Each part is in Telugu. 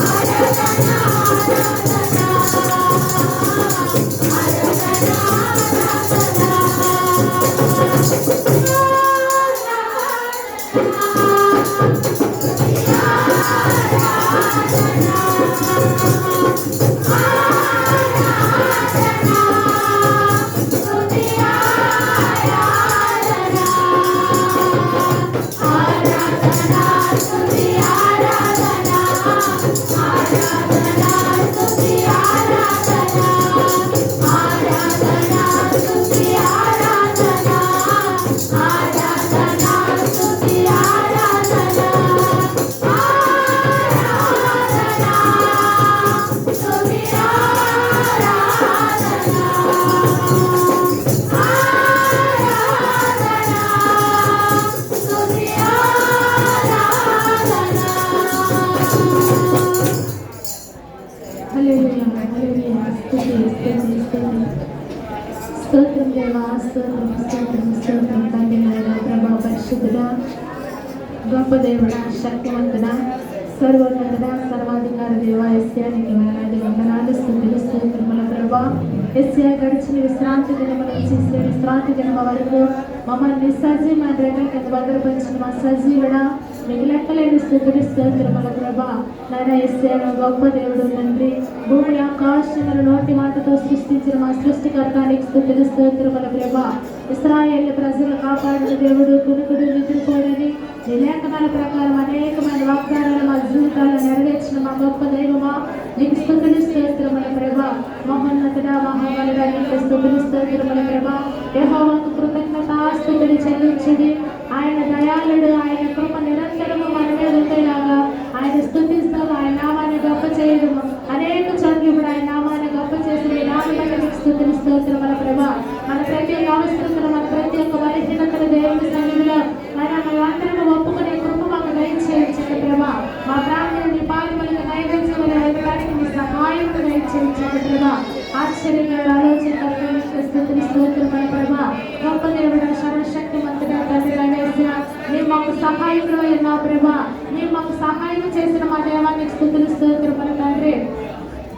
Aradhana స్తోత్రం దేవా, స్తోత్రం స్తోత్రం స్తోత్రం తండ్రి నాయన ప్రభా పరిశుద్ధుడా, గొప్ప దేవుడా, శక్తివంతుడా, సర్వోన్నతుడా, సర్వాధికార దేవా యేసయ్యా నీకు వేలాది వందనాలు స్తుతులు స్తోత్రముల ప్రభా. యేసయ్యా గడిచిన విశ్రాంతి దినముల నుంచి విశ్రాంతి దినమ వరకు మమ్మల్ని సజీవ రేఖల కింద భద్రపరిచిన మా సజీవుడా మీకు లెక్కలేని స్థుతులు స్తోత్రముల ప్రభా. నాయన యేసయ్యా గొప్ప దేవుడు తండ్రి, భూమి ఆకాశముల నోటి మాటతో సృష్టించిన మా సృష్టికర్తానికి స్థుతులు స్తోత్రముల ప్రభా. ఇశ్రాయేలు ప్రజలు కాపాడిన దేవుడు, కునుకుడు నిద్రపోడని నీ లేఖనాల ప్రకారం అనేకమైన వాగ్దానాలు మా జీవితాల్లో నెరవేర్చిన మా గొప్ప దైవమా నీకు స్తుతులు స్తోత్రముల ప్రభా. మహోన్నతుడా, మహాబలుడా నీకు స్తుతులు స్తోత్రముల ప్రభా. యెహోవాకు కృతజ్ఞతాస్తుతులు చెల్లించుడి. ఆయన దయాళుడు, ఆయన కృప నిరంతరము మన మీద ఉండేలాగా ఆయన స్తుతిస్తూ ఆయన నామాన్ని గొప్ప చేయడం అనేక చోట్ల ఇప్పుడు ఆయన నామాన్ని గొప్ప చేసి నీ నామబట్టి నీకు స్తుతులు స్తోత్రముల ప్రభా. మన ప్రతి ఒక్క అవసరతను, మన ప్రతి ఒక్క బలహీనతను దేవుని సన్నిధిలో మేమందరము ఒప్పుకునే కృప మాకు దయచేయించండి ప్రభా. మా ప్రాణాన్ని నీ పాదములకు నైవేద్యములు ఇవ్వడానికి నీ సహాయం దయచేయించండి ప్రభా. ఆశ్చర్యంగా ఆలోచన స్తుతులు స్తోత్రముల ప్రభా. గొప్ప దేవుడా, సర్వశక్తిమంతుడా తండ్రి యేసయ్యా నీవు మాకు సహాయంలో ఉన్నావు ప్రభా. నీవు మాకు సహాయం చేసిన మా దేవానికి స్తుతులు స్తోత్రముల తండ్రి.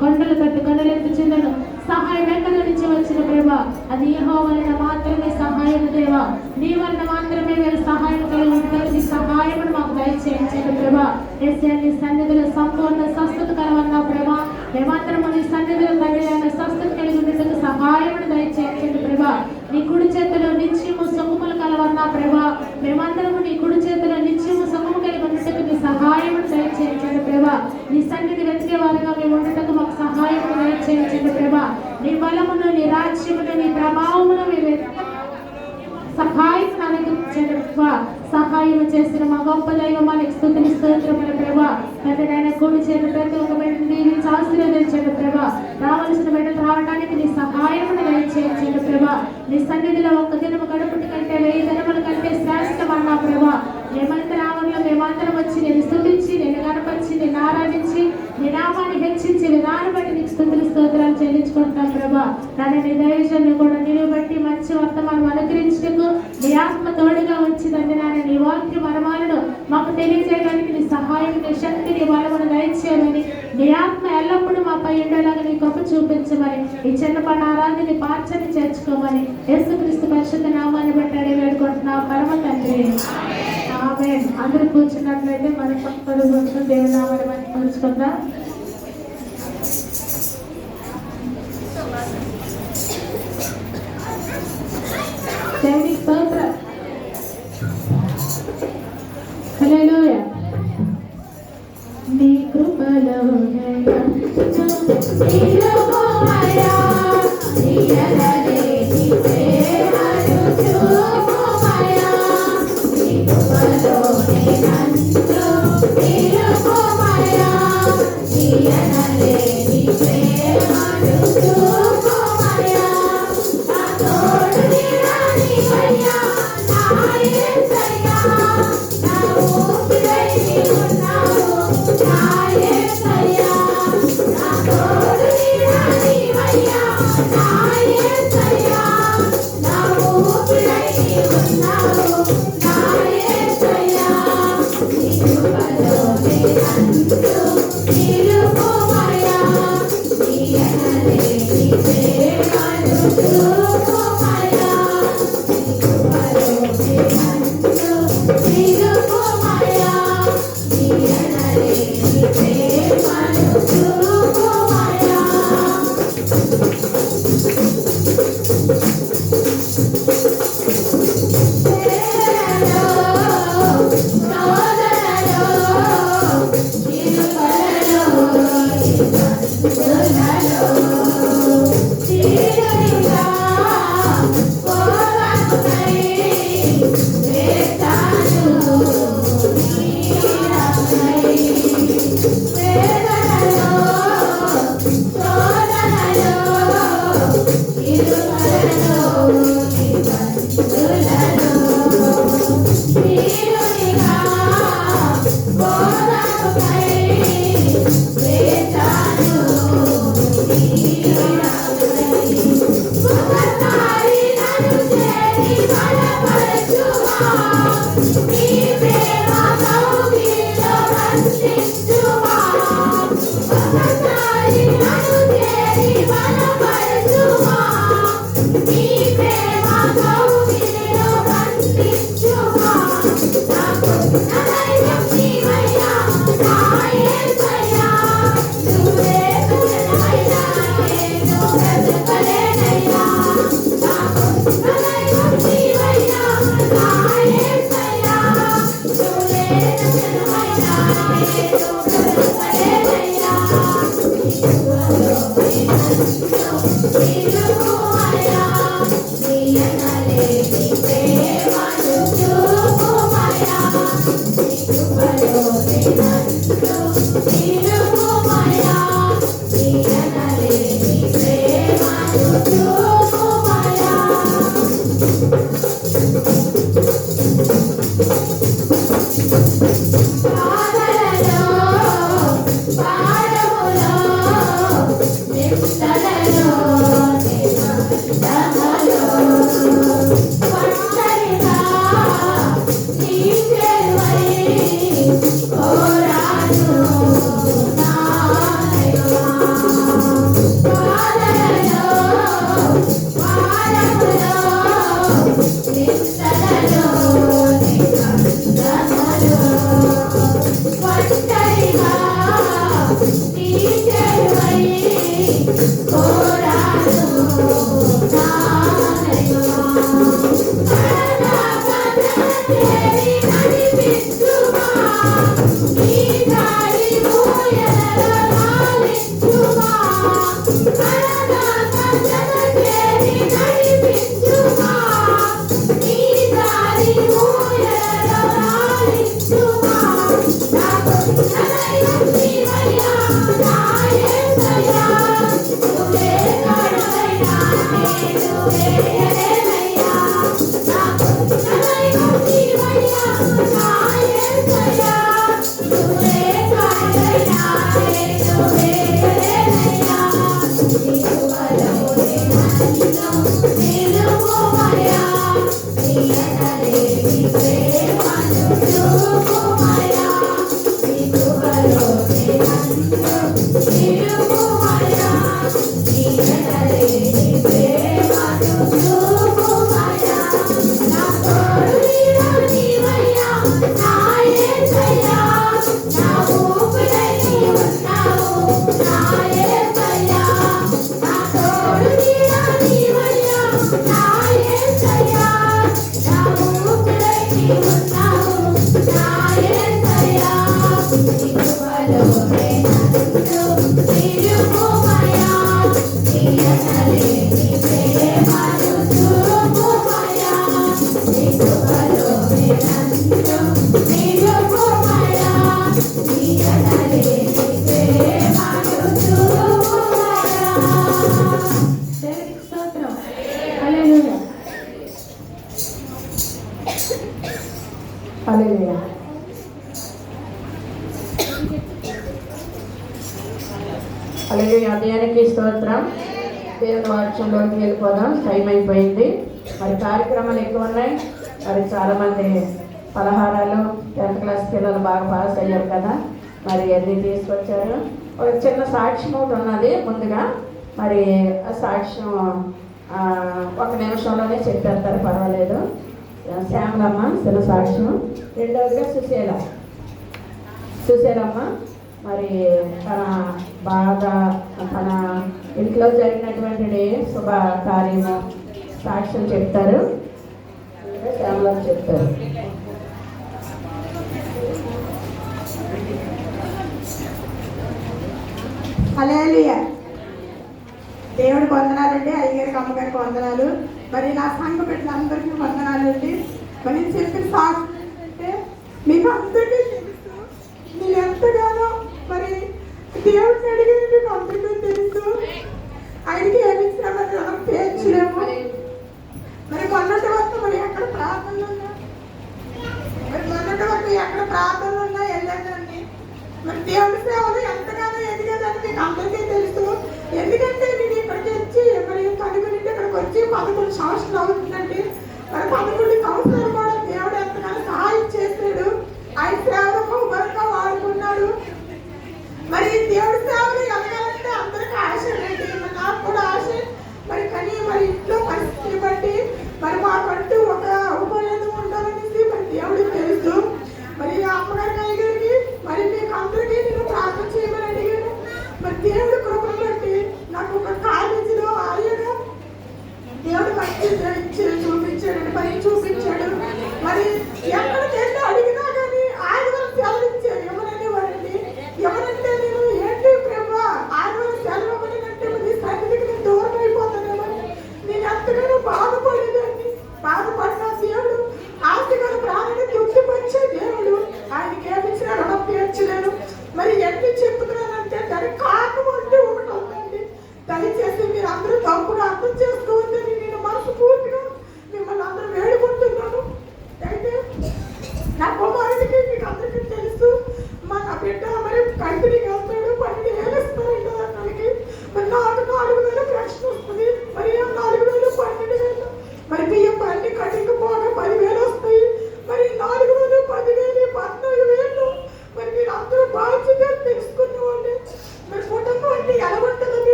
కొండలు కట్టు కనులెత్తు చిన్నను సహాయం ఎక్కడి నుంచి వచ్చిన ప్రభా, అది యెహోవా వలన మాత్రమే సహాయం దేవా. నీ వలన మాత్రమే మీరు సహాయం కలిగి ఉంటారు. నీ సహాయమును మాకు దయచేయించండి ప్రభా. యేసయ్యా నీ సన్నిధిలో సంపూర్ణ స్వస్థత కలవన్నావు ప్రభా. మేమాత్రము నీ సన్నిధిలో తగిన స్వస్థత కలిగి ఉండేందుకు సహాయమును దయచేయించండి ప్రభా. నీ కుడి చేతిలో నిత్యము సొమ్ములు కలవన్నా ప్రభా. మేమందరము నీ కుడి చేతిలో నిత్యము సొమ్ము కలిగి ఉండేందుకు నీ సహాయమును దయచేయించండి ప్రభా. నీ సన్నిధి వెతికే వారుగా మేము ఉండేందుకు మాకు సహాయమును దయచేయించండి ప్రభా. నీ బలమును, నీ రాజ్యమును, నీ ప్రభావమును మేము సహాయం అనుగ్రహించండి ప్రభా. సహాయం చేసిన మా గొప్ప దైవమానికి స్తుతులు స్తోత్రముల ప్రభా. ఆయన కూడి చేసిన ప్రతి ఒక్క బిడ్డను దీవించి ఆశీర్వదించండి ప్రభా. రావాల్సిన బిడ్డలు రావడానికి నీ సహాయమును దయచేయించండి ప్రభా. నీ సన్నిధిలో ఒక్క దినము గడుపుటి కంటే 1000 దినముల కంటే శ్రేష్టమన్నా ప్రభా. మేమంతా రావడంలో మేమందరం వచ్చి నేను స్తుతించి, నేను గణపరిచి, నేను ఆరాధించి, నీ నామాన్ని హెచ్చించి విధానం బట్టి నీకు స్తుతులు స్తోత్రాలు చెల్లించుకుంటాం ప్రభా. నన్ను నీ దైవజనులు కూడా నిలువ బట్టి మంచి వర్తమానం అనుగ్రహించటకు నీ ఆత్మ తోడుగా వచ్చిందండి. నాన్న నీ వాక్య మర్మాలను మాకు తెలియజేయడానికి నీ సహాయం, నీ శక్తి, నీ బలమును దయచేయమని, నీ ఆత్మ ఎల్లప్పుడూ మాపై ఉండేలాగా నీ గొప్ప చూపించమని, ఈ చిన్నపాటి ఆరాధనని పార్చని చేర్చుకోమని యేసుక్రీస్తు పరిశుద్ధ నామాన్ని బట్టి అడిగి వేడుకుంటున్నావు పరమ తండ్రి. ఆమేన్. అందరూ కూర్చున్నట్లయితే మన పక్కన దేవుని నామాన్ని మనం కూర్చుకుందాం. దేవునికి స్తోత్రం. హల్లెలూయా. నీ కృపలో అధ్యాయానికి స్తోత్రం. దేవుని వాక్యంలోకి వెళ్ళిపోదాం. టైం అయిపోయింది. మరి కార్యక్రమాలు ఎక్కువ ఉన్నాయి. మరి చాలామంది పలహారాలు 10th క్లాస్ పిల్లలు బాగా పాస్ అయ్యారు కదా, మరి అన్నీ తీసుకొచ్చారు. ఒక చిన్న సాక్ష్యం ఒకటి ఉన్నది. ముందుగా మరి ఆ సాక్ష్యం 1 నిమిషంలోనే చెప్పేస్తారు, పర్వాలేదు. శ్యామలమ్మ చిన్న సాక్ష్యం. రెండవదిగా సుశీలమ్మ మరి తన ఇంట్లో జరిగినటువంటి శుభ కార్యము సాక్ష్యం చెప్తారు. శ్యామలమ్మ చెప్తారు. హల్లెలూయా. దేవుడికి వందనాలండి, అయ్యగారికి అమ్మగారికి వందనాలు, మరి నా సంఘ బిడ్డలందరికీ వందనాలండి. మరి నేను చెప్పిన సాక్ష్యం ఏంటంటే మీకు అందరికీ తెలుసు, నేను ఎంతగానో మరి దేవుడిని అడిగి మీకు అందరికీ తెలుసు. ఆయనకి ఏమి ఇచ్చినా మరి మనం పేర్చలేము. మరి మొన్నటి వరకు మరి ఎక్కడ ప్రార్థనలు ఉన్నా, వెళ్ళండి. మరి దేవుడి సేవలు ఎంతగానో ఎదిగేదని మీకు అందరికీ తెలుసు. ఎందుకంటే నేను ఇక్కడికి వచ్చి మరి కనుగొని ఇక్కడికి వచ్చి 11 సంవత్సరాలు అవుతుందండి. మరి 11 సంవత్సరాలు కూడా దేవుడు ఎంతగానో సహాయం చేశాడు. ఆయన సేవలకు వరకు వాడుకున్నాడు. మరి దేవుడి సేవలు ఎదగాలంటే అందరికీ ఆశ అండి. మరి నాకు కూడా ఆశ. మరి కానీ మరి ఇంట్లో పరిస్థితిని బట్టి మరి మాకంటూ ఒక ఉపయోగం ఉండాలనేసి మరి దేవుడికి తెలుసు. మరి అమ్మగారికి అయ్యగారికి మరి మీకు అందరికీ నేను ప్రార్థన చేయమని అడిగాను. మరి దేవుడి కృపను బట్టి నాకు ఒక కాలేజీలో ఆయన దేవుడు మంచి చూపించాడు, పని చూపించాడు. మరి ఎక్కడికి వెళ్ళి అడిగినా కానీ ఆదివారం సెలవు ఇచ్చారు. ఎవరనే వారండి, ఎవరంటే నేను ఏంటి ప్రభా ఆదివారం సెలవు అంటే మీ సన్నిధికి నేను దూరం అయిపోతాను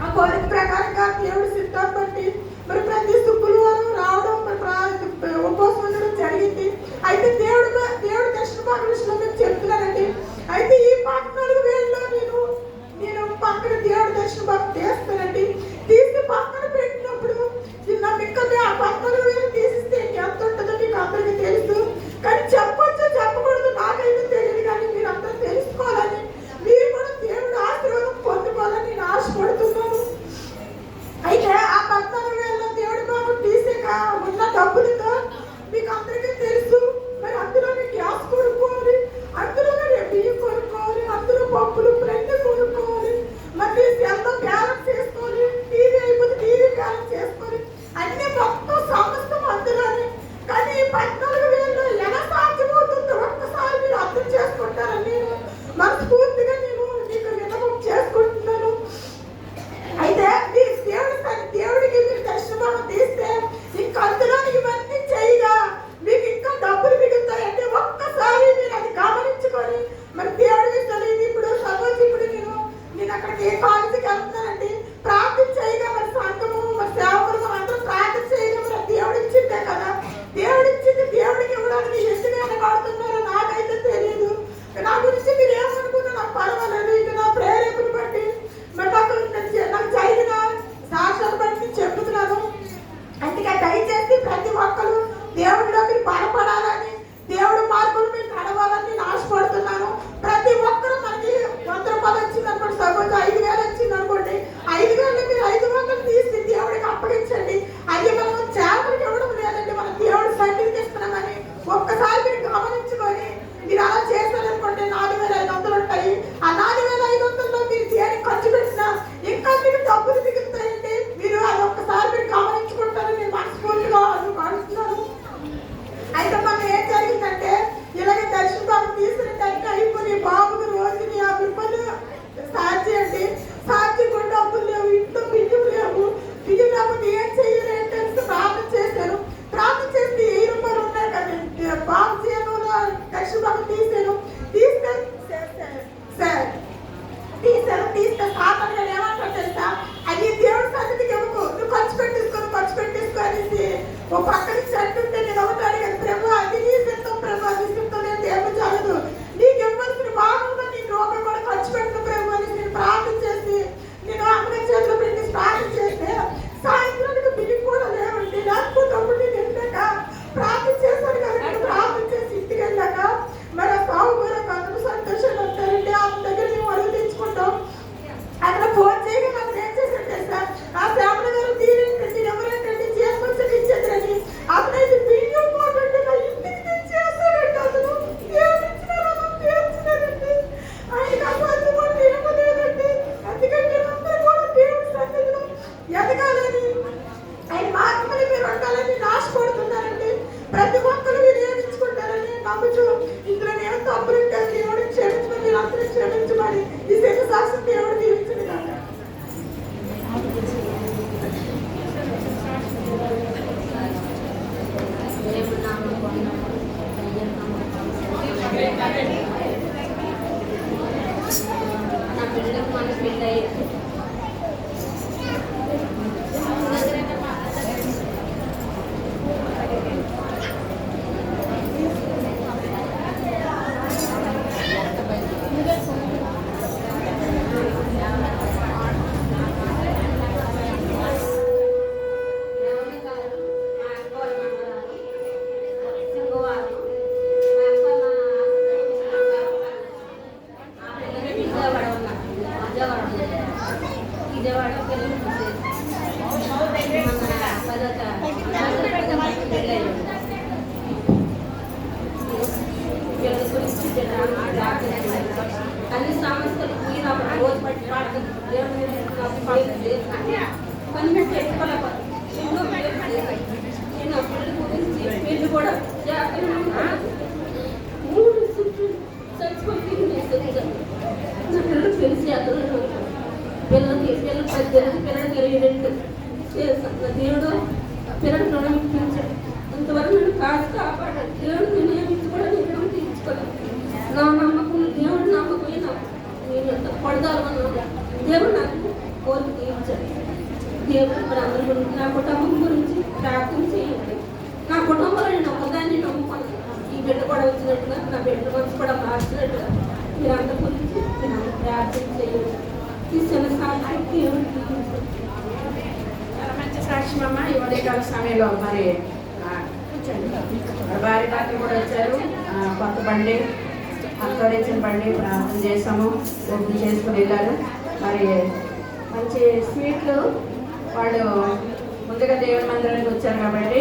ఆ కోరిక ప్రకారంగా దేవుడి సిద్ధం బట్టి మరి ప్రతి శుక్రవారం రావడం ఉపవాసం ఉండడం జరిగింది. అయితే దేవుడు దర్శన భాగం విషయంలో మీకు చెప్తున్నానండి. అయితే ఈ 14,000లో నేను పక్కన దేవుడి దర్శన భాగం తీస్తానండి. తీసి పక్కన పెట్టినప్పుడు ఇంకా ఆ 14,000 తీసిస్తే ఎంత ఉంటుందో మీకు అందరికీ తెలుసు. కానీ చెప్పొచ్చు చెప్పకూడదు నాకైతే తెలియదు. కానీ మీరు అందరూ తెలుసుకోవాలని, మీరు కూడా దేవుడు ఆశీర్వాదం పొందుకోవాలని నేను ఆశపడుతున్నాను. అయితే ఆ 14,000లో దేవుడి భాగం తీసాక ఉన్న డబ్బులతో మీకు అందరికీ తెలుసు. మరి అందులో గ్యాస్ కొనుక్కోవాలి, అందులో బియ్యం కొనుక్కోవాలి, అందులో పప్పులు బ్రెడ్ కొనుక్కోవాలి, మరి సెల్లో బ్యాలెన్స్ చేసుకోవాలి, టీవీ అయిపోతే టీవీ బ్యాలెన్స్ చేసుకోవాలి, అన్ని మొత్తం సమస్తం అందులోనే. కానీ 14,000లో ఎలా సాధ్యమవుతుందో ఒక్కసారి మీరు అర్థం చేసుకుంటారని నేను మనస్ఫూర్తిగా నేను మీకు విన్నపం చేసుకుంటున్నాను. అయితే దేవుడికి మీరు దర్శనం తీస్తే ఇంకా అందులో ఇవన్నీ చేయగా మీకు ఇంకా డబ్బులు మిగులుతాయంటే ఒక్కసారి మీరు అది గమనించుకొని మరి దేవుడికి తెలియదు. ఇప్పుడు సపోజ్ ఇప్పుడు నేను అక్కడికి ఏ కాలేజీకి వెళ్తున్నానండి, ప్రార్థన చేయగా మరి సంఘము మరి సేవకులు అందరూ ప్రార్థన చేయగా మరి దేవుడు ఇచ్చిందే కదా. దేవుడు ఇచ్చింది దేవుడికి ఇవ్వడానికి ఎందుకు వెనకాడుతున్నారో నాకైతే తెలియదు. నా గురించి మీరు ఏమనుకున్నా నాకు పర్వాలేదు. ఇది నా ప్రేరేపణ బట్టి మరి నాకు జరిగిన సాక్ష్యాన్ని బట్టి చెప్తున్నాను. అందుకే దయచేసి ప్రతి ఒక్కరు దేవుడిలోకి బలపడాలని, దేవుడి మార్గం మీద నడవాలని నేను ఆశపడుతున్నాను. ప్రతి ఒక్కరు మనకి 100 రూపాయలు వచ్చింది అనుకోండి, సపోజ్ 5,000 వచ్చింది అనుకోండి, 5,000 మీరు 500 తీసి దేవుడికి అప్పగించండి. అది మనం చేపలకి ఇవ్వడం లేదండి, మన దేవుడి సన్నిధికి ఇస్తున్నామని ఒక్కసారి మీరు గమనించుకొని మీరు అలా చేశారనుకోండి 4,500 ఉంటాయి. ఆ 4,500లో మీరు దేనికి ఖర్చు పెట్టినా ఇంకా మీకు డబ్బులు మిగులుతాయండి. మీరు అది ఒక్కసారి మీరు గమనించుకుంటారని నేను మనస్ఫూర్తిగా అనుకుంటున్నాను. అయితే మనం ఏం జరిగిందంటే ఇలాగే దర్శన బాబు తీసుకున్నట్టు అయిపోయి బాబుకి రోజుని 50 రూపాయలు సార్జీ అండి. సార్జీ కూడా డబ్బులు లేవు, ఇంట్లో బియ్యం లేవు. బియ్యం లేకపోతే ఏం చేయాలి అంటే ప్రార్థన చేశాను. ప్రార్థన చేస్తే 1000 రూపాయలు ఉన్నాయి కదండి. బాబు చేయను దర్శన బాబు తీసాను. తీస్తే సాధారణంగా ఏమంటారు తెలుసా, అది దేవుడి సన్నిధికి ఇవ్వకు, నువ్వు ఖర్చు పెట్టేసుకో అనేసి ఓ పక్క నుంచి అంటుంటే నేను ఒకటి అడిగాను, ప్రభు అది నీ సిద్ధం, ప్రభు అది సిద్ధం, నేను దేవుడు చాలదు, నీకు ఇవ్వాల్సిన బాగుందా, నీకు రూపాయి కూడా ఖర్చు పెట్టిన ప్రభు అని నేను ప్రార్థన చేసి నేను అమ్మగారి చేతిలో పెట్టి ప్రార్థన చేస్తే సాయంత్రానికి బియ్యం కూడా లేవండి. లేకపోతే నేను వెళ్ళాక ప్రార్థన చేశాను కాబట్టి ప్రార్థన చేసి ఇంటికి వెళ్ళాక మరి ఆ సాగు కూడా అందరూ సంతోషాలు ఉంటారండి. ఆ దగ్గర మేము అడుగు తెచ్చుకుంటాం. అక్కడ ఫోన్ చేయగా నాకు ఏం చేశాడు సార్, ఆ శ్యామల గారు తీరేంటండి, ఎవరేంటండి చేసుకొచ్చి ఇచ్చేదండి, అతనైతే బియ్యం పోటండి నా ఇంటికి తెచ్చేస్తాడండి. అతను తీర్చినారండి, ఆయనకి అసలు కూడా ఇవ్వలేదండి. అందుకని అందరూ కూడా దేవుడి సన్నిధిలో ఎదగాలని, ఆయన మార్గంలో మీరు ఉండాలని ఆశపడుతున్నారండి. ప్రతి ఒక్కరు మీరు ఏమించుకుంటారని నమ్ముచు ఇందులో నేను తప్పులుంటే దేవుడిని క్షమించమని, మీరు అందరూ క్షమించమని ఈ శివ సాక్షి దేవుడు దీవించింది కాక. నా పిల్లలకు మన పిల్ల అన్ని సమస్యలు రోజు బట్టి పని చేసుకోలేకపోతే ఎన్నో నేను పిల్లల గురించి వీళ్ళు కూడా మూడు చుట్టూ చచ్చిపోయి నా పిల్లలు తెలిసి అతను పిల్లలకి 22 దేవుడు పిల్లలు రుణం ఇప్పించాడు. అంతవరకు నన్ను కాదు కాపాడాడు. దేవుడు నేను ఏమించి కూడా నేను రుణం తీర్చుకోలేదు. నా నమ్మకం దేవుడు నమ్మకమే నాకు నేను ఎంత పడదాలు అన్నాను. దేవుడు నాకు కోరిక తీర్చాడు. దేవుడు మరి అందరి గురించి, నా కుటుంబం గురించి ప్రార్థన చేయండి. నా కుటుంబంలో నేను ఒకదాన్ని నమ్ముకున్నాను. ఈ బిడ్డ కూడా వచ్చినట్టుగా, నా బిడ్డ మనసు కూడా మార్చినట్టుగా మీరు అందరి గురించి మీరు అందరూ ప్రార్థన చేయండి. ఈ చిన్న సాక్షి దేవుడు దీవించండి. చాలా మంచి సాక్ష్యం అమ్మ. ఈ ఉదయకాల సమయంలో మరి భార్య భర్తలు కూడా వచ్చారు. కొత్త బండి అంతరించిన బండి ప్రార్థన చేసాము, ఓపెన్ చేసుకుని వెళ్ళారు. మరి మంచి స్వీట్లు వాళ్ళు ముందుగా దేవుడి మందిరానికి వచ్చారు కాబట్టి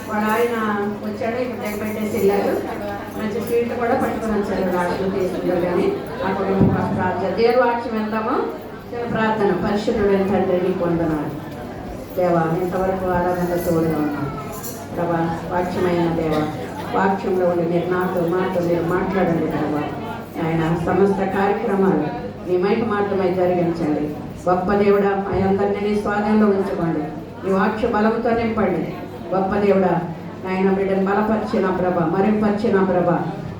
వాళ్ళ ఆయన వచ్చాడు, ఇక్కడ దగ్గర పెట్టేసి వెళ్ళారు. మంచి స్వీట్లు కూడా పట్టుకొని వచ్చారు. రాజులు తీసుకుంటారు కానీ అప్పుడు ప్రార్థన దేవుడి వాక్యం వెళ్తాము. ప్రార్థన. పరిశుద్ధుడైన తండ్రి నీకు వందనాలు దేవా, ఇంతవరకు ఆరాధనలో తోడుగా ఉన్నాను ప్రభా. వాక్యమైన దేవా, వాక్యంలో ఉండి మీరు నాతో మీరు మాట్లాడండి ప్రభా. ఆయన సమస్త కార్యక్రమాలు మీ మైకి మాత్రమే జరిగించండి. గొప్ప దేవుడా, అందరినీ నీ స్వాధీనంలో ఉంచుకోండి. నీ వాక్య బలంతో నింపండి. గొప్ప దేవుడా, నాయన బిడ్డను బలపరిచిన ప్రభ, మరింపరిచిన ప్రభ.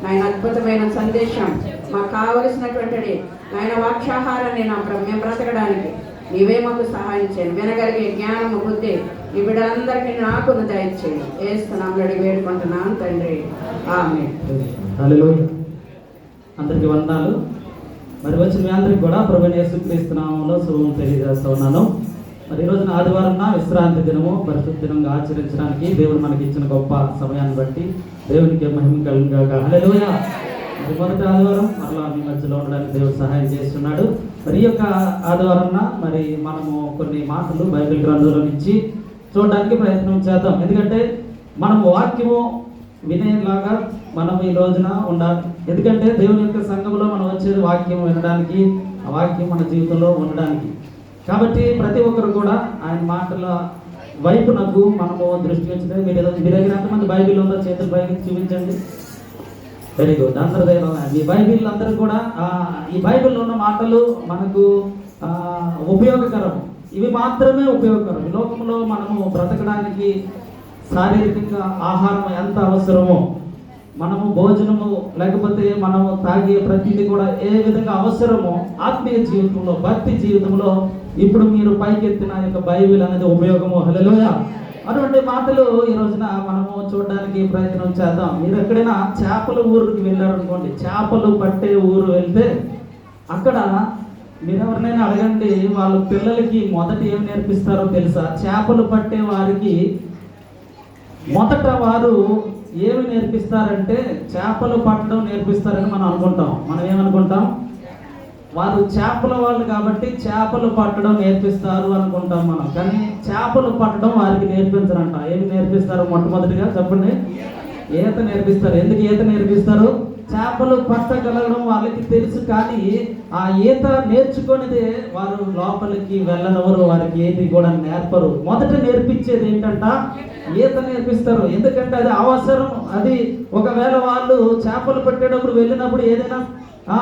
నాయన అద్భుతమైన సందేశం మాకు కావలసినటువంటి నాయన వాక్యాహారాన్ని నా ప్రభ మేము బ్రతకడానికి నీవే మాకు సహాయం చేయండి. వినగలిగే జ్ఞానము బుద్ధి ఈ బిడ్డలందరికీ నాకును దయచేయండి. ఏస్తున్నాం అడిగి వేడుకుంటున్నాను తండ్రి, ఆమేన్. హల్లెలూయా. అందరికీ వందనాలు. మరి వచ్చిన మీ అందరికి కూడా ప్రభువైన యేసుక్రీస్తు నామములో శుభం తెలియజేస్తూ ఉన్నాను. మరి ఈ రోజున ఆదివారం విశ్రాంతి దినము పరిశుద్ధ దినంగా ఆచరించడానికి దేవుడు మనకి ఇచ్చిన గొప్ప సమయాన్ని బట్టి దేవునికి మహిమ కలుగుగాక. హల్లెలూయా. మరి మొదటి ఆదివారం అట్లా మీ మధ్యలో ఉండడానికి దేవుడు సహాయం చేస్తున్నాడు. మరి ఈ యొక్క ఆదివారం మరి మనము కొన్ని మాటలు బైబిల్ గ్రంథంలో నుంచి చూడడానికి ప్రయత్నం చేద్దాం. ఎందుకంటే మనం వాక్యము వినేలాగా మనం ఈ రోజున ఉండాలి. ఎందుకంటే దేవుని యొక్క సంఘంలో మనం వచ్చేది వాక్యం వినడానికి, ఆ వాక్యం మన జీవితంలో ఉండడానికి. కాబట్టి ప్రతి ఒక్కరు కూడా ఆయన మాటల వైపు నాకు మనము దృష్టి వచ్చింది. మీ దగ్గర ఎంతమంది బైబిల్ ఉందో చేతులు పైకి చూపించండి. Very good. అందరి దగ్గర ఈ బైబిల్ అందరూ కూడా ఈ బైబిల్లో ఉన్న మాటలు మనకు ఉపయోగకరం. ఇవి మాత్రమే ఉపయోగకరం. ఈ లోకంలో మనము బ్రతకడానికి శారీరకంగా ఆహారం ఎంత అవసరమో, మనము భోజనము లేకపోతే మనము తాగే ప్రతిదీ కూడా ఏ విధంగా అవసరమో ఆత్మీయ జీవితంలో, భక్తి జీవితంలో ఇప్పుడు మీరు పైకెత్తిన యొక్క బైబిల్ అనేది ఉపయోగము. హల్లెలూయా. అటువంటి మాటలు ఈ రోజున మనము చూడడానికి ప్రయత్నం చేద్దాం. మీరు ఎక్కడైనా చేపల ఊరికి వెళ్ళారనుకోండి, చేపలు పట్టే ఊరు వెళ్తే అక్కడ మీరు ఎవరినైనా అడగండి, వాళ్ళ పిల్లలకి మొదట ఏం నేర్పిస్తారో తెలుసా? చేపలు పట్టే వారికి మొదట వారు ఏమి నేర్పిస్తారంటే చేపలు పట్టడం నేర్పిస్తారని మనం అనుకుంటాం. మనం ఏమనుకుంటాం? వారు చేపల వాళ్ళు కాబట్టి చేపలు పట్టడం నేర్పిస్తారు అనుకుంటాం మనం. కానీ చేపలు పట్టడం వారికి నేర్పించరంట. ఏమి నేర్పిస్తారు? మొట్టమొదటిగా చెప్పండి, ఈత నేర్పిస్తారు. ఎందుకు ఈత నేర్పిస్తారు? చేపలు పట్టగలగడం వాళ్ళకి తెలుసు, కానీ ఆ ఈత నేర్చుకునేదే వారు లోపలికి వెళ్ళనవరు, వారికి ఏది కూడా నేర్పరు. మొదట నేర్పించేది ఏంటంట? ఈత నేర్పిస్తారు. ఎందుకంటే అది అవసరం. అది ఒకవేళ వాళ్ళు చేపలు పట్టేటప్పుడు వెళ్ళినప్పుడు ఏదైనా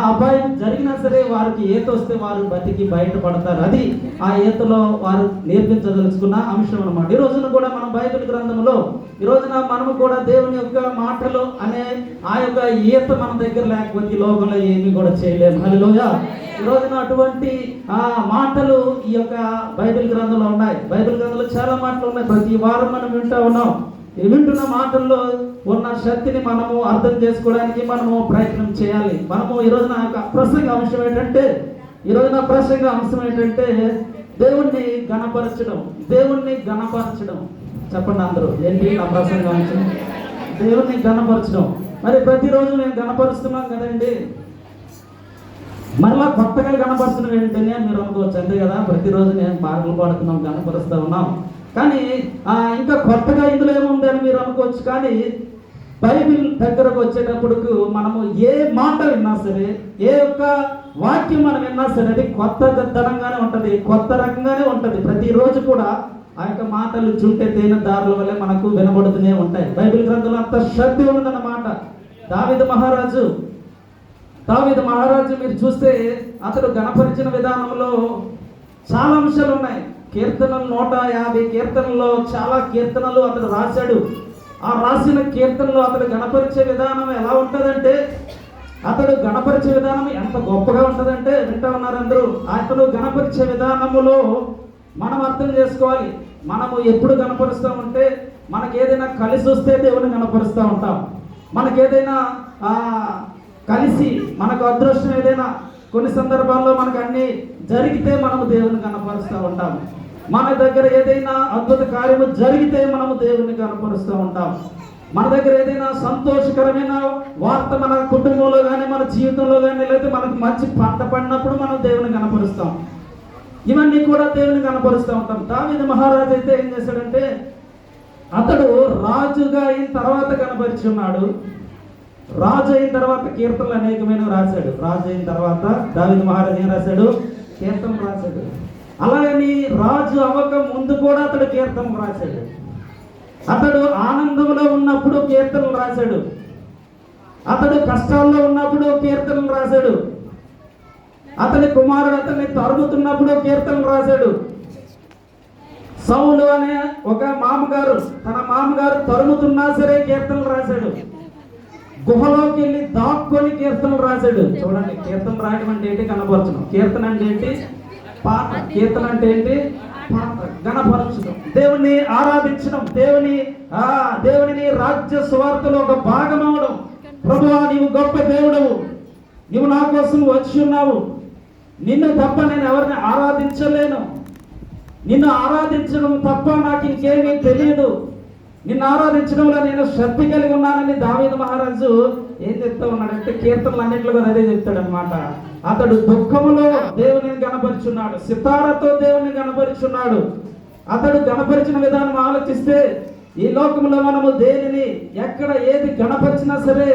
అపాయం జరిగినా సరే వారికి ఈత వస్తే వారు బతికి బయటపడతారు. అది ఆ ఈతలో వారు నేర్పించదలుచుకున్న అంశం అన్నమాట. ఈ రోజున కూడా మనం బైబిల్ గ్రంథంలో ఈ రోజున మనము కూడా దేవుని యొక్క మాటలు అనే ఆ యొక్క ఈత మన దగ్గర లేకపోతే ఈ లోకంలో ఏమీ కూడా చేయలేము. హల్లెలూయా. ఈ రోజున అటువంటి మాటలు ఈ యొక్క బైబిల్ గ్రంథంలో ఉన్నాయి. బైబిల్ గ్రంథంలో చాలా మాటలు ఉన్నాయి. ప్రతి వారం మనం వింటూ ఉన్నాం. ఈ వింటున్న మాటల్లో ఉన్న శక్తిని మనము అర్థం చేసుకోవడానికి మనము ప్రయత్నం చేయాలి. మనము ఈ రోజున ప్రసంగ అంశం ఏంటంటే దేవుణ్ణి గణపరచడం. దేవుణ్ణి గణపరచడం. చెప్పండి అందరూ, ఏంటి నా ప్రసంగ అంశం? దేవుణ్ణి గణపరచడం. మరి ప్రతిరోజు మేము గణపరుస్తున్నాం కదండి, మరలా కొత్తగా గణపరచడం ఏంటని అని మీరు అనుకోవచ్చు. అంతే కదా, ప్రతిరోజు నేను పాటలు పాడుతున్నాం, గణపరుస్తూ ఉన్నాం. కానీ ఇంకా కొత్తగా ఇందులో ఏముంది అని మీరు అనుకోవచ్చు. కానీ బైబిల్ దగ్గరకు వచ్చేటప్పుడు మనము ఏ మాట విన్నా సరే, ఏ యొక్క వాక్యం మనం విన్నా సరే అది కొత్త ధనంగానే ఉంటుంది, కొత్త రకంగానే ఉంటుంది. ప్రతిరోజు కూడా ఆ యొక్క మాటలు చుంటే తేనె దారుల వల్ల మనకు వినబడుతూనే ఉంటాయి. బైబిల్ గ్రంథంలో అంత శక్తి ఉన్నదన్నమాట. దావీదు మహారాజు మీరు చూస్తే అతడు గణపరిచిన విధానంలో చాలా అంశాలు ఉన్నాయి. కీర్తనలు 150 కీర్తనల్లో చాలా కీర్తనలు అతడు రాశాడు. ఆ రాసిన కీర్తనలో అతడు గణపరిచే విధానం ఎలా ఉంటుందంటే అతడు గణపరిచే విధానం ఎంత గొప్పగా ఉంటుందంటే వింటా ఉన్నారు అందరూ. అతడు గణపరిచే విధానములో మనం అర్థం చేసుకోవాలి. మనము ఎప్పుడు గణపరుస్తామంటే మనకి ఏదైనా కలిసి వస్తే దేవుని గణపరుస్తూ ఉంటాం. మనకి ఏదైనా కలిసి మనకు అదృష్టం ఏదైనా కొన్ని సందర్భాల్లో మనకు అన్ని జరిగితే మనము దేవుని కనపరుస్తూ ఉంటాం. మన దగ్గర ఏదైనా అద్భుత కార్యము జరిగితే మనము దేవుని కనపరుస్తూ ఉంటాం. మన దగ్గర ఏదైనా సంతోషకరమైన వార్త మన కుటుంబంలో కానీ మన జీవితంలో కానీ లేకపోతే మనకు మంచి పంట పడినప్పుడు మనం దేవుని కనపరుస్తాం. ఇవన్నీ కూడా దేవుని కనపరుస్తూ ఉంటాం. దావీదు మహారాజు అయితే ఏం చేశాడంటే అతడు రాజుగా అయిన తర్వాత కనపరిచి ఉన్నాడు. రాజు అయిన తర్వాత కీర్తనలు అనేకమైన రాశాడు. రాజు అయిన తర్వాత దావీదు మహారాజు ఏం రాశాడు? కీర్తనలు రాశాడు. అలాగని రాజు అవ్వక ముందు కూడా అతడు కీర్తనలు రాశాడు. అతడు ఆనందంలో ఉన్నప్పుడు కీర్తనలు రాశాడు. అతడు కష్టాల్లో ఉన్నప్పుడు కీర్తనలు రాశాడు. అతని కుమారుడు అతన్ని తరుముతున్నప్పుడు కీర్తనలు రాశాడు. సౌలు అనే ఒక మామగారు తన మామగారు తరుముతున్నా సరే కీర్తనలు రాశాడు. గుహలోకి వెళ్ళి దాక్కొని కీర్తనలు రాశాడు. చూడండి, కీర్తన రాయడం అంటే ఏంటి? కనపరచడం. కీర్తన అంటే ఏంటి? పాట. కీర్తన అంటే ఏంటి? పాట. గణపరచడం, దేవుని ఆరాధించడం, దేవుని రాజ్య సువార్తలో ఒక భాగం అవడం. ప్రభువా, నీవు గొప్ప దేవుడవు, నీవు నా కోసం వచ్చి ఉన్నావు, నిన్ను తప్ప నేను ఎవరిని ఆరాధించలేను, నిన్ను ఆరాధించడం తప్ప నాకు ఇంకేమీ తెలియదు, నిన్ను ఆరాధించడంలో నేను శ్రద్ధ కలిగి ఉన్నానని దావీదు మహారాజు ఏం చెప్తా ఉన్నాడంటే కీర్తనలు అన్నింటిలో అదే చెప్తాడు అనమాట. అతడు దుఃఖములో దేవుని గణపరుచున్నాడు, సితారతో దేవుని గణపరుచున్నాడు. అతడు గణపరిచిన విధానం ఆలోచిస్తే ఈ లోకంలో మనము దేనిని ఎక్కడ ఏది గణపరిచినా సరే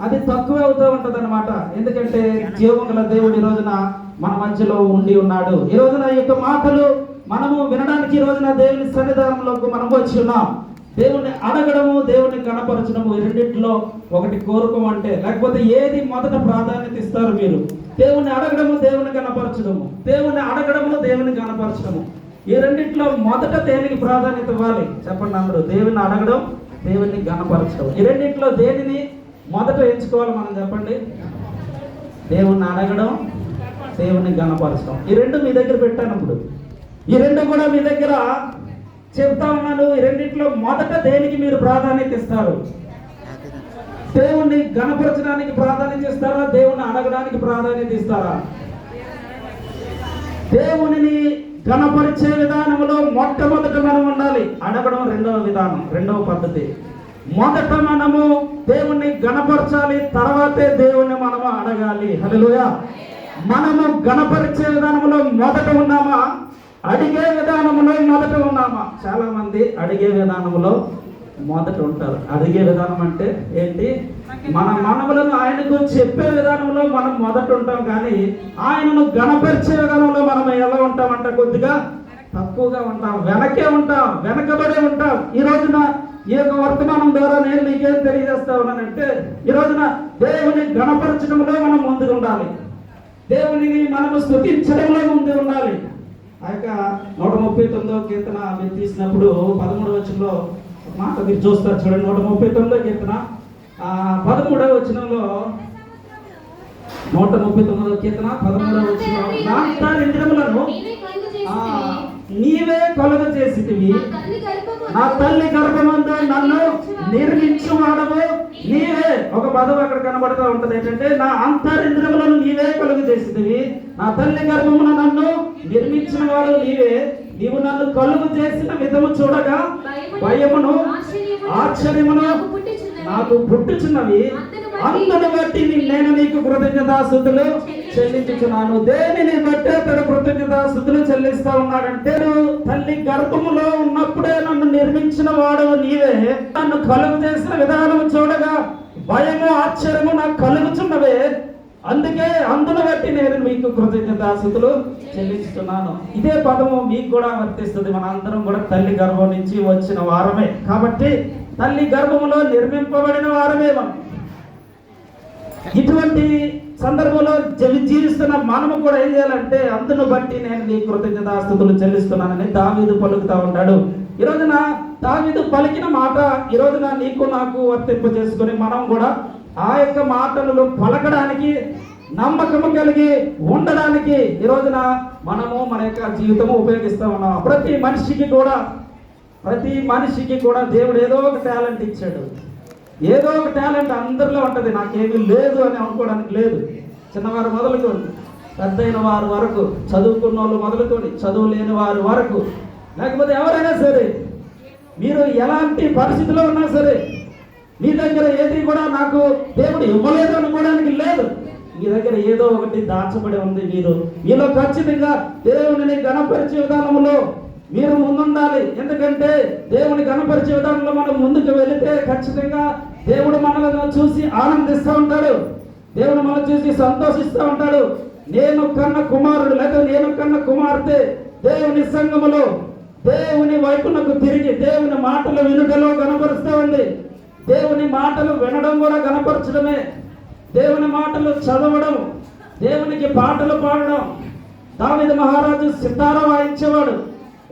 అది తక్కువ అవుతూ ఉంటది అనమాట. ఎందుకంటే జీవముగల దేవుడు ఈ రోజున మన మధ్యలో ఉండి ఉన్నాడు. ఈ రోజున ఈ యొక్క మాటలు మనము వినడానికి ఈ రోజున దేవుని సన్నిధానంలోకి మనం వచ్చి ఉన్నాం. దేవుణ్ణి అడగడము, దేవుణ్ణి గణపరచడము, ఈ రెండింటిలో ఒకటి కోరుకోమంటే లేకపోతే ఏది మొదట ప్రాధాన్యత ఇస్తారు మీరు? దేవుణ్ణి అడగడము, దేవుని గణపరచడము. దేవుణ్ణి అడగడము, దేవుని గణపరచడము, ఈ రెండింటిలో మొదట దేనికి ప్రాధాన్యత ఇవ్వాలి చెప్పండి అందరూ? దేవుని అడగడం, దేవుని గణపరచడం. ఈ రెండింటిలో దేనిని మొదట ఎంచుకోవాలి మనం చెప్పండి? దేవుణ్ణి అడగడం, దేవుని గణపరచడం. ఈ రెండు మీ దగ్గర పెట్టానప్పుడు ఈ రెండు కూడా మీ దగ్గర చెప్తా ఉన్నాను. ఈ రెండింటిలో మొదట దేనికి మీరు ప్రాధాన్యత ఇస్తారు? దేవుణ్ణి గణపరచడానికి ప్రాధాన్యత ఇస్తారా? దేవుణ్ణి అడగడానికి ప్రాధాన్యత ఇస్తారా? దేవునిని గణపరిచే విధానంలో మొట్టమొదట మనం ఉండాలి. అడగడం రెండవ విధానం, రెండవ పద్ధతి. మొదట మనము దేవుణ్ణి గణపరచాలి, తర్వాతే దేవుణ్ణి మనము అడగాలి. హల్లెలూయా. మనము గణపరిచే విధానంలో మొదట ఉన్నామా? అడిగే విధానంలో మొదట ఉన్నామా? చాలా మంది అడిగే విధానంలో మొదట ఉంటారు. అడిగే విధానం అంటే ఏంటి? మన మనములను ఆయనకు చెప్పే విధానంలో మనం మొదట ఉంటాం, కానీ ఆయనను గణపరిచే విధానంలో మనం ఎలా ఉంటామంటే కొద్దిగా తక్కువగా ఉంటాం, వెనకే ఉంటాం, వెనకబడే ఉంటాం. ఈ రోజున ఈ యొక్క వర్తమానం ద్వారా నేను మీకేం తెలియజేస్తా ఉన్నానంటే ఈ రోజున దేవుని గణపరచడంలో మనం ముందు ఉండాలి, దేవునిని మనము స్తుతించడంలో ముందు ఉండాలి. ఆ యొక్క 139వ కీర్తన మీరు తీసినప్పుడు 13వ వచనంలో మాట మీరు చూస్తారు చూడండి. 139వ కీర్తన 13వ వచనంలో 139వ కీర్తన 13వ వచనంలో నా అంతరింద్రియములను నీవే కలుగ చేసితివి, నా తల్లి గర్భమందు నన్ను నిర్మించువాడవు నీవే. ఒక పదం అక్కడ కనబడుతూ ఉంటది ఏంటంటే నా అంతరింద్రియములను నీవే కలుగ చేసితివి, నా తల్లి గర్భమున నన్ను నిర్మించిన వాడు నీవే. నీవు నన్ను కలుగు చేసిన విధము చూడగా భయమును ఆశ్చర్యమును నాకు పుట్టుచున్నవి, అందును బట్టి నేను నీకు కృతజ్ఞతాస్తుతులు చెల్లించుచున్నాను. దేనిని బట్టి అతడు కృతజ్ఞతాస్తుతులు చెల్లిస్తా ఉన్నాడంటే తల్లి గర్భములో ఉన్నప్పుడే నన్ను నిర్మించిన వాడు నీవే, నన్ను కలుగు చేసిన విధానం చూడగా భయము ఆశ్చర్యము నాకు కలుగుచున్నవే, అందుకే అందును బట్టి నేను మీకు కృతజ్ఞతాస్తుతులు చెల్లించుతున్నాను. ఇదే పదము మీకు కూడా వర్తిస్తుంది. మన అందరం కూడా తల్లి గర్భం నుంచి వచ్చిన వారమే కాబట్టి తల్లి గర్భములో నిర్మింపబడిన వారమే మనం. ఇటువంటి సందర్భంలో జీవిస్తున్న మనము కూడా ఏం చేయాలంటే అందును బట్టి నేను నీ కృతజ్ఞతాస్తుతులు చెల్లిస్తున్నానని దావీదు పలుకుతా ఉంటాడు. ఈ రోజున దావీదు పలికిన మాట ఈ రోజున నీకు నాకు వర్తింప చేసుకుని మనం కూడా ఆ యొక్క మాటలను పలకడానికి, నమ్మకము కలిగి ఉండడానికి ఈ రోజున మనము మన యొక్క జీవితము ఉపయోగిస్తూ ఉన్నాం. ప్రతి మనిషికి కూడా దేవుడు ఏదో ఒక టాలెంట్ ఇచ్చాడు. ఏదో ఒక టాలెంట్ అందరిలో ఉంటుంది. నాకేమీ లేదు అని అనుకోవడానికి లేదు. చిన్నవారు మొదలుకొని పెద్దయిన వారి వరకు, చదువుకున్న వాళ్ళు మొదలుకొని చదువు లేని వారి వరకు, లేకపోతే ఎవరైనా సరే, మీరు ఎలాంటి పరిస్థితిలో ఉన్నా సరే, మీ దగ్గర ఏది కూడా నాకు దేవుడు ఇవ్వలేదు అనుకోవడానికి లేదు. మీ దగ్గర ఏదో ఒకటి దాచబడి ఉంది. మీలో ఖచ్చితంగా దేవుని గణపరిచే విధానంలో మీరు ముందుండాలి. ఎందుకంటే దేవుని గణపరిచే విధానంలో మనం ముందుకు వెళితే ఖచ్చితంగా దేవుడు మనల్ని చూసి ఆనందిస్తూ ఉంటాడు. దేవుడు మనల్ని చూసి సంతోషిస్తూ ఉంటాడు. నేను కన్న కుమారుడు లేదా నేను కన్న కుమార్తె దేవుని సంఘములో దేవుని వైపునకు తిరిగి దేవుని మాటలు వినుటలో గణపరుస్తూ ఉంది. దేవుని మాటలు వినడం కూడా గణపరచడమే. దేవుని మాటలు చదవడం, దేవునికి పాటలు పాడడం. దావీదు మహారాజు సితార వాయించేవాడు.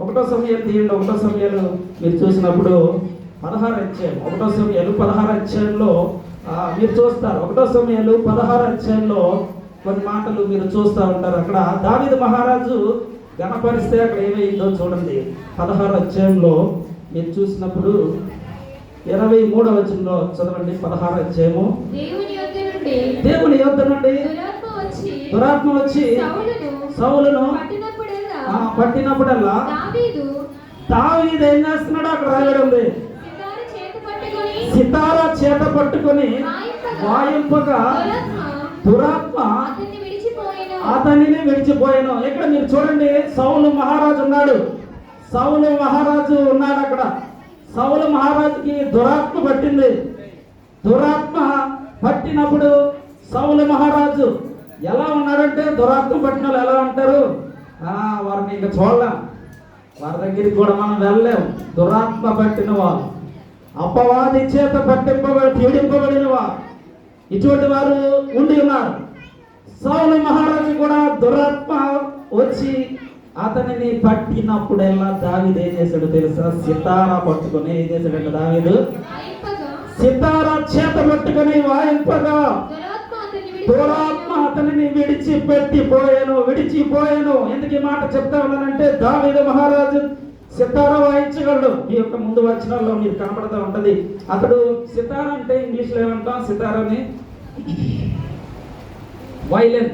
1 సమూయేలు తీయండి. 1 సమూయేలు మీరు చూసినప్పుడు 16 అధ్యాయం, 1 సమూయేలు 16 అధ్యాయంలో మీరు చూస్తారు. 1 సమూయేలు 16 అధ్యాయంలో కొన్ని మాటలు మీరు చూస్తూ ఉంటారు. అక్కడ దావీదు మహారాజు గణపరిస్తే అక్కడ ఏమైందో చూడండి. 16 అధ్యాయంలో మీరు చూసినప్పుడు 23వ వచనంలో చదవండి. 16 అధ్యాయము. దేవుని యొద్ద నుండి దురాత్మ వచ్చి సౌలును పట్టినప్పుడల్లా దావీదు ఏం చేస్తున్నాడు అక్కడ రాయడం ఉంది. సితారా చేత పట్టుకొని వాయింపగా దురాత్మ అతనిని విడిచిపోయాను. ఇక్కడ మీరు చూడండి, సౌలు మహారాజు ఉన్నాడు. అక్కడ సౌలు మహారాజుకి దురాత్మ పట్టింది. దురాత్మ పట్టినప్పుడు సౌలు మహారాజు ఎలా ఉన్నాడంటే, దురాత్మ పట్టిన వాళ్ళు ఎలా ఉంటారు? వారిని ఇంకా చూడలేం, వారి దగ్గరికి కూడా మనం వెళ్ళలేం. దురాత్మ పట్టిన వాళ్ళు, అపవాది చేత పీడింపబడిన వారు, ఇటువంటి వారు ఉండి ఉన్నారు. సౌలు మహారాజు కూడా దురాత్మ వచ్చి అతనిని పట్టినప్పుడల్లా దావీదు ఏం చేశాడు తెలుసా? సితారా పట్టుకొని ఏం చేశాడంటే, దావీదు సితారా చేత పట్టుకొని వాయింపగా దురాత్మ అతనిని విడిచిపోయాను. ఎందుకు ఈ మాట చెప్తా ఉన్నానంటే, దావీదు మహారాజు సితారా వాయించగలడు. ఈ యొక్క ముందు వచనాల్లో మీరు కనపడుతూ ఉంటది. అతడు సితారా అంటే ఇంగ్లీష్లో ఏమంటాం? సితారాని వైలెన్,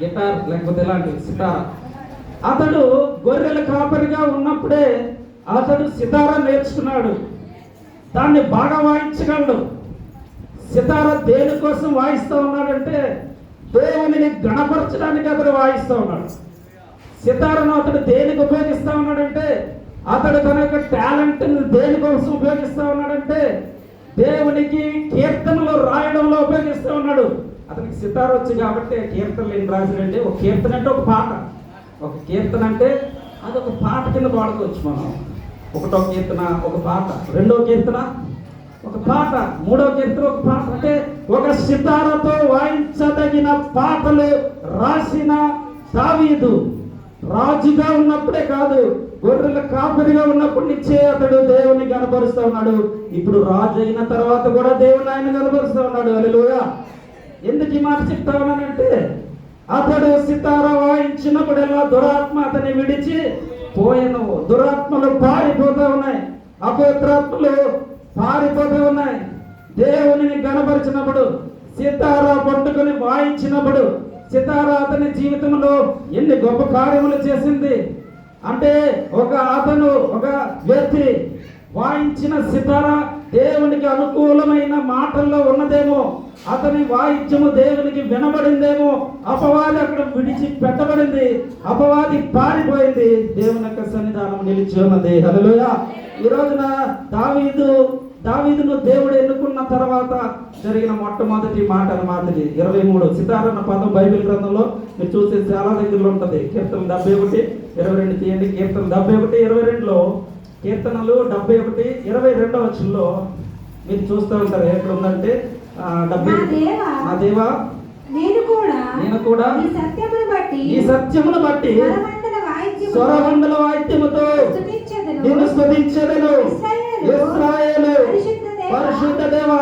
గిటార్, లేకపోతే ఇలాంటి సితారా. అతడు గొర్రెల కాపరిగా ఉన్నప్పుడే అతడు సితారా నేర్చుకున్నాడు. దాన్ని బాగా వాయించగలడు. సితారా దేనికోసం వాయిస్తూ ఉన్నాడంటే, దేవునిని గణపరచడానికి అతడు వాయిస్తూ ఉన్నాడు. సితారాను అతడు దేనికి ఉపయోగిస్తూ ఉన్నాడంటే, అతడు తన యొక్క టాలెంట్ దేనికోసం ఉపయోగిస్తూ ఉన్నాడంటే, దేవునికి కీర్తనలు రాయడంలో ఉపయోగిస్తూ ఉన్నాడు. అతనికి సితార వచ్చు కాబట్టి కీర్తనలు ఏం రాశాడంటే, ఒక కీర్తన అంటే ఒక పాట. ఒక కీర్తన అంటే అది ఒక పాట కింద పాడుకోవచ్చు మనం. 1వ కీర్తన ఒక పాట, 2వ కీర్తన ఒక పాట, 3వ కీర్తన ఒక పాట. అంటే ఒక సితారతో వాయించదగిన పాటలు రాసిన దావీదు రాజుగా ఉన్నప్పుడే కాదు, గొర్రెల కాపరిగా ఉన్నప్పటి నుంచే అతడు దేవుని కనపరుస్తూ ఉన్నాడు. ఇప్పుడు రాజు అయిన తర్వాత కూడా దేవుని ఆయన కనపరుస్తూ ఉన్నాడు. హల్లెలూయా. ఎందుకు ఈ మాట చెప్తా ఉన్నానంటే, అతడు సితారా వాయించినప్పుడల్లా దురాత్మ అతన్ని విడిచి పోయెను. దురాత్మలు పారిపోతూ ఉన్నాయి, అపవిత్రాత్మలు పారిపోతూ ఉన్నాయి. దేవునిని గణపరిచినప్పుడు, సితారా పట్టుకొని వాయించినప్పుడు, సితారా అతని జీవితంలో ఎన్ని గొప్ప కార్యములు చేసింది అంటే, ఒక వ్యక్తి వాయించిన సితారా దేవునికి అనుకూలమైన మాటల్లో ఉన్నదేమో, అతని వాయిద్యము దేవునికి వినబడిందేమో, అపవాది అక్కడ విడిచి పెట్టబడింది, అపవాది పారిపోయింది, దేవుని యొక్క సన్నిధానం నిలిచి ఉన్నది. హల్లెలూయా. ఈ రోజున దావీదును దేవుడు ఎన్నుకున్న తర్వాత జరిగిన మొట్టమొదటి మాట అన్నమాట 23. సితారా అన్న పదం బైబిల్ గ్రంథంలో మీరు చూసే చాలా దగ్గరలో ఉంటుంది. కీర్తన 71, 22 తీయండి. కీర్తన 71, 22లో, కీర్తనలు 71, 22వ వచనంలో మీరు చూస్తూ ఉంటారు. ఎక్కడ ఉందంటే, నా దేవా నేను కూడా ఈ సత్యమును బట్టి స్వరమండల వాయిద్యముతో నిన్ను స్తుతించెదను. ఇశ్రాయేలు పరిశుద్ధ దేవా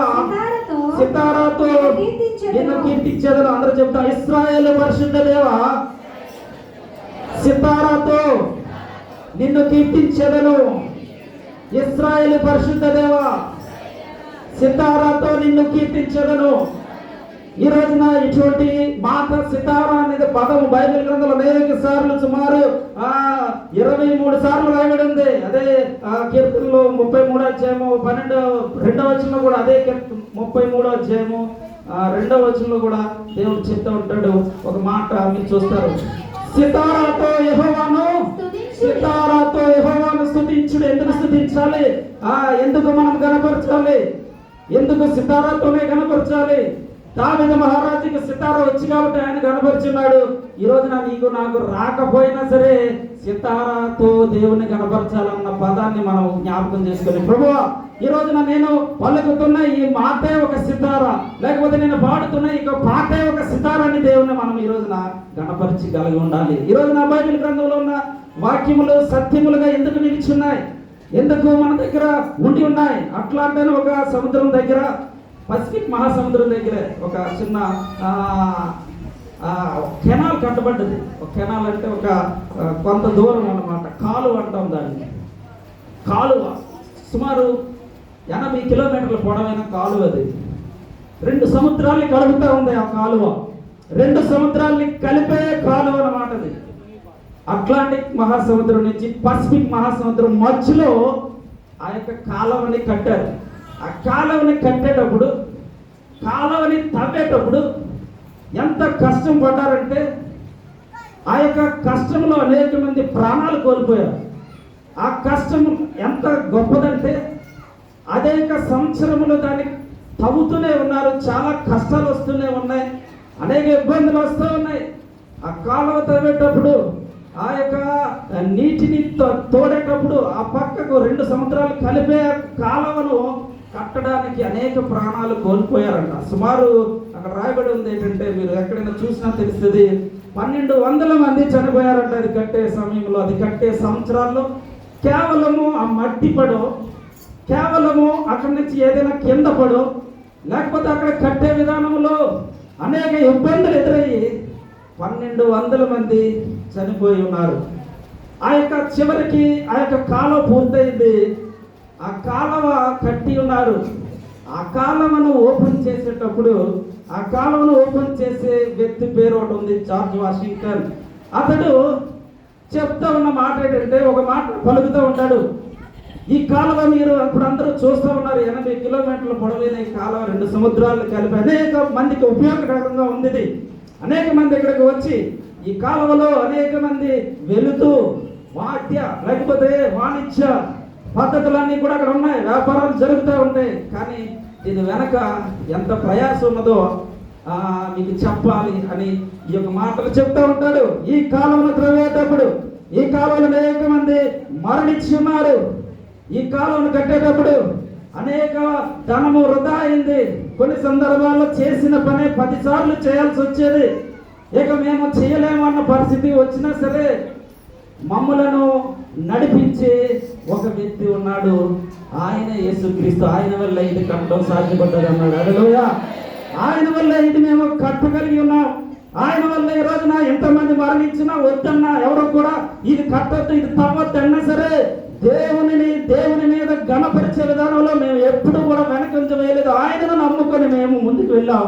సితారాతో నిన్ను కీర్తించేదను. అందరూ చెప్తాం, ఇశ్రాయేలు పరిశుద్ధ దేవ సితారాతో నిన్ను కీర్తించేదను. ఇశ్రాయేలు పరిశుద్ధ దేవ సితారాతో నిన్ను కీర్తించేదను. ఈ రోజున ఇటువంటి మాట సితారా అనేది పదము బైబిల్ గ్రంథంలో అనేక సార్లు సుమారు 23 సార్లు రాయబడి ఉంది. అదే కీర్తనలో 33వ అధ్యాయము 2వ వచనంలో కూడా అదే 33వ అధ్యాయము 2వ వచనంలో కూడా దేవుడు చెప్తూ ఉంటాడు ఒక మాట. మీరు చూస్తారు, సితారాతో యెహోవాను స్తుతించుడు. ఎందుకు స్తుతించాలి? ఎందుకు మనం గణపరచాలి? ఎందుకు సితారాతోనే గణపరచాలి? దావీదు మహారాజుకి సితారా వచ్చి కాబట్టి ఆయన కనపరుచున్నాడు. ఈ రోజున నీకు నాకు రాకపోయినా సరే సితారాతో దేవుని కనపరచాలన్న పదాన్ని మనం జ్ఞాపకం చేసుకుని, ప్రభువా ఈ రోజున నేను పలుకుతున్న ఈ మాటే ఒక సితారా, లేకపోతే నేను పాడుతున్న ఈ పాటే ఒక సితారాన్ని దేవుని మనం ఈ రోజున గణపరిచి కలిగి ఉండాలి. ఈ రోజున బైబిల్ గ్రంథంలో ఉన్న వాక్యములు సత్యములుగా ఎందుకు నిలిచున్నాయి? ఎందుకు మన దగ్గర ఉండి ఉన్నాయి? అట్లాంటి ఒక సముద్రం దగ్గర, పసిఫిక్ మహాసముద్రం దగ్గర ఒక చిన్న కెనాల్ కట్టబడ్డది. ఒక కెనాల్ అంటే ఒక కొంత దూరం అన్నమాట, కాలువ అంటాం దాన్ని. కాలువ సుమారు 80 కిలోమీటర్ల పొడవైన కాలువ అది. 2 సముద్రాల్ని కలుపుతూ ఉంది ఆ కాలువ. 2 సముద్రాల్ని కలిపే కాలువ అన్నమాట అది. అట్లాంటిక్ మహాసముద్రం నుంచి పసిఫిక్ మహాసముద్రం మధ్యలో ఆ యొక్క కాలువని కట్టారు. ఆ కాలువని కట్టేటప్పుడు, కాలువని తవ్వేటప్పుడు ఎంత కష్టం పడ్డారంటే ఆ యొక్క కష్టంలో అనేక మంది ప్రాణాలు కోల్పోయారు. ఆ కష్టం ఎంత గొప్పదంటే అనేక సంవత్సరములు దాన్ని తవ్వుతూనే ఉన్నారు. చాలా కష్టాలు వస్తూనే ఉన్నాయి, అనేక ఇబ్బందులు వస్తూ ఉన్నాయి. ఆ కాలువ తవ్వేటప్పుడు, ఆ యొక్క నీటిని తోడేటప్పుడు ఆ పక్కకు 2 సముద్రాలు కలిపే కాలువను కట్టడానికి అనేక ప్రాణాలు కోల్పోయారంట. సుమారు అక్కడ రాయబడి ఉంది ఏంటంటే, మీరు ఎక్కడైనా చూసినా తెలుస్తుంది, 1200 మంది చనిపోయారంట అది కట్టే సమయంలో. అది కట్టే సంవత్సరాల్లో కేవలము ఆ మట్టి పడో, కేవలము అక్కడి నుంచి ఏదైనా కింద పడో, లేకపోతే అక్కడ కట్టే విధానంలో అనేక ఇబ్బందులు ఎదురయ్యి 1200 మంది చనిపోయి ఉన్నారు. ఆ యొక్క చివరికి ఆ యొక్క కాలువ పూర్తయింది. ఆ కాలువ కట్టి ఉన్నారు. ఆ కాలువను ఓపెన్ చేసేటప్పుడు, ఆ కాలువను ఓపెన్ చేసే వ్యక్తి పేరు ఒకటి ఉంది, జార్జ్ వాషింగ్టన్. అతడు చెప్తా ఉన్న మాట ఏంటంటే, ఒక మాట పలుకుతూ ఉంటాడు. ఈ కాలువ మీరు అప్పుడు అందరూ చూస్తూ ఉన్నారు, 80 కిలోమీటర్ల పొడవైన ఈ కాలువ 2 సముద్రాలను కలిపి అనేక మందికి ఉపయోగకరంగా ఉంది ఇది. అనేక మంది ఇక్కడికి వచ్చి ఈ కాలువలో అనేక మంది వెళుతూ వాద్య లేకపోతే వాణిజ్య పద్ధతులన్నీ కూడా అక్కడ ఉన్నాయి, వ్యాపారాలు జరుగుతూ ఉంటాయి. కానీ దీని వెనక ఎంత ప్రయాసం ఉన్నదో మీకు చెప్పాలి అని ఈ యొక్క మాటలు చెప్తూ ఉంటాడు. ఈ కాలువను త్రవ్వేటప్పుడు ఈ కాలువలో అనేక మంది మరణించి ఉన్నారు. ఈ కాలువను కట్టేటప్పుడు అనేక ధనము వృధా అయింది. కొన్ని సందర్భాల్లో చేసిన పని 10 సార్లు చేయాల్సి వచ్చేది. ఇక మేము చేయలేము అన్న పరిస్థితి వచ్చినా సరే మమ్మలను నడిపించే ఒక వ్యక్తి ఉన్నాడు, ఆయన యేసుక్రీస్తు. ఆయన వల్ల ఇది కట్టడం సాధ్యపడ్డది అన్నాడు. హల్లెలూయా. ఆయన వల్ల ఇది మేము కట్టగలిగి ఉన్నాం. ఆయన వల్ల ఈ రోజున ఎంతమంది మరణించినా వద్దన్నా, ఎవరు కూడా ఇది కట్టొద్దు, ఇది తవ్వద్దు అన్నా సరే దేవుని మీద ఘనపరిచే విధానంలో మేము ఎప్పుడు కూడా వెనకంజ వేయలేదు. ఆయనను నమ్ముకొని మేము ముందుకు వెళ్ళాం.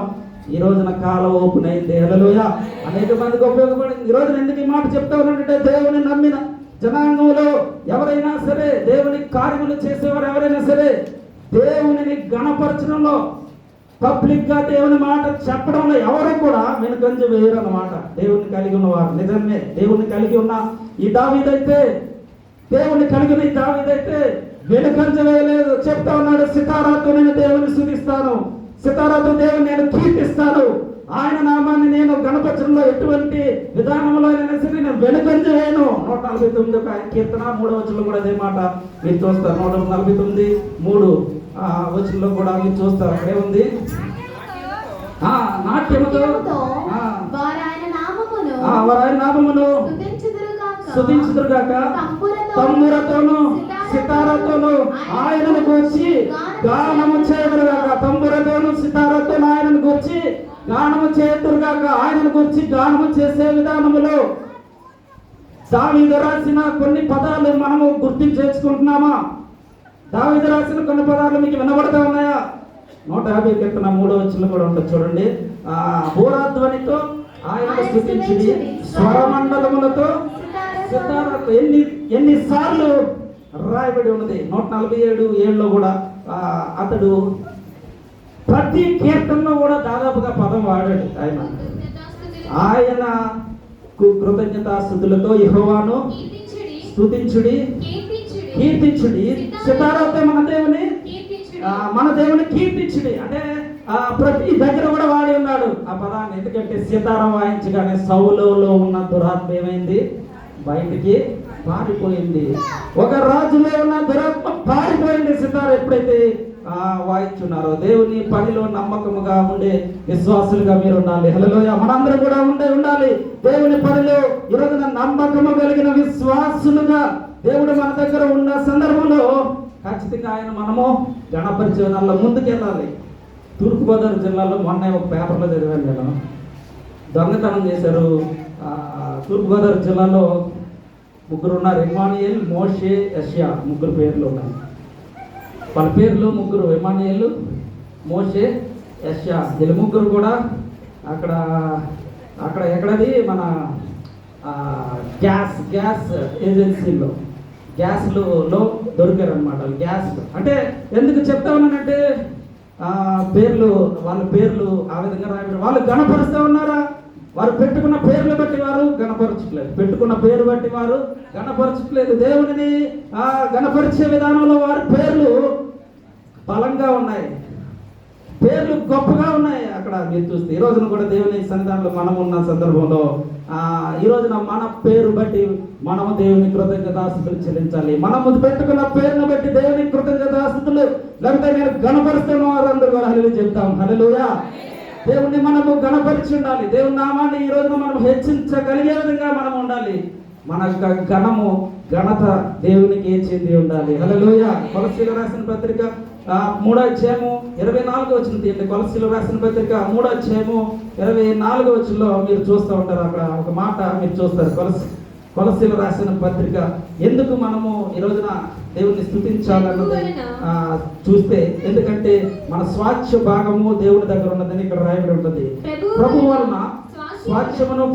ఈ రోజున కాలం ఓపెన్ అయింది. హల్లెలూయా. అనేక మందికి ఉపయోగపడింది. ఈ రోజున ఎందుకు ఈ మాట చెప్తా ఉన్నానంటే, దేవుని నమ్మిన జనాంగంలో ఎవరైనా సరే, దేవుని కార్యములు చేసేవారు ఎవరైనా సరే, దేవునిని ఘనపరచడంలో, పబ్లిక్ గా దేవుని మాట చెప్పడంలో ఎవరు కూడా వెనుకంజ వేయరు అన్నమాట. దేవుని కలిగి ఉన్నవారు నిజమే. దేవుని కలిగి ఉన్న ఈ దావీదైతే, దేవుని కలిగిన ఈ దావీదైతే వెనుకంజ వేయలేదు. చెప్తా ఉన్నాడు, సితారాతో నేను దేవుని స్తుతిస్తాను, సితారాతో దేవుని నేను కీర్తిస్తాను, ఆయన నామాన్ని నేను గణపరచడంలో ఎటువంటి విధానంలో అయినా సరే నేను వెనుకంజ వేయను. 149 కీర్తన 3వ వచనంలో కూడా అదే మాట మీరు చూస్తారు. 149:3 వచనంలో కూడా మీరు చూస్తారు. అక్కడే ఉంది, నాట్యముతో వారు ఆయన నామమును స్తుతించుదురుగాక, తంబురతోను సితారాతోను ఆయనను గూర్చి గానము చేయుదురుగాక. తంబురతోను సితారాతోను ఆయనను గూర్చి గానము చేతురుగాక. ఆయనను గురించి గానము చేసే విధానములో దావీదు రాసిన కొన్ని పదాలు మనము గుర్తించేసుకుంటున్నామా? దావీదు రాసిన కొన్ని పదాలు మీకు వినబడతా ఉన్నాయా? 150 కీర్తన 3వ వచనం కూడా ఉంటుంది చూడండి. బూరాధ్వనితో ఆయన స్తుతించుడి, స్వరమండలములతో సితారాతో. ఎన్నిసార్లు రాయబడి ఉన్నది 147:7 కూడా. అతడు ప్రతి కీర్తనలో కూడా దాదాపుగా పదం వాడాడు. ఆయన కృతజ్ఞతాస్తుతులతో యెహోవాను స్తుతించుడి, కీర్తించుడి. సితారాతో మన దేవుని కీర్తించుడి అంటే ప్రతి దగ్గర కూడా వాడి ఉన్నాడు ఆ పదాన్ని. ఎందుకంటే సితారం వాయించగానే సౌలులో ఉన్న దురాత్మ ఏమైంది? బయటికి పారిపోయింది. ఒక రాజులో ఉన్న దురాత్మ పారిపోయింది సితార ఎప్పుడైతే వాయించున్నారో. దేవుని పనిలో నమ్మకముగా ఉండే విశ్వాసులుగా మీరు ఉండాలి. హల్లెలూయా. మనందరం కూడా ఉండాలి దేవుని పనిలో ఈరోజున నమ్మకము కలిగిన విశ్వాసులుగా దేవుడు మన దగ్గర ఉన్న సందర్భంలో ఖచ్చితంగా ఆయన మనము గణపరిచే విధానంలో ముందుకెళ్ళాలి. తూర్పుగోదావరి జిల్లాలో మొన్న ఒక పేపర్లో చదివాను నేను. దొంగతనం చేశారు. తూర్పుగోదావరి జిల్లాలో 3 ఉన్నారు. ఇమానియేల్, మోషే, యెషయా 3 పేర్లు ఉన్నాయి. వాళ్ళ పేర్లు 3 ఇమానియేల్, మోషే, యెషయా. వీళ్ళు 3 కూడా అక్కడ ఎక్కడది మన గ్యాస్ ఏజెన్సీలో గ్యాస్లో దొరికారు అనమాట. గ్యాస్ అంటే ఎందుకు చెప్తా ఉన్నానంటే వాళ్ళ పేర్లు ఆ విధంగా రాయబడి వాళ్ళు గణపరుస్తూ ఉన్నారా? వారు పెట్టుకున్న పేర్లు బట్టి వారు గణపరచట్లేదు. పెట్టుకున్న పేరు బట్టి వారు గణపరచట్లేదు. దేవుడిని గణపరిచే విధానంలో వారి పేర్లు బలంగా ఉన్నాయి, పేర్లు గొప్పగా ఉన్నాయి. అక్కడ మీరు చూస్తే ఈ రోజున కూడా దేవుని సన్నిధానంలో మనం ఉన్న సందర్భంలో ఈ రోజున మన పేరు బట్టి మనము దేవుని కృతజ్ఞతాస్తుతులు చెల్లించాలి. మనము పెట్టుకున్న పేరును బట్టి దేవుని కృతజ్ఞతాస్తుతులు, లేకపోతే నేను గణపరుస్తున్న వారందరూ కూడా హల్లెలూయా చెప్తాం. హల్లెలూయా. దేవుణ్ణి మనము గణపరిచి ఉండాలి. దేవుని నామాన్ని ఈ రోజున మనం హెచ్చించగలిగే విధంగా మనం ఉండాలి. మన ఘనము ఘనత దేవునికి చెంది ఉండాలి. హల్లెలూయా. కొలస్సీయులకు రాసిన పత్రిక 3వ అధ్యాయము 24వ వచనం తీయండి. కొలస్సీయులకు రాసిన పత్రిక 3వ అధ్యాయము 24వ వచనంలో మీరు చూస్తూ ఉంటారు. అక్కడ ఒక మాట మీరు చూస్తారు. కొలస్సీయులకు రాసిన పత్రిక ఎందుకు మనము ఈ రోజున దేవుని స్తుతించాలన్నది చూస్తే, ఎందుకంటే మన స్వాస్థ్య భాగము దేవుని దగ్గర ఉన్నదని ఇక్కడ రాయబడి ఉంటుంది. ప్రభు వలన స్వాస్థ్యమును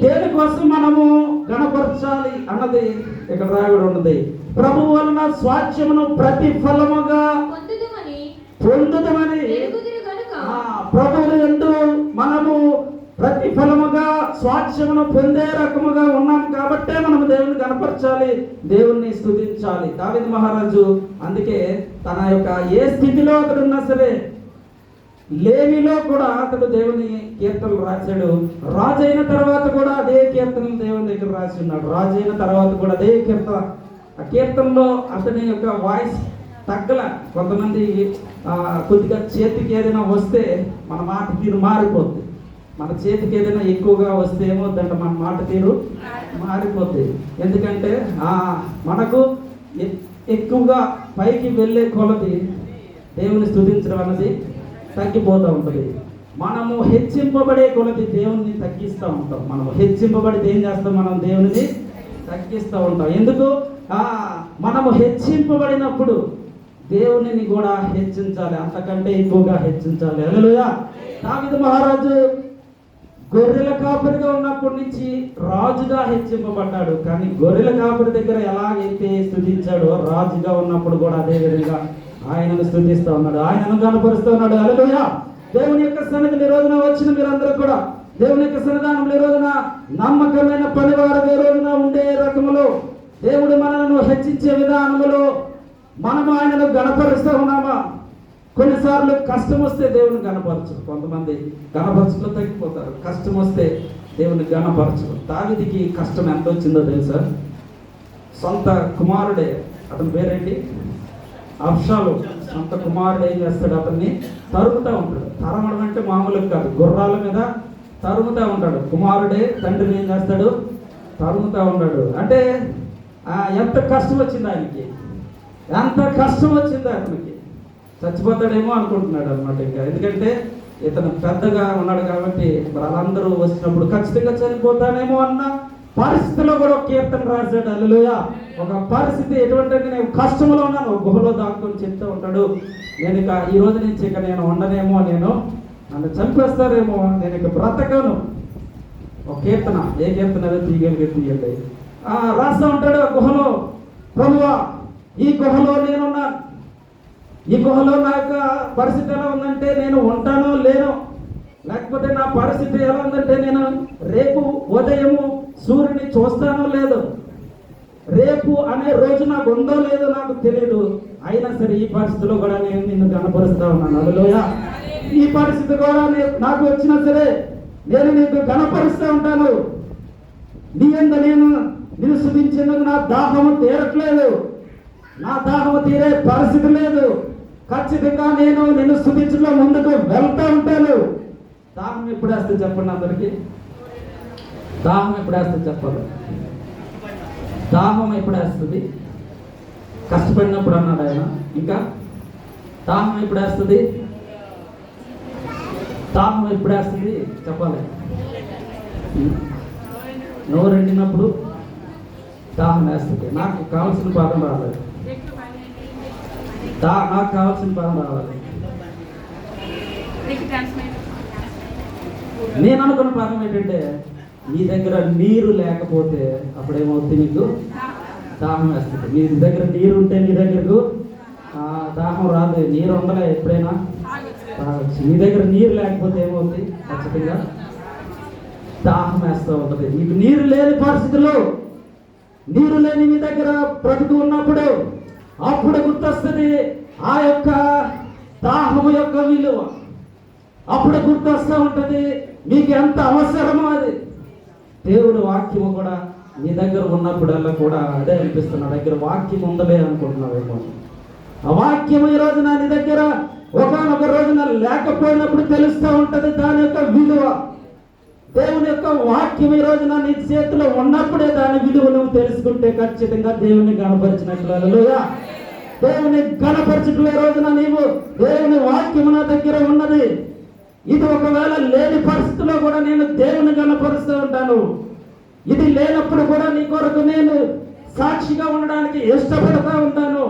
దేనికోసం మనము గణపరచాలి అన్నది ఇక్కడ రాయబడి ఉన్నది. ప్రభు వలన స్వాస్థ్యమును ప్రతిఫలముగా పొందుదమని ప్రభువు యందు మనము ప్రతిఫలముగా స్వాస్థ్యమును పొందే రకముగా ఉన్నాం కాబట్టే మనము దేవుని కనపరచాలి, దేవుణ్ణి స్తుతించాలి. దావీదు మహారాజు అందుకే తన యొక్క ఏ స్థితిలో అతడు ఉన్నా సరే, లేవిలో కూడా అతడు దేవుని కీర్తనలు రాశాడు. రాజు అయిన తర్వాత కూడా అదే కీర్తనలు దేవుని దగ్గర రాసి ఉన్నాడు. రాజు అయిన తర్వాత కూడా అదే ఆ కీర్తనలో అతని యొక్క వాయిస్ తగ్గల. కొంతమంది కొద్దిగా చేతికి ఏదైనా వస్తే మన మాట తీరు మారిపోద్ది. మన చేతికి ఏదైనా ఎక్కువగా వస్తే ఏమవుద్దంటే మన మాట తీరు మారిపోద్ది. ఎందుకంటే మనకు ఎక్కువగా పైకి వెళ్ళే కొలది దేవుని స్తుతించడం అన్నది తగ్గిపోతూ ఉంటుంది. మనము హెచ్చింపబడే కొలది దేవుని తగ్గిస్తూ ఉంటాం. మనం హెచ్చింపబడితే ఏం చేస్తాం? మనం దేవుని తగ్గిస్తూ ఉంటాం. ఎందుకు? మనము హెచ్చింపబడినప్పుడు దేవునిని కూడా హెచ్చించాలి, అంతకంటే ఎక్కువగా హెచ్చించాలి. హల్లెలూయా. దావీదు మహారాజు గొర్రెల కాపరిగా ఉన్నప్పటి నుంచి రాజుగా హెచ్చింపబడ్డాడు. కానీ గొర్రెల కాపరి దగ్గర ఎలాగైతే స్తుతించాడో రాజుగా ఉన్నప్పుడు కూడా అదే విధంగా ఆయనను స్తుతిస్తూ ఉన్నాడు, ఆయనను కనపరుస్తూ ఉన్నాడు. హల్లెలూయా. దేవుని యొక్క సన్నిధిని ఈ రోజున వచ్చిన మీరందరూ కూడా దేవుని యొక్క సన్నిధానంలో ఈ రోజున నమ్మకమైన పనివారు ఈ రోజున ఉండే రకములో దేవుడు మనలను హెచ్చించే విధానములో మనము ఆయనను గణపరుస్తూ ఉన్నామా? కొన్నిసార్లు కష్టం వస్తే దేవుని గణపరచరు. కొంతమంది గణపరచలో తగ్గిపోతారు. కష్టం వస్తే దేవుని గణపరచరు. దావీదుకి కష్టం ఎంత వచ్చిందో తెలుసా? సొంత కుమారుడే, అతని పేరేంటి? అబ్షాలోము. సొంత కుమారుడు ఏం చేస్తాడు? అతన్ని తరుముతూ ఉంటాడు. తరమడం అంటే మామూలుగా కాదు, గుర్రాల మీద తరుముతూ ఉంటాడు. కుమారుడే తండ్రిని ఏం చేస్తాడు? తరుముతూ ఉంటాడు. అంటే ఎంత కష్టం వచ్చింది ఆయనకి, ఎంత కష్టం వచ్చింది అతనికి. చచ్చిపోతాడేమో అనుకుంటున్నాడు అనమాట. ఇంకా ఎందుకంటే ఇతను పెద్దగా ఉన్నాడు కాబట్టి వాళ్ళందరూ వచ్చినప్పుడు ఖచ్చితంగా చనిపోతానేమో అన్న పరిస్థితిలో కూడా ఒక కీర్తన రాశాడు. హల్లెలూయా. ఒక పరిస్థితి ఎటువంటి, నేను కష్టంలో ఉన్నాను, ఒక గుహలో దాక్కుని చెప్తూ ఉంటాడు, నేను ఇక ఈ రోజు నుంచి ఇక నేను ఉండనేమో, నన్ను చంపేస్తారేమో, నేను ఇక బ్రతకను. ఒక కీర్తన, ఏ కీర్తన తీయండి రాస్తూ ఉంటాడు ఆ గుహలో. ప్రభువా, ఈ గుహలో నేనున్నాను, ఈ గుహలో నా యొక్క పరిస్థితి ఎలా ఉందంటే నేను ఉంటానో లేనో, లేకపోతే నా పరిస్థితి ఎలా ఉందంటే నేను రేపు ఉదయము సూర్యుని చూస్తానో లేదో, రేపు అనే రోజు నాకు ఉందో లేదో నాకు తెలియదు. అయినా సరే ఈ పరిస్థితిలో కూడా నేను నిన్ను కనపరుస్తా ఉన్నాను. హల్లెలూయా. ఈ పరిస్థితి కూడా నాకు వచ్చినా సరే నేను నీకు కనపరుస్తూ ఉంటాను. నీ యందు నిన్ను స్తుతించేందుకు నా దాహము తీరట్లేదు, నా దాహము తీరే పరిస్థితి లేదు. ఖచ్చితంగా నేను నిన్ను స్తుతించడంలో ముందుకు వెళ్తూ ఉంటాను. దాహం ఎప్పుడు వేస్తే చెప్పండి అందరికీ, దాహం ఎప్పుడు వేస్తే చెప్పాలి. దాహం ఎప్పుడు వేస్తుంది? కష్టపడినప్పుడు అన్నాడు ఆయన. ఇంకా దాహం ఎప్పుడు వేస్తుంది? దాహం ఎప్పుడు వేస్తుంది చెప్పాలి. నోరు ఎండినప్పుడు దాహం వేస్తుంది. నాకు కావాల్సిన పదం రావాలి, నాకు కావాల్సిన పదం రావాలి. నేను అనుకున్న పదం ఏంటంటే, మీ దగ్గర నీరు లేకపోతే అప్పుడేమవుతుంది, మీకు దాహం వేస్తుంది. మీ దగ్గర నీరు ఉంటే మీ దగ్గరకు దాహం రాదు, నీరు ఉండలే ఎప్పుడైనా తాగొచ్చు. మీ దగ్గర నీరు లేకపోతే ఏమవుతుంది, ఖచ్చితంగా దాహం వేస్తూ ఉంటుంది. మీకు నీరు లేని పరిస్థితుల్లో, నీరు లేని మీ దగ్గర బ్రతుకు ఉన్నప్పుడు అప్పుడు గుర్తొస్తుంది ఆ యొక్క దాహము యొక్క విలువ. అప్పుడు గుర్తొస్తూ ఉంటుంది మీకు ఎంత అవసరమో అది. దేవుని వాక్యము కూడా నీ దగ్గర ఉన్నప్పుడల్లా కూడా అదే అనిపిస్తుంది, నా దగ్గర వాక్యం ఉందలే అనుకుంటున్నావేమో. ఆ వాక్యం ఈ రోజున నీ దగ్గర ఒకనొక రోజున లేకపోయినప్పుడు తెలుస్తూ ఉంటుంది దాని యొక్క విలువ. దేవుని యొక్క వాక్యం ఈ రోజున నీ చేతిలో ఉన్నప్పుడే దాని విలువ నువ్వు తెలుసుకుంటే ఖచ్చితంగా దేవుని గణపరిచినట్లు. హల్లెలూయా. దేవుని గణపరచుకునే రోజున నీవు దేవుని వాక్యము నా దగ్గర ఉన్నది. ఇది ఒకవేళ లేని పరిస్థితిలో కూడా నేను దేవుని గణపరుస్తూ ఉంటాను. ఇది లేనప్పుడు కూడా నీ కొరకు నేను సాక్షిగా ఉండడానికి ఇష్టపడతా ఉంటాను.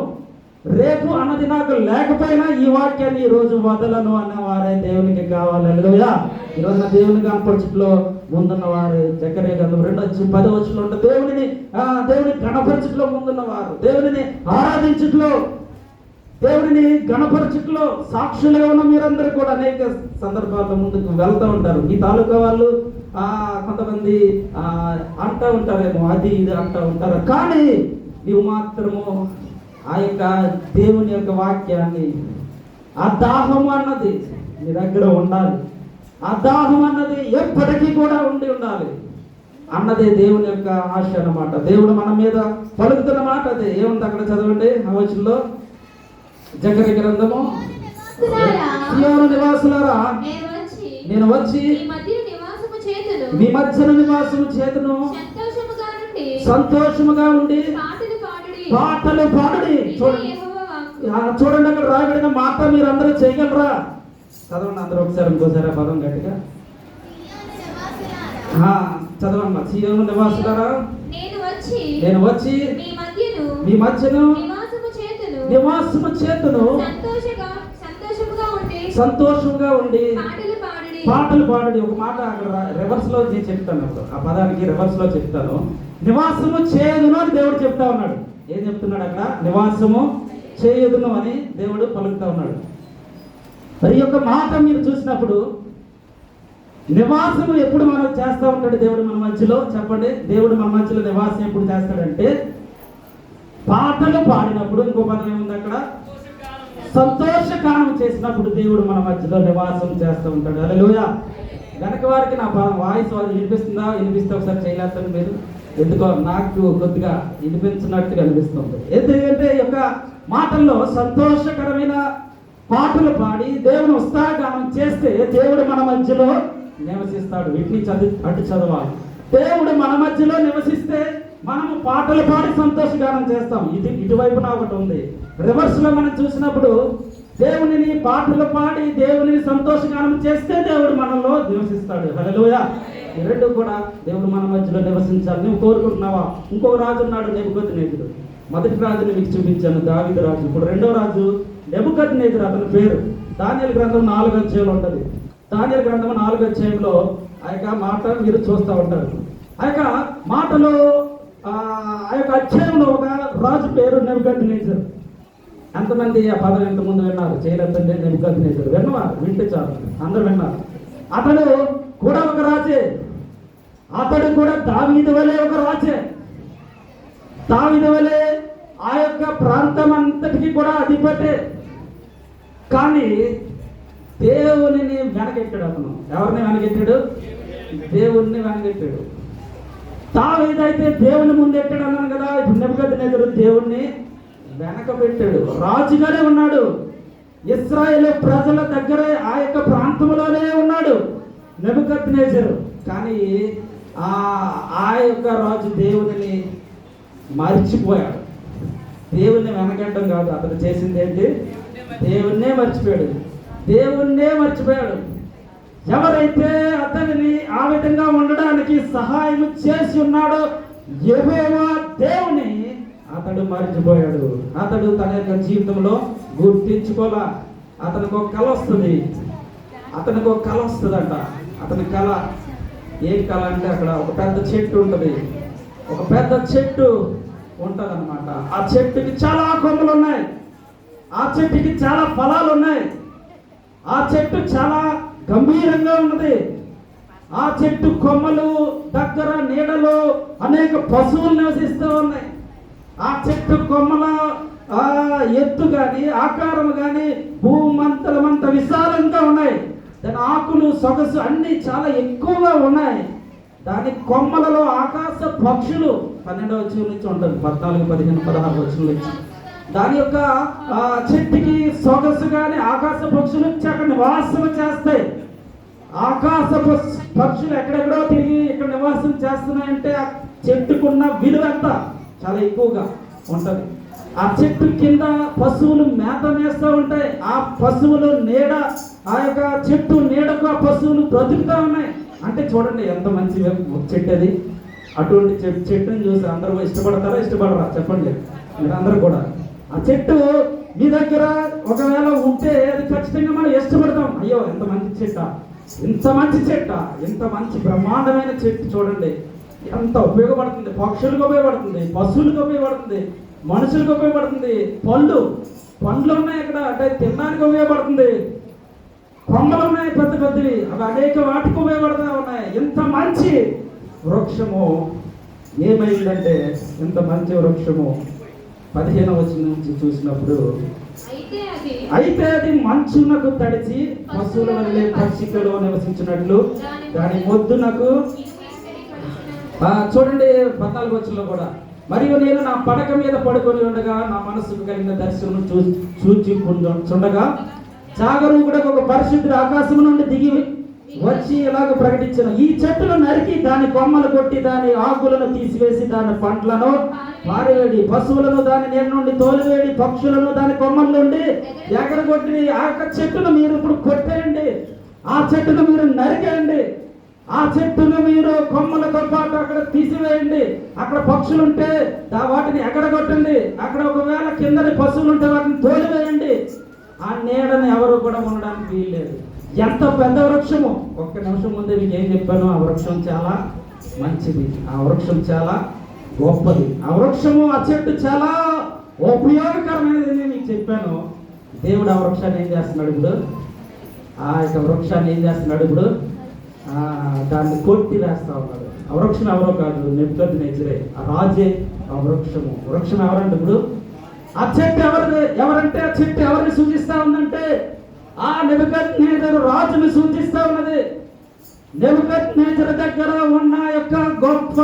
రేపు అన్నది నాకు లేకపోయినా ఈ వాక్యాన్ని ఈ రోజు వదలను అన్నవారే దేవునికి కావాలి. హల్లెలూయా. ఈ రోజున దేవుని గణపరచుట్లో ముందున్న వారు జకర్యా గ్రంథం 2:10 ఉంటే దేవుని గణపరచుట్లో ముందున్నవారు, దేవుని ఆరాధించుట్లో, దేవుడిని గణపరచుట్లో సాక్షులుగా ఉన్న మీరందరూ కూడా అనేక సందర్భాల్లో ముందుకు వెళ్తూ ఉంటారు. మీ తాలూకా వాళ్ళు కొంతమంది అంటూ ఉంటారేమో, అది ఇది అంటూ ఉంటారు. కానీ నీవు మాత్రము ఆ యొక్క దేవుని యొక్క వాక్యాన్ని, ఆ దాహం అన్నది నీ దగ్గర ఉండాలి. ఆ దాహం అన్నది ఎప్పటికీ కూడా ఉండాలి అన్నదే దేవుని యొక్క ఆశ అన్నమాట. దేవుడు మన మీద పలుకుతున్న మాట అదే. ఏముంది అక్కడ చదవండి ఆ వచనంలో. జకర్యా గ్రంథము, సియోను నివాసులారా, నేను వచ్చి మీ మధ్యన నివాసము చేతును, సంతోషముగా ఉండి పాటలు పాడుడి. చూడండి అక్కడ రాయబడిన మాట మీరు అందరూ చేయగలరా? చదవండి అందరూ ఒకసారి, ఇంకోసారి ఆ పదం గట్టిగా చదవండి. సియోను నివాసులారా, నేను వచ్చి మీ మధ్యను నివాసము చేతును, సంతోషంగా ఉండి పాటలు పాడుడి. ఒక మాట అక్కడ రివర్స్ లో నేను చెప్తాను, ఆ పదానికి రివర్స్ లో చెప్తాను. నివాసము చేయుదును అని దేవుడు చెప్తా ఉన్నాడు. ఏం చెప్తున్నాడు అక్కడ? నివాసము చేయుదును అని దేవుడు పలుకుతా ఉన్నాడు. మరి యొక్క మాట మీరు చూసినప్పుడు నివాసము ఎప్పుడు మనం చేస్తూ ఉంటాడు దేవుడు మన మధ్యలో? చెప్పండి, దేవుడు మన మధ్యలో నివాసం ఎప్పుడు చేస్తాడంటే పాటలు పాడినప్పుడు. ఇంకో పదం ఏముంది అక్కడ? సంతోషగానం చేసినప్పుడు దేవుడు మన మధ్యలో నివాసం చేస్తూ ఉంటాడు. హల్లెలూయా. వెనక వారికి నా వాయిస్ వినిపిస్తే ఒకసారి చేయలేస్తాను మీరు. ఎందుకో నాకు కొద్దిగా వినిపించినట్టుగా అనిపిస్తుంది. ఎందుకంటే ఈ యొక్క మాటల్లో సంతోషకరమైన పాటలు పాడి దేవుని ఉత్సాహగానం చేస్తే దేవుడు మన మధ్యలో నివసిస్తాడు. వీటిని అటు చదవాలి. దేవుడు మన మధ్యలో నివసిస్తే మనము పాటలు పాడి సంతోషగానం చేస్తాం. ఇటువైపున ఒకటి ఉంది. రివర్స్ లో మనం చూసినప్పుడు దేవునిని పాటలు పాడి దేవునిని సంతోషగానం చేస్తే దేవుడు మనలో నివసిస్తాడు. హల్లెలూయా. ఈ రెండు కూడా దేవుడు మన మధ్యలో నివసించాలి. నువ్వు కోరుకుంటున్నావా? ఇంకొక రాజు ఉన్నాడు, నెబుకద్నెజరు. మొదటి రాజుని మీకు చూపించాను, దావీదు రాజు. ఇప్పుడు రెండో రాజు నెబుకద్నెజరు, అతని పేరు. దానియేలు గ్రంథం 4వ అధ్యాయంలో ఉంటుంది. దానియేలు గ్రంథం 4వ అధ్యాయంలో ఆ యొక్క మాట మీరు చూస్తూ ఉంటారు. ఆ యొక్క మాటలో ఆ యొక్క అధ్యాయంలో ఒక రాజు పేరు నెబుకద్నెజరు. ఎంతమంది ఆ పదం ఇంతకుముందు విన్నారు? చేయలేదంటే నెబుకద్నెజరు విన్నవారు, వింటే చాలు, అందరూ విన్నారు. అతడు కూడా ఒక రాజే. అతడు కూడా దావీదు వలె ఒక రాజే. దావీదు వలె ఆ యొక్క ప్రాంతం అంతటికి కూడా అధిపతే. కానీ దేవునిని వెనకెట్టాడు అతను. ఎవరిని వెనకెట్టాడు? దేవుణ్ణి వెనకెట్టాడు. దావీదు అయితే దేవుని ముందెట్టాడు అన్నాను కదా. ఇప్పుడు నెబుకద్నెజరు దేవుణ్ణి వెనక పెట్టాడు. రాజుగానే ఉన్నాడు, ఇశ్రాయేలు ప్రజల దగ్గరే ఆ యొక్క ప్రాంతంలోనే ఉన్నాడు నెబుకద్నెజరు. కానీ ఆ యొక్క రాజు దేవుని మర్చిపోయాడు. దేవుణ్ణి వెనకట్టడం కాదు, అతను చేసింది ఏంటి? దేవుణ్ణే మర్చిపోయాడు. దేవుణ్ణే మర్చిపోయాడు. ఎవరైతే అతనిని ఆ విధంగా ఉండడానికి సహాయం చేసి ఉన్నాడో యెహోవా దేవుని అతడు మర్చిపోయాడు. అతడు తన యొక్క జీవితంలో గుర్తించుకోలా. అతనికి ఒక కళ వస్తుంది. అతనికి ఒక కళ వస్తుందంట. అతని కళ ఏం కళ అంటే, అక్కడ ఒక పెద్ద చెట్టు ఉంటుంది. ఒక పెద్ద చెట్టు ఉంటుంది అనమాట. ఆ చెట్టుకి చాలా కొమ్మలు ఉన్నాయి. ఆ చెట్టుకి చాలా ఫలాలు ఉన్నాయి. ఆ చెట్టు చాలా గంభీరంగా ఉన్నది. ఆ చెట్టు కొమ్మలు దగ్గర నీడలో అనేక పశువులు నివసిస్తూ ఉన్నాయి. ఆ చెట్టు కొమ్మల ఎత్తు కానీ ఆకారం కానీ భూమంతలమంత విశాలంగా ఉన్నాయి. దాని ఆకులు సొగసు అన్ని చాలా ఎక్కువగా ఉన్నాయి. దాని కొమ్మలలో ఆకాశ పక్షులు 12వ వచనం నుంచి ఉంటుంది, 14, 15, 16 వచనం నుంచి. దాని యొక్క చెట్టుకి సొగసు కానీ ఆకాశ పక్షులు అక్కడ నివాసం చేస్తాయి. ఆకాశ పక్షులు ఎక్కడెక్కడో తిరిగి ఇక్కడ నివాసం చేస్తున్నాయంటే ఆ చెట్టుకున్న విలువ ఎంత చాలా ఎక్కువగా ఉంటుంది. ఆ చెట్టు కింద పశువులు మేత మేస్తూ ఉంటాయి. ఆ పశువులు నీడ, ఆ యొక్క చెట్టు నీడకు ఆ పశువులు బ్రతుకుతూ ఉన్నాయి. అంటే చూడండి ఎంత మంచి చెట్టు అది. అటువంటి చెట్టుని చూసి అందరూ ఇష్టపడతారా ఇష్టపడరా చెప్పండి మీరు అందరూ కూడా. ఆ చెట్టు మీ దగ్గర ఒకవేళ ఉంటే అది ఖచ్చితంగా మనం ఇష్టపడతాం. అయ్యో ఎంత మంచి చెట్ట, ఇంత మంచి చెట్ట, ఇంత మంచి బ్రహ్మాండమైన చెట్టు చూడండి ఎంత ఉపయోగపడుతుంది. పక్షులకు ఉపయోగపడుతుంది, పశువులకు ఉపయోగపడుతుంది, మనుషులకు ఉపయోగపడుతుంది. పండ్లు ఉన్నాయి అక్కడ, అంటే తినడానికి ఉపయోగపడుతుంది. కొమ్మలు ఉన్నాయి పెద్ద పెద్దవి, అవి అనేక వాటికి ఉపయోగపడుతూ ఉన్నాయి. ఇంత మంచి వృక్షము ఏమైందంటే, ఇంత మంచి వృక్షము 15వ వచనం నుంచి చూసినప్పుడు, అయితే అది మంచునకు తడిచి పశువుల వల్లే పక్షికలో నివసించినట్లు దాని మొద్దునకు. చూడండి 14వ వచనంలో కూడా, మరియు నేను నా పడక మీద పడుకొని ఉండగా నా మనసుకు కలిగిన దర్శనం చూచుకుంటుండగా జాగరూకుడు ఒక పరిశుద్ధుడు ఆకాశం నుండి దిగి వచ్చి ఇలాగ ప్రకటించిన, ఈ చెట్టును నరికి దాని కొమ్మలు కొట్టి దాని ఆకులను తీసివేసి దాని పండ్లను పారివేడి, పశువులను దాని నీడ నుండి తోలివేడి, పక్షులను దాని కొమ్మల నుండి ఎగరగొట్టి ఆ యొక్క చెట్టును మీరు ఇప్పుడు కొట్టేయండి, ఆ చెట్టును మీరు నరికేయండి, ఆ చెట్టును మీరు కొమ్మలతో పాటు అక్కడ తీసివేయండి. అక్కడ పక్షులుంటే వాటిని ఎగరగొట్టండి, అక్కడ ఒకవేళ కిందని పశువులు ఉంటే వాటిని తోలివేయండి. ఆ నీడని ఎవరు కూడా ఉండడానికి వీల్లేదు. ఎంత పెద్ద వృక్షము! ఒక్క నిమిషం ముందే మీకు ఏం చెప్పాను, ఆ వృక్షం చాలా మంచిది, ఆ వృక్షం చాలా గొప్పది, ఆ వృక్షము ఆ చెట్టు చాలా ఉపయోగకరమైనది మీకు చెప్పాను. దేవుడు ఆ వృక్షాన్ని ఏం చేస్తున్నాడు ఇప్పుడు? ఆ యొక్క వృక్షాన్ని ఏం చేస్తున్నాడు ఇప్పుడు? దాన్ని కొట్టి వేస్తా ఉన్నాడు. ఆ వృక్షం ఎవరో కాదు, నెబుకద్నెజరే, ఆ రాజే ఆ వృక్షము. వృక్షం ఎవరంటే ఇప్పుడు ఆ చెట్టు ఎవరంటే ఆ చెట్టు ఎవరిని సూచిస్తా ఉందంటే ఆ నెబుకద్నెజరు రాజుని సూచిస్తా ఉన్నది. నెబుకద్నెజరు దగ్గర ఉన్న యొక్క గొప్ప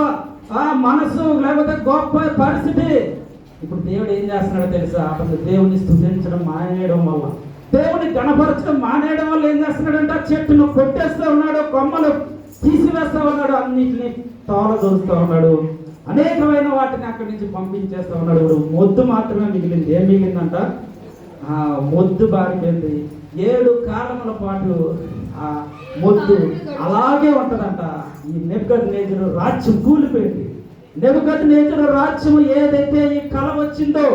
ఆ మనసు లేకపోతే గొప్ప పరిస్థితి. ఇప్పుడు దేవుడు ఏం చేస్తున్నాడో తెలుసా? అతను దేవుని స్తుతించడం మానేయడం వల్ల, దేవుని గణపరచడం మానేయడం వల్ల ఏం చేస్తున్నాడంటే ఆ చెట్టును కొట్టేస్తూ ఉన్నాడు, కొమ్మలు తీసివేస్తా ఉన్నాడు, అన్నింటినీ తోలదోస్తూ ఉన్నాడు, అనేకమైన వాటిని అక్కడి నుంచి పంపించేస్తా ఉన్నాడు. మొద్దు మాత్రమే మిగిలింది. ఏం మిగిలిందంట? మొద్దు బారిపోయింది. 7 కాలముల పాటు ఆ మొద్దు అలాగే ఉంటుందంట. ఈ నెబుకద్నెజరు రాజ్యం కూలిపోయింది. నెబుకద్నెజరు రాజ్యం ఏదైతే ఈ కల వచ్చిందో,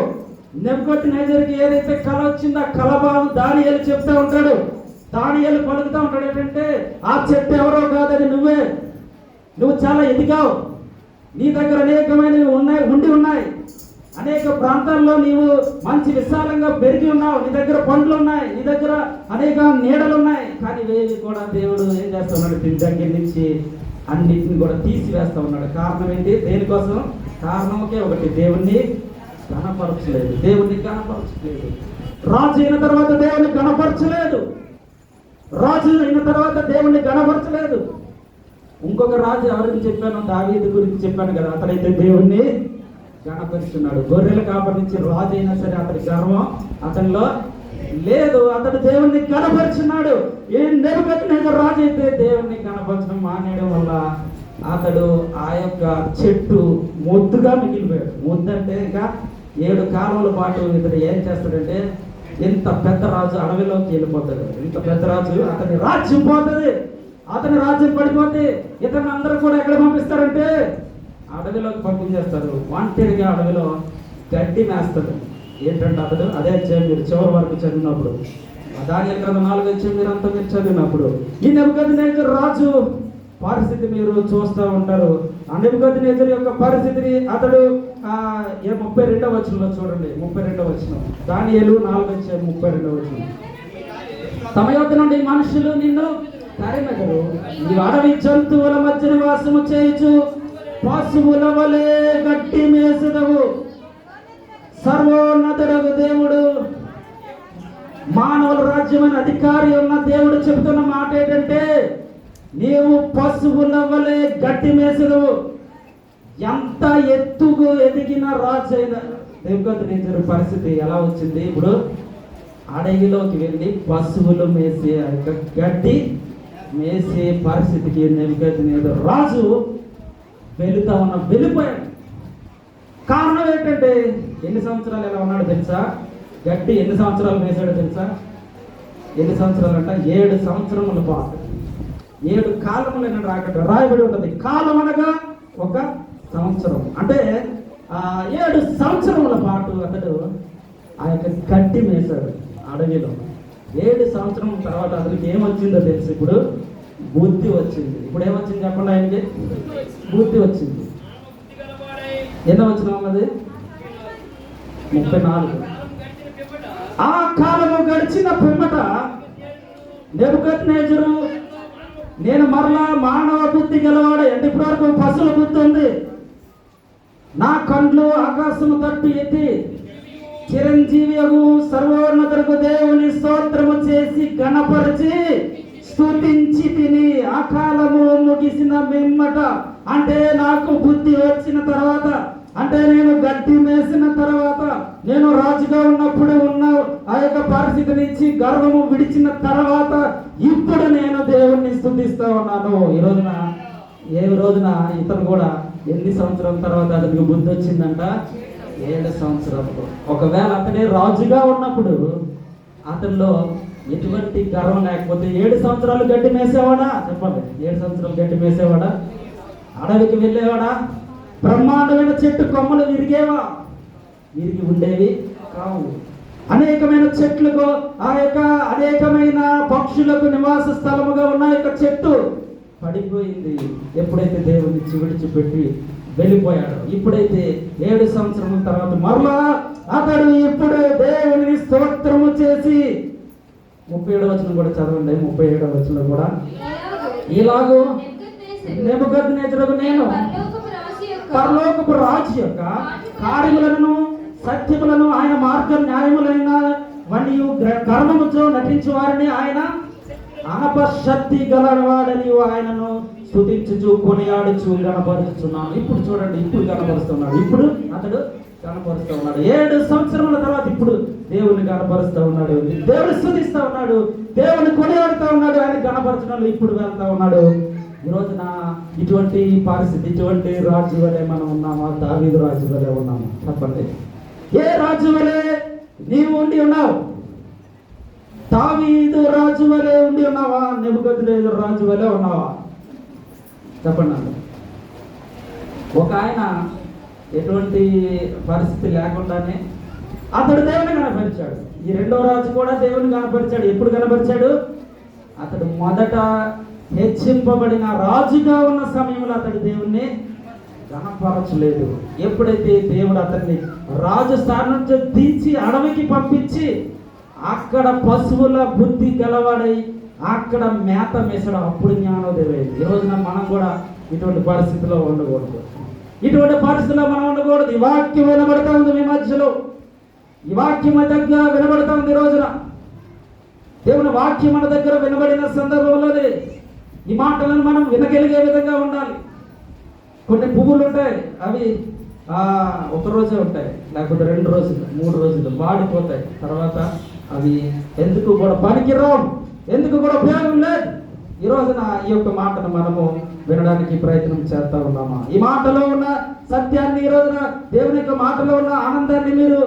నెబుకద్నెజరుకి ఏదైతే కల వచ్చిందో ఆ కల భావం దానియేలు చెప్తా ఉంటాడు. దానియేలు పలుకుతూ ఉంటాడు ఏంటంటే, ఆ చెట్టు ఎవరో కాదని నువ్వు చాలా ఎదిగావు, నీ దగ్గర అనేకమైనవి ఉన్నాయి, అనేక ప్రాంతాల్లో నీవు మంచి విశాలంగా పెరిగి ఉన్నావు, నీ దగ్గర పండ్లు ఉన్నాయి, నీ దగ్గర అనేక నీడలు ఉన్నాయి. కానీ ఇవేవి కూడా దేవుడు ఏం చేస్తా ఉన్నాడు, దీని దగ్గర నుంచి అన్నిటిని కూడా తీసివేస్తా ఉన్నాడు. కారణం ఏంటి? దేనికోసం? కారణం ఒకే ఒకటి, దేవుణ్ణి గణపరచలేదు. రాజు అయిన తర్వాత దేవుణ్ణి గణపరచలేదు. ఇంకొక రాజు ఎవరికి చెప్పాను? దావీదు గురించి చెప్పాను కదా. అతడైతే దేవుణ్ణి గణపరుస్తున్నాడు. గొర్రెలు కాపరించి రాజు అయినా సరే అతడి గర్వం అతనిలో లేదు. అతడు దేవుణ్ణి గణపరుచున్నాడు. ఈ నెబుకద్నెజరు రాజు అయితే దేవుణ్ణి గణపరచడం మానేయడం వల్ల అతడు ఆ యొక్క చెట్టు మొద్దుగా మిగిలిపోయాడు. మొద్దు అంటే ఇంకా 7 కాలాల పాటు ఇతడు ఏం చేస్తాడంటే, ఇంత పెద్ద రాజు అడవిలోకి వెళ్ళిపోతాడు. ఇంత పెద్ద రాజు అతని రాజ్యం పోతుంది. అతని రాజ్యం పడిపోతే ఇతను అందరూ కూడా ఎక్కడ పంపిస్తారంటే అడవిలోకి పంపించేస్తారు. వాంటెడ్గా అడవిలో గడ్డి మేస్తాడు. ఏంటంటే అతడు అదే మీరు చివరి వరకు చదివినప్పుడు, దానియేలు గ్రంథం 4వ అధ్యాయం మీరంతా మీరు చదివినప్పుడు ఈ నెబుకద్నెజరు రాజు పరిస్థితి మీరు చూస్తూ ఉంటారు. ఆ నెబుకద్నెజరు యొక్క పరిస్థితిని అతడు 32వ వచనంలో చూడండి. 32వ వచనం, దానియేలు 4వ అధ్యాయం 32వ వచనం. తమ యొద్ద నుండి మనుషులు నిన్ను తరిమెదరు, ఈ అడవి జంతువుల మధ్య నివాసము చేయుచు పశువుల వలె గడ్డి మేసెదవు. సర్వోన్నతుడగు దేవుడు, మానవుల రాజ్యమైన అధికారి ఉన్న దేవుడు చెబుతున్న మాట ఏంటంటే, నీవు పశువుల వలె గడ్డి మేసెదవు. ఎంత ఎత్తుకు ఎదిగిన రాజు అయిన నెబుకద్నెజరు పరిస్థితి ఎలా వచ్చింది? ఇప్పుడు అడవిలోకి వెళ్ళి పశువులు మేసే గడ్డి మేసే పరిస్థితికి నెబుకద్నెజరు రాజు వెళ్ళిపోయాడు. కారణం ఏంటంటే, ఎన్ని సంవత్సరాలు ఎలా ఉన్నాడో తెలుసా? గడ్డి ఎన్ని సంవత్సరాలు మేసాడో తెలుసా? ఎన్ని సంవత్సరాలు అంట? 7 సంవత్సరముల పాటు. 7 కాలములు రాయబడి ఉంటుంది. కాలం అనగా ఒక సంవత్సరం. అంటే 7 సంవత్సరముల పాటు అతడు ఆ యొక్క గడ్డి మేసాడు అడవిలో. 7 సంవత్సరం తర్వాత అతనికి ఏమొచ్చిందో తెలుసు? ఇప్పుడు బుద్ధి వచ్చింది. ఇప్పుడు ఏమొచ్చింది చెప్పండి ఆయనకి? బుద్ధి వచ్చింది. ఎన్నో వచ్చిన అన్నది 34. ఆ కాలము గడిచిన పిమ్మట నెబుకద్నెజరు, నేను మరలా మానవ బుద్ధి గలవాడే, అంటే ఇప్పటి వరకు పశువుల బుద్ధి ఉంది, నా కండ్లు ఆకాశము తట్టు ఎత్తి చిరంజీవి సర్వోన్నతులకు దేవుని స్తోత్రము చేసి గణపరిచి స్తుతించి తిని, ఆ కాలము ముగిసిన మిమ్మట, అంటే నాకు బుద్ధి వచ్చిన తర్వాత, అంటే నేను గడ్డి మేసిన తర్వాత, నేను రాజుగా ఉన్నప్పుడు ఉన్న ఆ యొక్క పరిస్థితి నుంచి గర్వము విడిచిన తర్వాత ఇప్పుడు నేను దేవుణ్ణి స్తుతిస్తా ఉన్నాను. ఏ రోజున ఇతను కూడా ఎన్ని సంవత్సరాల తర్వాత అతనికి బుద్ధి వచ్చిందంట? 7 సంవత్సరాలు. ఒకవేళ అతనే రాజుగా ఉన్నప్పుడు అతనిలో ఎటువంటి గర్వం లేకపోతే 7 సంవత్సరాలు గడ్డి మేసేవాడా? చెప్పండి. 7 సంవత్సరాలు గడ్డి మేసేవాడా? అడవికి వెళ్ళేవాడా? బ్రహ్మాండమైన చెట్టు కొమ్మలు విరిగి ఉండేవి కావు. అనేకమైన చెట్లకు, ఆ యొక్క అనేకమైన పక్షులకు నివాస స్థలముగా ఉన్న యొక్క చెట్టు పడిపోయింది. ఎప్పుడైతే దేవుని విడిచిపెట్టి వెళ్ళిపోయాడు. ఇప్పుడైతే 7 సంవత్సరముల తర్వాత మరలా అతడు ఇప్పుడు దేవుని స్తోత్రము చేసి, 37వ వచనం కూడా చదవండి. 37వ వచనం కూడా, ఇలాగూ నెబుకద్నెజరు నేను పరలోకపు రాజు యొక్క కార్యములను సత్యములను ఆయన మార్గం న్యాయములైన మరియు గర్వముతో నటించు వారిని ఆయన అనపశక్తి గలవాడని ఆయనను స్తుతించుచు కొనియాడుచు గణపరుచున్నాను. ఇప్పుడు చూడండి, ఇప్పుడు గణపరుస్తున్నాడు. ఇప్పుడు అతడు గణపరుస్తూ ఉన్నాడు. 7 సంవత్సరముల తర్వాత ఇప్పుడు దేవుని గణపరుస్తూ ఉన్నాడు, దేవుని స్తుతిస్తూ ఉన్నాడు, దేవుని కొనియాడుతూ ఉన్నాడు, ఆయన గణపరచడంలో ఇప్పుడు వెళ్తా ఉన్నాడు. ఈ రోజున ఇటువంటి పరిస్థితి, ఇటువంటి రాజు వలె మనం ఉన్నామా? దావీదు రాజు వలె ఉన్నాము? చెప్పండి. ఏ రాజు వలె నీవు ఉండి ఉన్నావు? దావీదు రాజు వలె ఉండి ఉన్నావా, నెబుకద్నెజరు రాజు వలె ఉన్నావా? చెప్పండి అన్న. ఒక ఆయన ఎటువంటి పరిస్థితి లేకుండానే అతడు దేవుని కనపరిచాడు. ఈ రెండో రాజు కూడా దేవుని కనపరిచాడు. ఎప్పుడు కనపరిచాడు? అతడు మొదట హెచ్చింపబడిన రాజుగా ఉన్న సమయంలో అతడు దేవుణ్ణి కనపరచలేదు. ఎప్పుడైతే దేవుడు అతన్ని రాజు స్థానం నుంచి తీసి అడవికి పంపించి అక్కడ పశువుల బుద్ధి గలవాడై అక్కడ మేత మేసడం, అప్పుడు జ్ఞానోదయం. ఈ రోజున మనం కూడా ఇటువంటి పరిస్థితిలో ఉండకూడదు. ఇటువంటి పరిస్థితిలో మనం ఉండకూడదు. ఈ వాక్యం వినబడతా ఉంది మీ మధ్యలో. ఈ వాక్యం మన దగ్గర వినబడతా ఉంది. ఈ రోజున దేవుని వాక్యం మన దగ్గర వినబడిన సందర్భంలోనే ఈ మాటలను మనం వినగలిగే విధంగా ఉండాలి. కొన్ని పువ్వులు ఉంటాయి, అవి ఒక రోజే ఉంటాయి, లేకపోతే 2 రోజులు 3 రోజులు వాడిపోతాయి. తర్వాత అవి ఎందుకు కూడా పనికిరావు, ఎందుకు కూడా ఉపయోగం లేదు. ఈ రోజున ఈ యొక్క మాటను మనము వినడానికి ప్రయత్నం చేస్తా ఉన్నామా? ఈ మాటలో ఉన్న సత్యాన్ని, ఈ రోజున దేవుని యొక్క మాటలో ఉన్న ఆనందాన్ని మీరు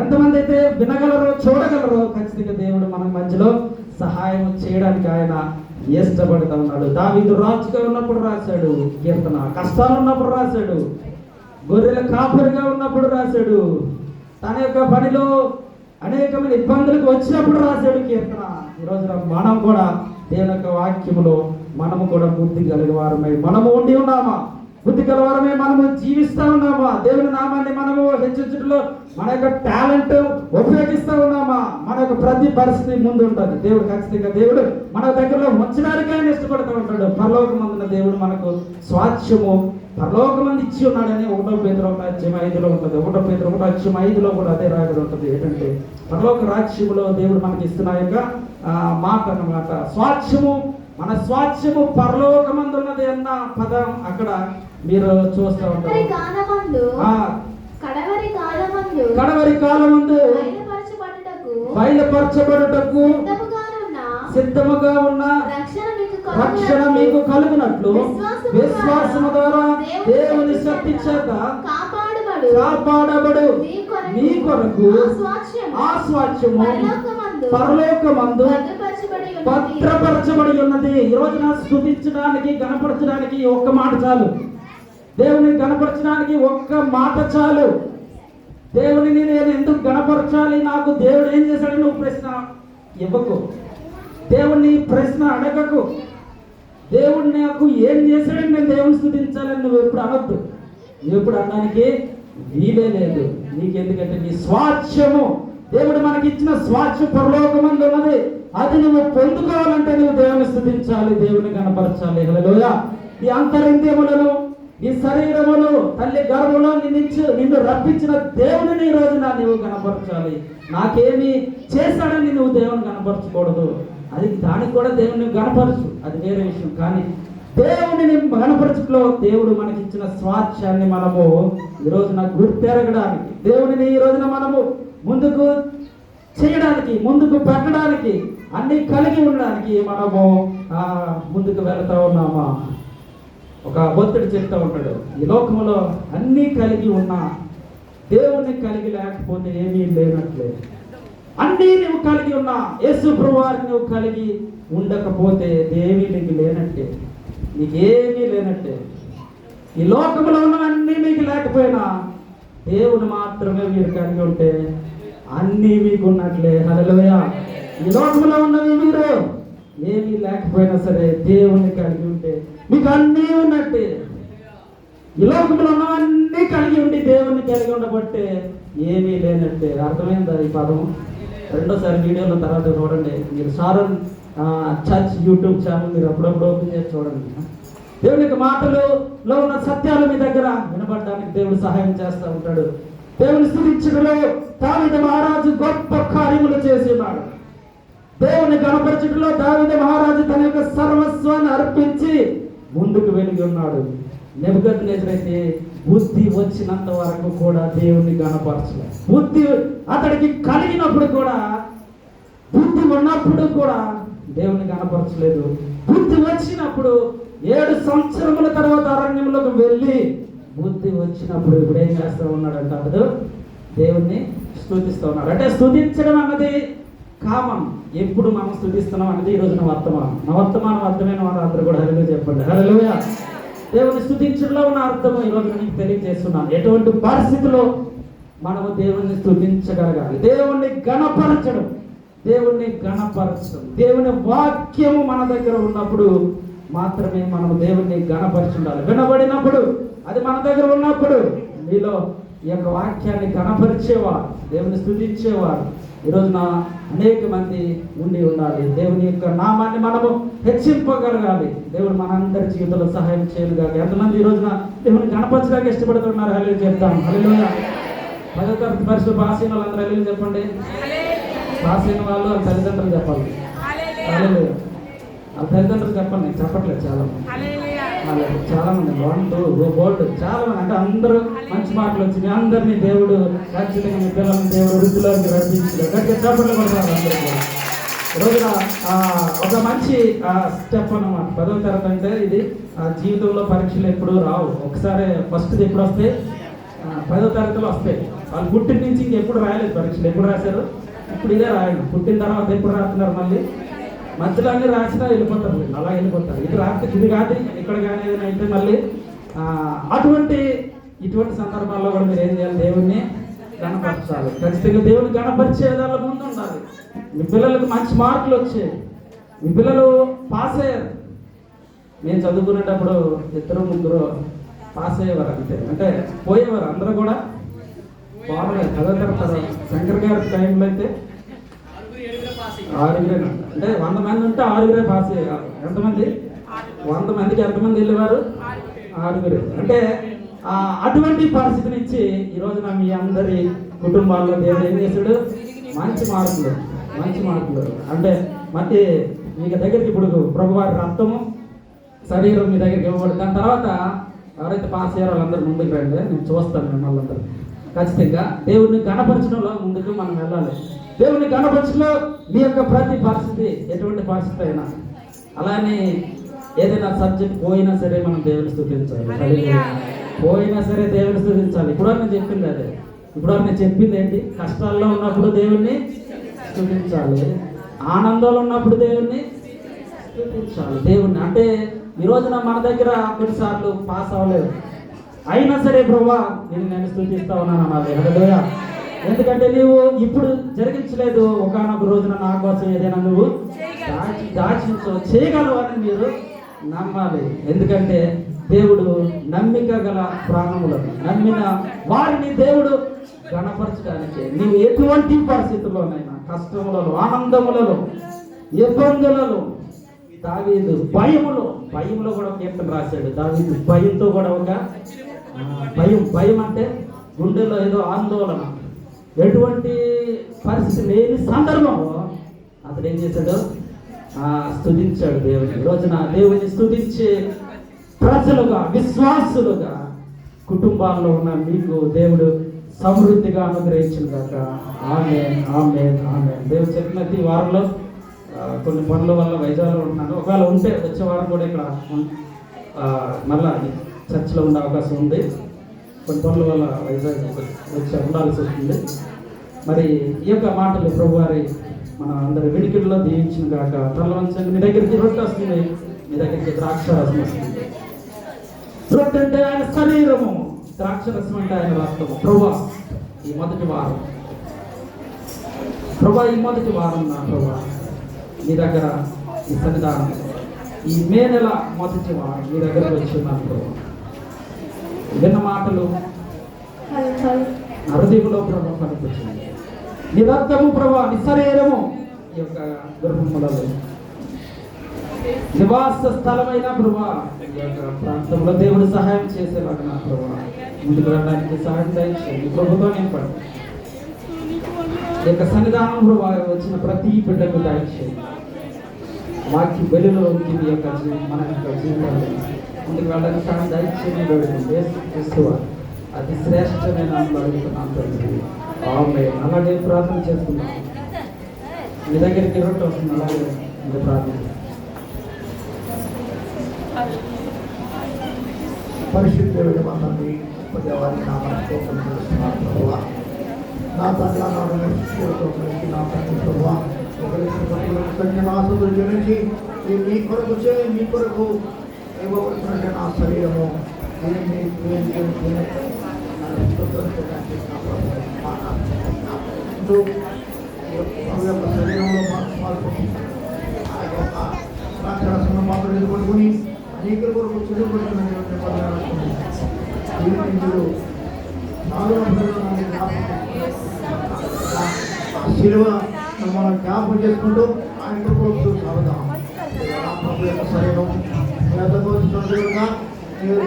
ఎంతమంది అయితే వినగలరో, చూడగలరో, ఖచ్చితంగా దేవుడు మన మధ్యలో సహాయం చేయడానికి ఆయన ఇష్టపడుతూ ఉన్నాడు. దావీదు రాజుగా ఉన్నప్పుడు రాశాడు కీర్తన, కష్టాలు ఉన్నప్పుడు రాశాడు, గొర్రెల కాపరిగా ఉన్నప్పుడు రాశాడు, తన యొక్క పనిలో అనేకమైన ఇబ్బందులకు వచ్చినప్పుడు రాశాడు కీర్తన. ఈ రోజున మనం కూడా దేవుని యొక్క వాక్యములో మనము కూడా బుద్ధి కలిగినవారమై మనము ఉండి ఉన్నామా? బుద్ధి గలవారమే మనము జీవిస్తూ ఉన్నామా? దేవుని నామాన్ని మనము హెచ్చించడంలో మన యొక్క టాలెంట్ ఉపయోగిస్తూ ఉన్నామా? మన యొక్క ప్రతి పరిస్థితి ముందు ఉంటుంది. దేవుడు ఖచ్చితంగా దేవుడు మన దగ్గరలో ఉంచడానికి ఆయన ఇష్టపడుతూ ఉంటాడు. పరలోకమందున దేవుడు మనకు స్వాస్థ్యము పరలోకమంది ఇచ్చి ఉన్నాడని 1 పేతురు 1:5 ఉంటుంది. 1 పేతురు 1:5 కూడా అదే రాయబడి ఉంటుంది. ఏంటంటే పరలోక రాజ్యములో దేవుడు మనకి ఇస్తున్న యొక్క మాట అన్నమాట. స్వాస్థ్యము, మన స్వాస్థ్యము పరలోకమందున్నది అన్న పదం అక్కడ మీరు చూస్తూ ఉంటారు. కడవరి కాలమందు బయలుపరచబడుటకు సిద్ధముగా ఉన్న రక్షణ మీకు కలుగునట్లు విశ్వాసము ద్వారా దేవుని శక్తి చేత కాపాడబడు మీ కొరకు ఆ స్వాస్థ్యము పరలోకమందు భద్రపరచబడి ఉన్నది. ఈ రోజున స్తుతించడానికి, గణపరచడానికి ఒక్క మాట చాలు. దేవుని గణపరచడానికి ఒక్క మాట చాలు. దేవుడిని నేను ఎందుకు గణపరచాలి, నాకు దేవుడు ఏం చేశాడని నువ్వు ప్రశ్న ఇవ్వకు. దేవుణ్ణి ప్రశ్న అడగకు. దేవుడు నాకు ఏం చేశాడని నేను దేవుని స్తుతించాలని నువ్వు ఎప్పుడు అనొద్దు. నువ్వు ఎప్పుడు అనడానికి వీలే లేదు. నీకెందుకంటే నీ స్వాస్థ్యము, దేవుడు మనకి ఇచ్చిన స్వాస్థ్యం పరలోకమందు ఉన్నది. అది నువ్వు పొందుకోవాలంటే నువ్వు దేవుని స్తుతించాలి, దేవుని కనపరచాలి. హల్లెలూయా. ఈ అంతరింద్రియములను, ఈ శరీరములు తల్లి గర్భంలో నిన్ను రప్పించిన దేవుని ఈ రోజున నువ్వు కనపరచాలి. నాకేమి చేశాడని నువ్వు దేవుని కనపరచకూడదు. అది దానికి కూడా దేవుని గణపరచు, అది వేరే విషయం. కానీ దేవుని గణపరచులో దేవుడు మనకి ఇచ్చిన స్వాస్థ్యాన్ని మనము ఈ రోజున గుర్తెరగడానికి, దేవుడిని ఈ రోజున మనము ముందుకు చేయడానికి, ముందుకు పెట్టడానికి, అన్ని కలిగి ఉండడానికి మనము ముందుకు వెళుతూ ఉన్నామా? ఒక భక్తుడు చెప్తూ ఉంటాడు, ఈ లోకంలో అన్నీ కలిగి ఉన్నా దేవుణ్ణి కలిగి లేకపోతే ఏమీ లేనట్లే. అన్నీ నువ్వు కలిగి ఉన్నా యేసు ప్రభువారిని నువ్వు కలిగి ఉండకపోతే దేవి నీకు లేనట్టే, నీకేమీ లేనట్టే. ఈ లోకంలో ఉన్నవన్నీ మీకు లేకపోయినా దేవుని మాత్రమే మీరు కలిగి ఉంటే అన్నీ మీకు ఉన్నట్లే. హల్లెలూయా. ఈ లోకంలో ఉన్నవి మీరు ఏమీ లేకపోయినా సరే దేవుణ్ణి కలిగి ఉంటే మీకు అన్నీ ఉన్నట్టే. ఈ లోకంలో ఉన్నవన్నీ కలిగి ఉండి దేవుణ్ణి కలిగి ఉండబట్టే ఏమీ లేనట్టే. అర్థమైందా ఈ పదం? రెండోసారి వీడియోలో తర్వాత చూడండి. మీరు సారన్ చర్చ్ యూట్యూబ్ ఛానల్ మీరు అప్పుడప్పుడు ఓపెన్ చేసి చూడండి. దేవుని యొక్క మాటలలో ఉన్న సత్యాలు మీ దగ్గర వినబడడానికి దేవుడు సహాయం చేస్తూ ఉంటాడు. దేవుని స్తుతించడంలో దావీదు మహారాజు గొప్ప కార్యములు చేసి ఉన్నాడు. దేవుని గణపరచడంలో దావీదు మహారాజు తన యొక్క సర్వస్వాన్ని అర్పించి ముందుకు వెలిగి ఉన్నాడు. నెబుకద్నెజరు అయితే బుద్ధి వచ్చినంత వరకు కూడా దేవుణ్ణి గణపరచలేదు. బుద్ధి అతడికి కలిగినప్పుడు కూడా, బుద్ధి ఉన్నప్పుడు కూడా దేవుణ్ణి గణపరచలేదు. బుద్ధి వచ్చినప్పుడు 7 సంవత్సరముల తర్వాత అరణ్యంలోకి వెళ్ళి బుద్ధి వచ్చినప్పుడు ఇప్పుడు ఏం చేస్తూ ఉన్నాడు అంటే అతడు దేవుణ్ణి స్తుతిస్తూ ఉన్నాడు. అంటే స్తుతించడం అన్నది కామన్ ఎప్పుడు మనం స్తుతిస్తున్నాం అనేది ఈ రోజున వర్తమానం. నా వర్తమానం అర్థమైన వారు అందరూ కూడా హల్లెలూయా చెప్పండి. హల్లెలూయా. దేవుని స్తుతించడంలో ఉన్న అర్థము ఈ రోజు మీకు తెలియజేస్తున్నాను. ఎటువంటి పరిస్థితుల్లో మనము దేవుణ్ణి స్తుతించగలగాలి. దేవుణ్ణి గణపరచడం, దేవుని వాక్యము మన దగ్గర ఉన్నప్పుడు మాత్రమే మనము దేవుణ్ణి గణపరచుండాలి. వినబడినప్పుడు, అది మన దగ్గర ఉన్నప్పుడు మీలో ఈ యొక్క వాక్యాన్ని గణపరిచేవారు, దేవుని స్తుతించేవారు ఈ రోజున అనేక మంది ఉండి ఉండాలి. దేవుని యొక్క నామాన్ని మనము హెచ్చింపగలగాలి. దేవుడు మనందరి జీవితంలో సహాయం చేయగలగాలి. ఎంతమంది ఈ రోజున దేవుని గణపరచడానికి ఇష్టపడుతున్నారు? హల్లెలూయా చెప్తాం. హల్లెలూయా. 10వ తరగతి పరీక్షలు పాస్ అయిన వాళ్ళందరూ హల్లెలూయా చెప్పండి. పాస్ అయిన వాళ్ళు వాళ్ళ తల్లిదండ్రులు చెప్పాలి. హల్లెలూయా. వాళ్ళ తల్లిదండ్రులు చెప్పండి. చెప్పట్లేదు చాలా మంది బోల్డ్ చాలా మంది, అంటే అందరూ మంచి మాటలు వచ్చి మీ అందరినీ దేవుడు ఖచ్చితంగా మీ పిల్లల్ని దేవుడు వృద్ధిలోకి రప్పించలేదు. గట్టిగా చెప్పట్లు పడతారు అందరికీ. రోజున ఒక మంచి స్టెప్ అన్నమాట. 10వ తరగతి అంటే ఇది జీవితంలో పరీక్షలు ఎప్పుడు రావు. ఒకసారి ఫస్ట్ది ఎప్పుడు వస్తాయి? 10వ తరగతిలో వస్తాయి. వాళ్ళు పుట్టిన నుంచి ఇంకెప్పుడు రాయలేదు పరీక్షలు. ఎప్పుడు రాశారు? ఇప్పుడు ఇదే రాయను. పుట్టిన తర్వాత ఎప్పుడు రాస్తున్నారు? మళ్ళీ మధ్యలో అన్ని రాసినా వెళ్ళిపోతారు, అలా వెళ్ళిపోతారు. ఇది రాస్తే ఇది కాదు, ఇక్కడ కానీ ఏదైనా అయితే మళ్ళీ ఇటువంటి సందర్భాల్లో కూడా మీరు ఏం చేయాలి? దేవుణ్ణి గణపరచాలి. ఖచ్చితంగా దేవుని గణపరిచే విధాల ముందు ఉండాలి. మీ పిల్లలకు మంచి మార్కులు వచ్చాయి, మీ పిల్లలు పాస్ అయ్యారు. నేను చదువుకునేటప్పుడు 2-3 పాస్ అయ్యేవారు, అంటే పోయేవారు. అందరూ కూడా బాగున్నారు. చదువుతారు. శంకర్ గారి టైంలో అయితే 6 అంటే 100 మంది ఉంటే 6 పాస్ అయ్యారు. ఎంతమంది? 100 మందికి ఎంతమంది వెళ్ళేవారు? 6. అంటే అటువంటి పరిస్థితి నుంచి ఈ రోజున మీ అందరి కుటుంబాల్లో దేవుడు ఏం చేశాడు? మంచి మార్కులు అంటే మళ్ళీ మీ దగ్గరికి ఇప్పుడు ప్రభువారి రక్తము శరీరం మీ దగ్గరికి ఇవ్వబడి, దాని తర్వాత ఎవరైతే పాస్ అయ్యారో వాళ్ళందరూ ముందుకు రండి, నేను చూస్తాను మిమ్మల్ని అందరూ. ఖచ్చితంగా దేవుడిని గణపరచడంలో ముందుకు మనం వెళ్ళాలి. దేవుని గణపరచడంలో మీ యొక్క ప్రతి పరిస్థితి, ఎటువంటి పరిస్థితి అయినా, అలానే ఏదైనా సబ్జెక్ట్ పోయినా సరే మనం దేవుని స్తుతించాలి. పోయినా సరే దేవుని స్తుతించాలి. ఇప్పుడు నేను చెప్పింది అదే. ఇప్పుడు నేను చెప్పింది ఏంటి? కష్టాల్లో ఉన్నప్పుడు దేవుణ్ణి స్తుతించాలి, ఆనందంలో ఉన్నప్పుడు దేవుణ్ణి స్తుతించాలి. దేవుణ్ణి అంటే ఈ రోజున మన దగ్గర కొన్నిసార్లు పాస్ అవ్వలేదు, అయినా సరే ప్రభువా నేను స్తుతిస్తా ఉన్నాను అన్నది. హల్లెలూయా. ఎందుకంటే నీవు ఇప్పుడు జరిగించలేదు, ఒకనొక రోజున నా కోసం ఏదైనా నువ్వు చేయగలవు అని మీరు నమ్మాలి. ఎందుకంటే దేవుడు నమ్మిక గల ప్రాణములను నమ్మిన వారిని దేవుడు గణపరచడానికి నీవు ఎటువంటి పరిస్థితుల్లోనైనా, కష్టములలో, ఆనందములలో, ఇబ్బందులలో, దావీదు భయములో కూడా కీర్తన రాశాడు. దావీదు భయంతో కూడా ఒక భయం అంటే గుండెలో ఏదో ఆందోళన, ఎటువంటి పరిస్థితి లేని సందర్భంలో అతడు ఏం చేశాడు? స్తుతించాడు దేవుని. ఈ రోజున దేవుని స్తుతించే ప్రజలుగా, విశ్వాసులుగా కుటుంబాల్లో ఉన్న మీకు దేవుడు సమృద్ధిగా అనుగ్రహించిన కాక. ఆమేన్, ఆమేన్, ఆమేన్. దేవుడు చెప్పినట్టు ఈ వారంలో కొన్ని పనుల వల్ల వైజాగ్లో ఉంటున్నాను. ఒకవేళ ఉంటే వచ్చే వారం కూడా ఇక్కడ మళ్ళా చర్చిలో ఉండే అవకాశం ఉంది. కొన్ని పనుల వల్ల వైజాగ్ వచ్చి ఉండాల్సి వస్తుంది. మరి ఈ యొక్క మాటలు ప్రభువారి మన అందరి వినికిడిలో దీవించిన కాక. తలవంచండి. మీ దగ్గరికి రొట్టె వస్తుంది, మీ దగ్గరికి ద్రాక్షారసం వస్తుంది. రొట్టె అంటే ఆయన శరీరము, ద్రాక్షరసం అంటే ఆయన రక్తము. ప్రభా ఈ మొదటి వారం నా ప్రభా మీ దగ్గర ఈ సన్నిధానం, ఈ మే నెల మొదటి వారం మీ దగ్గరకు వచ్చి ఉన్నాను ప్రభా. విన్న మాటలు హృదయంలో ప్రభా కనిపించింది. నీ రక్తము ప్రభా, నీ శరీరము ఈ యొక్క గృహములలో నివాస స్థలమైన ప్రభా ఈ యొక్క ప్రాంతంలో దేవుడు సహాయం చేసేలాగా నా ప్రభా ముందుకు వెళ్ళడానికి సహాయం దయచేయండి. ప్రభుత్వం నింపండి. ఈ యొక్క సన్నిధానం ప్రభా వచ్చిన ప్రతి బిడ్డకు దయచేయండి. వాక్య వెలుగులో ఉంటుంది ఈ యొక్క మన యొక్క జీవితాన్ని ముందుకు వెళ్ళడానికి సహాయం దయచేయండి. వేడుకుంటూ అతి శ్రేష్టమైన అడుగుతున్నాను తండ్రి. ఆమేన్. అలాగే ప్రార్థన చేసుకున్నాం. మీ దగ్గరికి రొట్టె వస్తుంది, అలాగే ఇంకా ప్రార్థన. పరిశుద్ధుడు మా తండ్రి, దేవాన్ని నామాన్ని చేస్తున్నాను ప్రభువా. నా తండ్రి నా తండ్రి ప్రభువా, ఆశలు గురించి మీ కొరకు మీ కొరకు ఇవ్వబడుతున్న నా శరీరము శరీరంలో ఆ యొక్క రాక్షరసంలో మాత్రం ఎదుర్కొట్టుకుని అనేక కొరకు చెడుపడుతున్నటువంటి మీరు నాలో శిలువ మనం జ్ఞాపకం చేసుకుంటూ ఆయన కొరకు సాగుదాం. ప్రభు యొక్క శరీరం వేదబోధిస్తున్నట్టుగా మీరు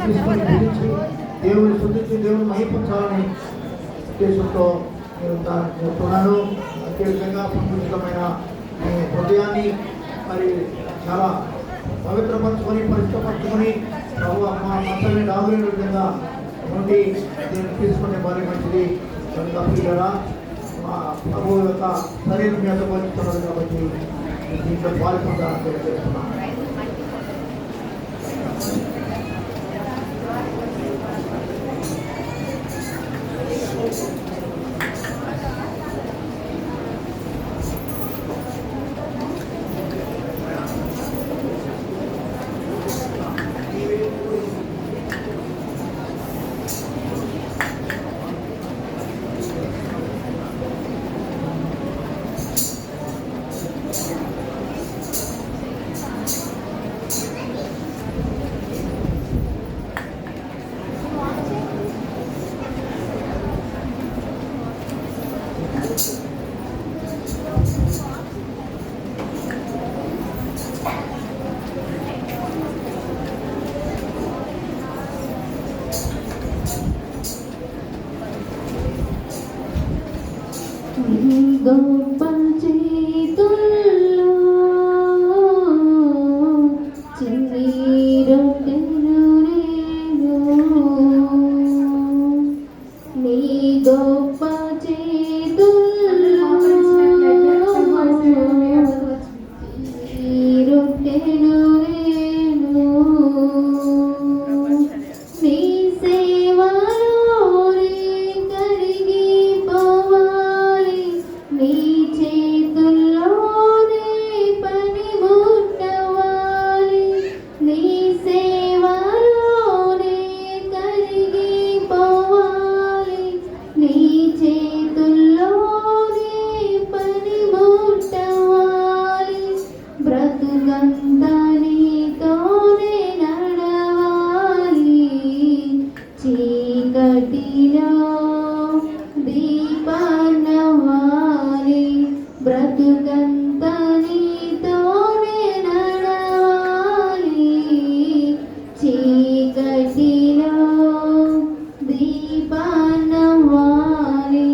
తీసుకొని పిలిచి దేవుని శుద్ధించి దేవుని మహిపించాలని ఉద్దేశంతో నేను చెప్తున్నాను. అత్యధికంగా సంకుచితమైన మీ హృదయాన్ని మరి చాలా పవిత్రపరచుకొని పరిశుభ్రపరచుకొని ప్రభు మా మతల్ని రాబోయే విధంగా నుండి నేను తీసుకునే భారీ మంచిది. కనుక పిల్లరా మా ప్రభు యొక్క శరీరం మీద పోషిస్తున్నారు కాబట్టి దీంట్లో పాల్గొంటారని తెలియజేస్తున్నాను. గొప్ప చేతుల్లో చిన్ని రొట్టెను నేను నీ గొప్ప చేతుల్లో చిన్ని రొట్టెను నేను నీ సేవలోనే కరిగిపోవాలి నీ చేతుల్లోనే పనిముట్టవాలి నీ సేవలోనే కరిగిపోవాలి నీ చేతుల్లోనే పనిముట్టవాలి బ్రతుకంతా నీతోనే నడవాలి చీకటిలో దీపాన్నవాలి బ్రతుకంతా నీతోనే నడవాలి చీకటిలో దీపాన్నవాలి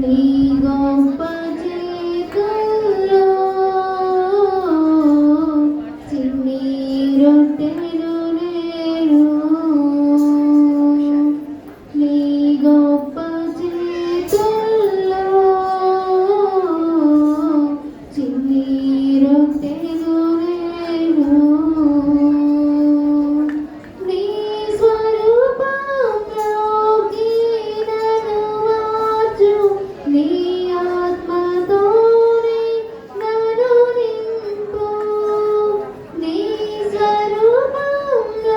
నీ గొప్ప చేతుల్లో చిన్ని రొట్టెను నేను నీ గొప్ప చేతుల్లో చిన్ని రొట్టెను నేను నీ స్వరూపంలోకి నన్ను మార్చు నీ ఆత్మతోనే నన్ను నింపు నీ స్వరూపంలోకి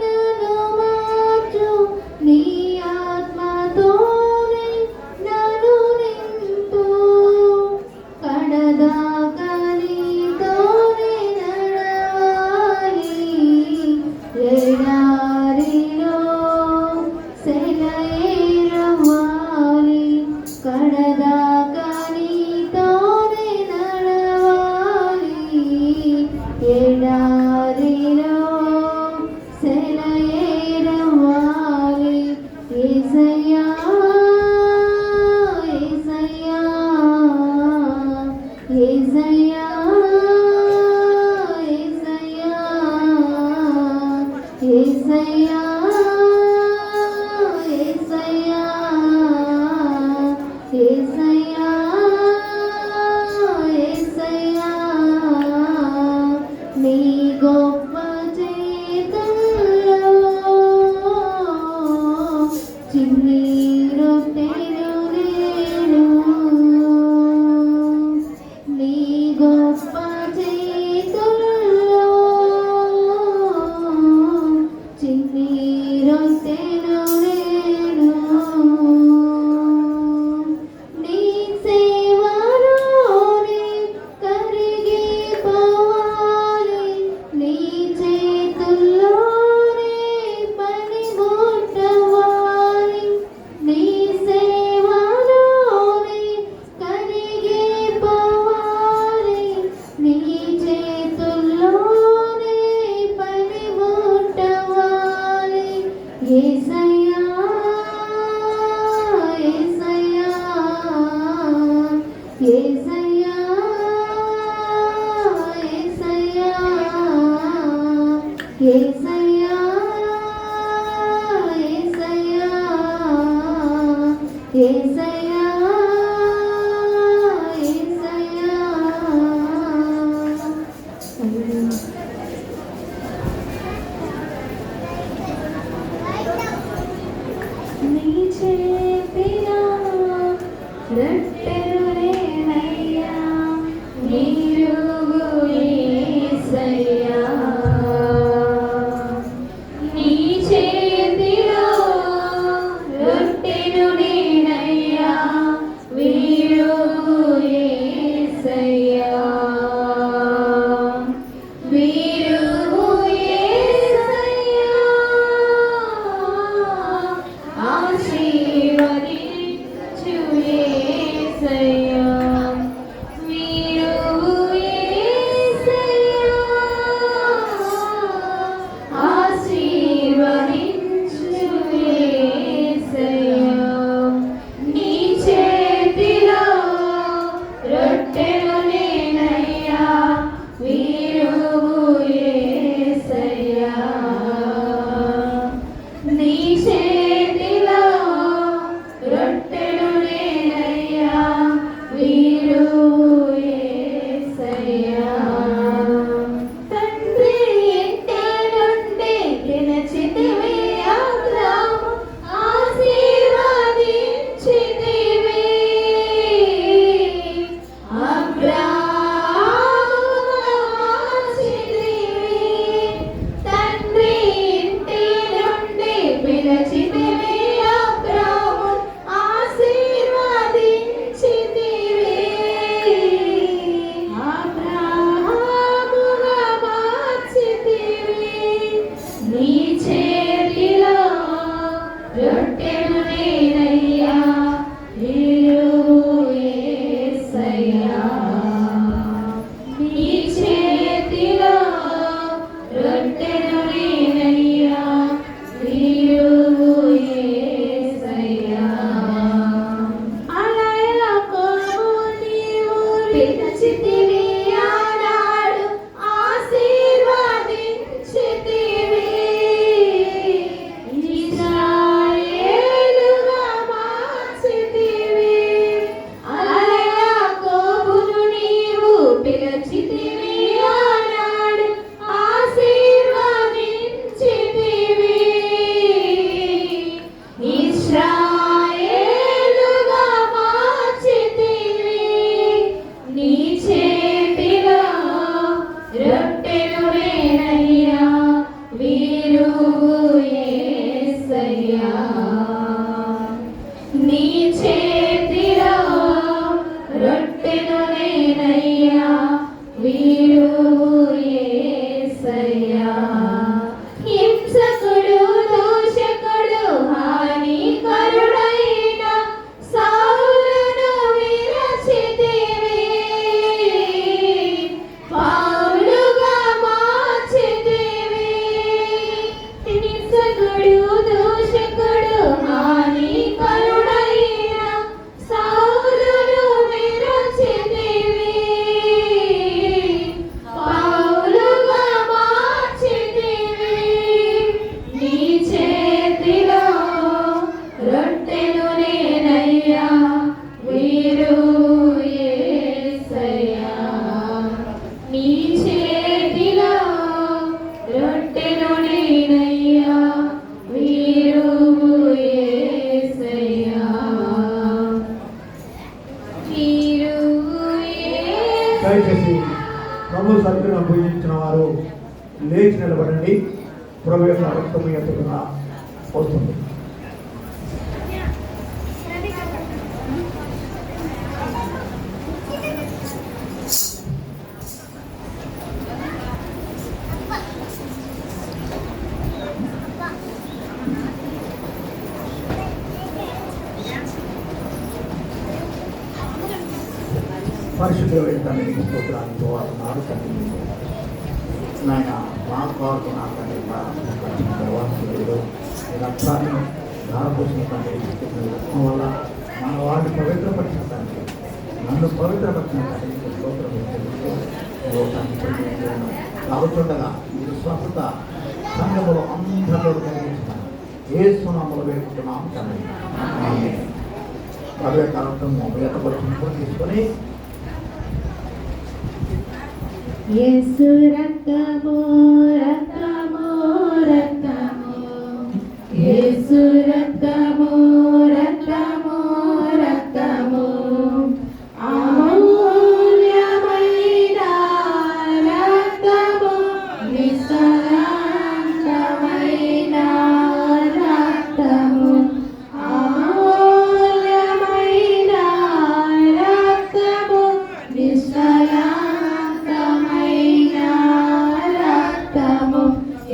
నన్ను మార్చు నీ ఆత్మతోనే నన్ను నింపు కడదాకా నీతోనే నడవాలి ఎడారిలో సెలయేరవాలి కడదాకా నీతోనే నడవాలి ఎడారిలో సెలయేరవాలి యేసయ్యా యేసయ్యా యేసయ్యా యేసయ్యా యేసయ్యా యేసయ్యా యేసయ్యా యేసయ్యా నీ గొప్ప చేతుల్లో చిన్ని రొట్టెను నేను యేసయ్యా యేసయ్యా యేసయ్యా యేసయ్యా యేసయ్యా యేసయ్యా. నీ చేతిలో రొట్టెలు నేనయ్యా, నీరుగు యేసయ్యా. నీ చేతిలో రొట్టెలు నేనయ్యా, వీరుగు యేసయ్యా. వీరుగు యేసయ్యా, ఆశీర్వదించు యేసయ్యా. వీరుగు యేసయ్యా, ఆశీర్వదించు యేసయ్యా. నీ చేతిలో రొట్టెలు నేనయ్యా, వీరుగు యేసయ్యా. నీ చేతిలో రొట్టెలు నేనయ్యా, వీరుగు యేసయ్యా. తండ్రి ఇంటి నుండి పిలిచితివి, అబ్రాము ఆశీర్వదించితివి. అబ్రాము మార్చితివి. తండ్రి ఇంటి నుండి పిలిచితివి, అబ్రాము ఆశీర్వదించితివి. అబ్రాముగా మార్చితివి. నీ చేతిలో రొట్టెలు నేనయ్యా, వీరుగు యేసయ్యా. నీ చేతిలో రొట్టెలు నేనయ్యా, వీరుగు యేసయ్యా. అలయకోబు నీవు పిలిచితివి, ఆనాడు ఆశీర్వదించితివి. ఇశ్రాయేలుగా మార్చితివి. అలయకోబును నీవు పిలిచితివి, ఆనాడు ఆశీర్వదించితివి. ఇశ్రాయేలుగా మార్చితివి. నీ చేతిలో రొట్టెలు నేనయ్యా, వీరుగు యేసయ్యా. నీ చేతిలో రొట్టెలు నేనయ్యా, వీరుగు యేసయ్యా. హింసకుడు దూషకుడు హానికరుడైన సౌలును విరచితివి. పౌలుగా మార్చితివి. హింసకుడు దూషకుడు హానికరుడైన సౌలును విరచితివి. పౌలుగా మార్చితివి. నీ చేతిలో రొట్టెలు నేనయ్యా, వీరుగు యేసయ్యా. నీ చేతిలో రొట్టెలు నేనయ్యా, వీరుగు యేసయ్యా. వీరుగు యేసయ్యా. దయచేసి ప్రభు సరుకును పూజించిన వారు లేచి నిలబడండి. ప్రభు యొక్క రక్తము ఎత్తుకున్న వస్తుంది. పరిశుద్ధమైన తండ్రి స్తోత్రాలతో అన్నారు తండ్రి. నాయన మా కొరకు నా తండ్రి ప్రవాసులు రక్తాన్ని ధారపోసిన తండ్రి రక్తం వల్ల మన వారిని పవిత్రపరిచిన తండ్రి. నా నన్ను పవిత్రపరిచిన రాబోతుండగా మీరు స్వస్థత సంఘములు అందరిలో కలిగించిన ఏ సునాములు వేడుకుంటున్నాము తండ్రి. ప్రభు యొక్క రక్తము ఉపయోగపడుతున్నప్పుడు తీసుకొని యేసు రక్తము రక్తము రక్తము యేసు రక్తము రక్తము రక్తము అమూల్యమైన రక్తము నిస్సంశయమైన రక్తము అమూల్యమైన రక్తము నిస్సంశయమైన రక్తము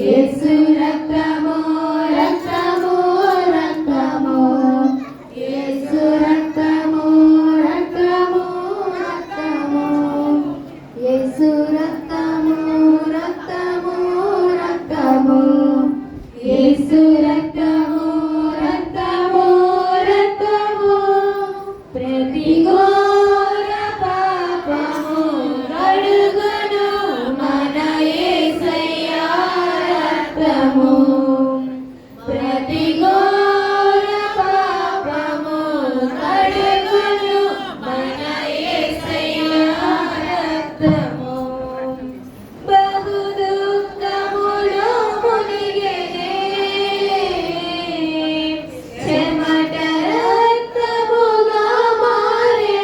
యేసు రక్తము రక్తము రక్తము యేసు రక్తము రక్తము రక్తము యేసు రక్తము రక్తము రక్తము యేసు రక్తము రక్తము రక్తము ప్రతి ఘోర పాపము కడుగును మన యేసయ్య రక్తము ప్రతి ఘోర పాపము కడుగును మన యేసయ్య రక్తము బహు దుఃఖములో మునిగెనే చెమట రక్తముగా మారెను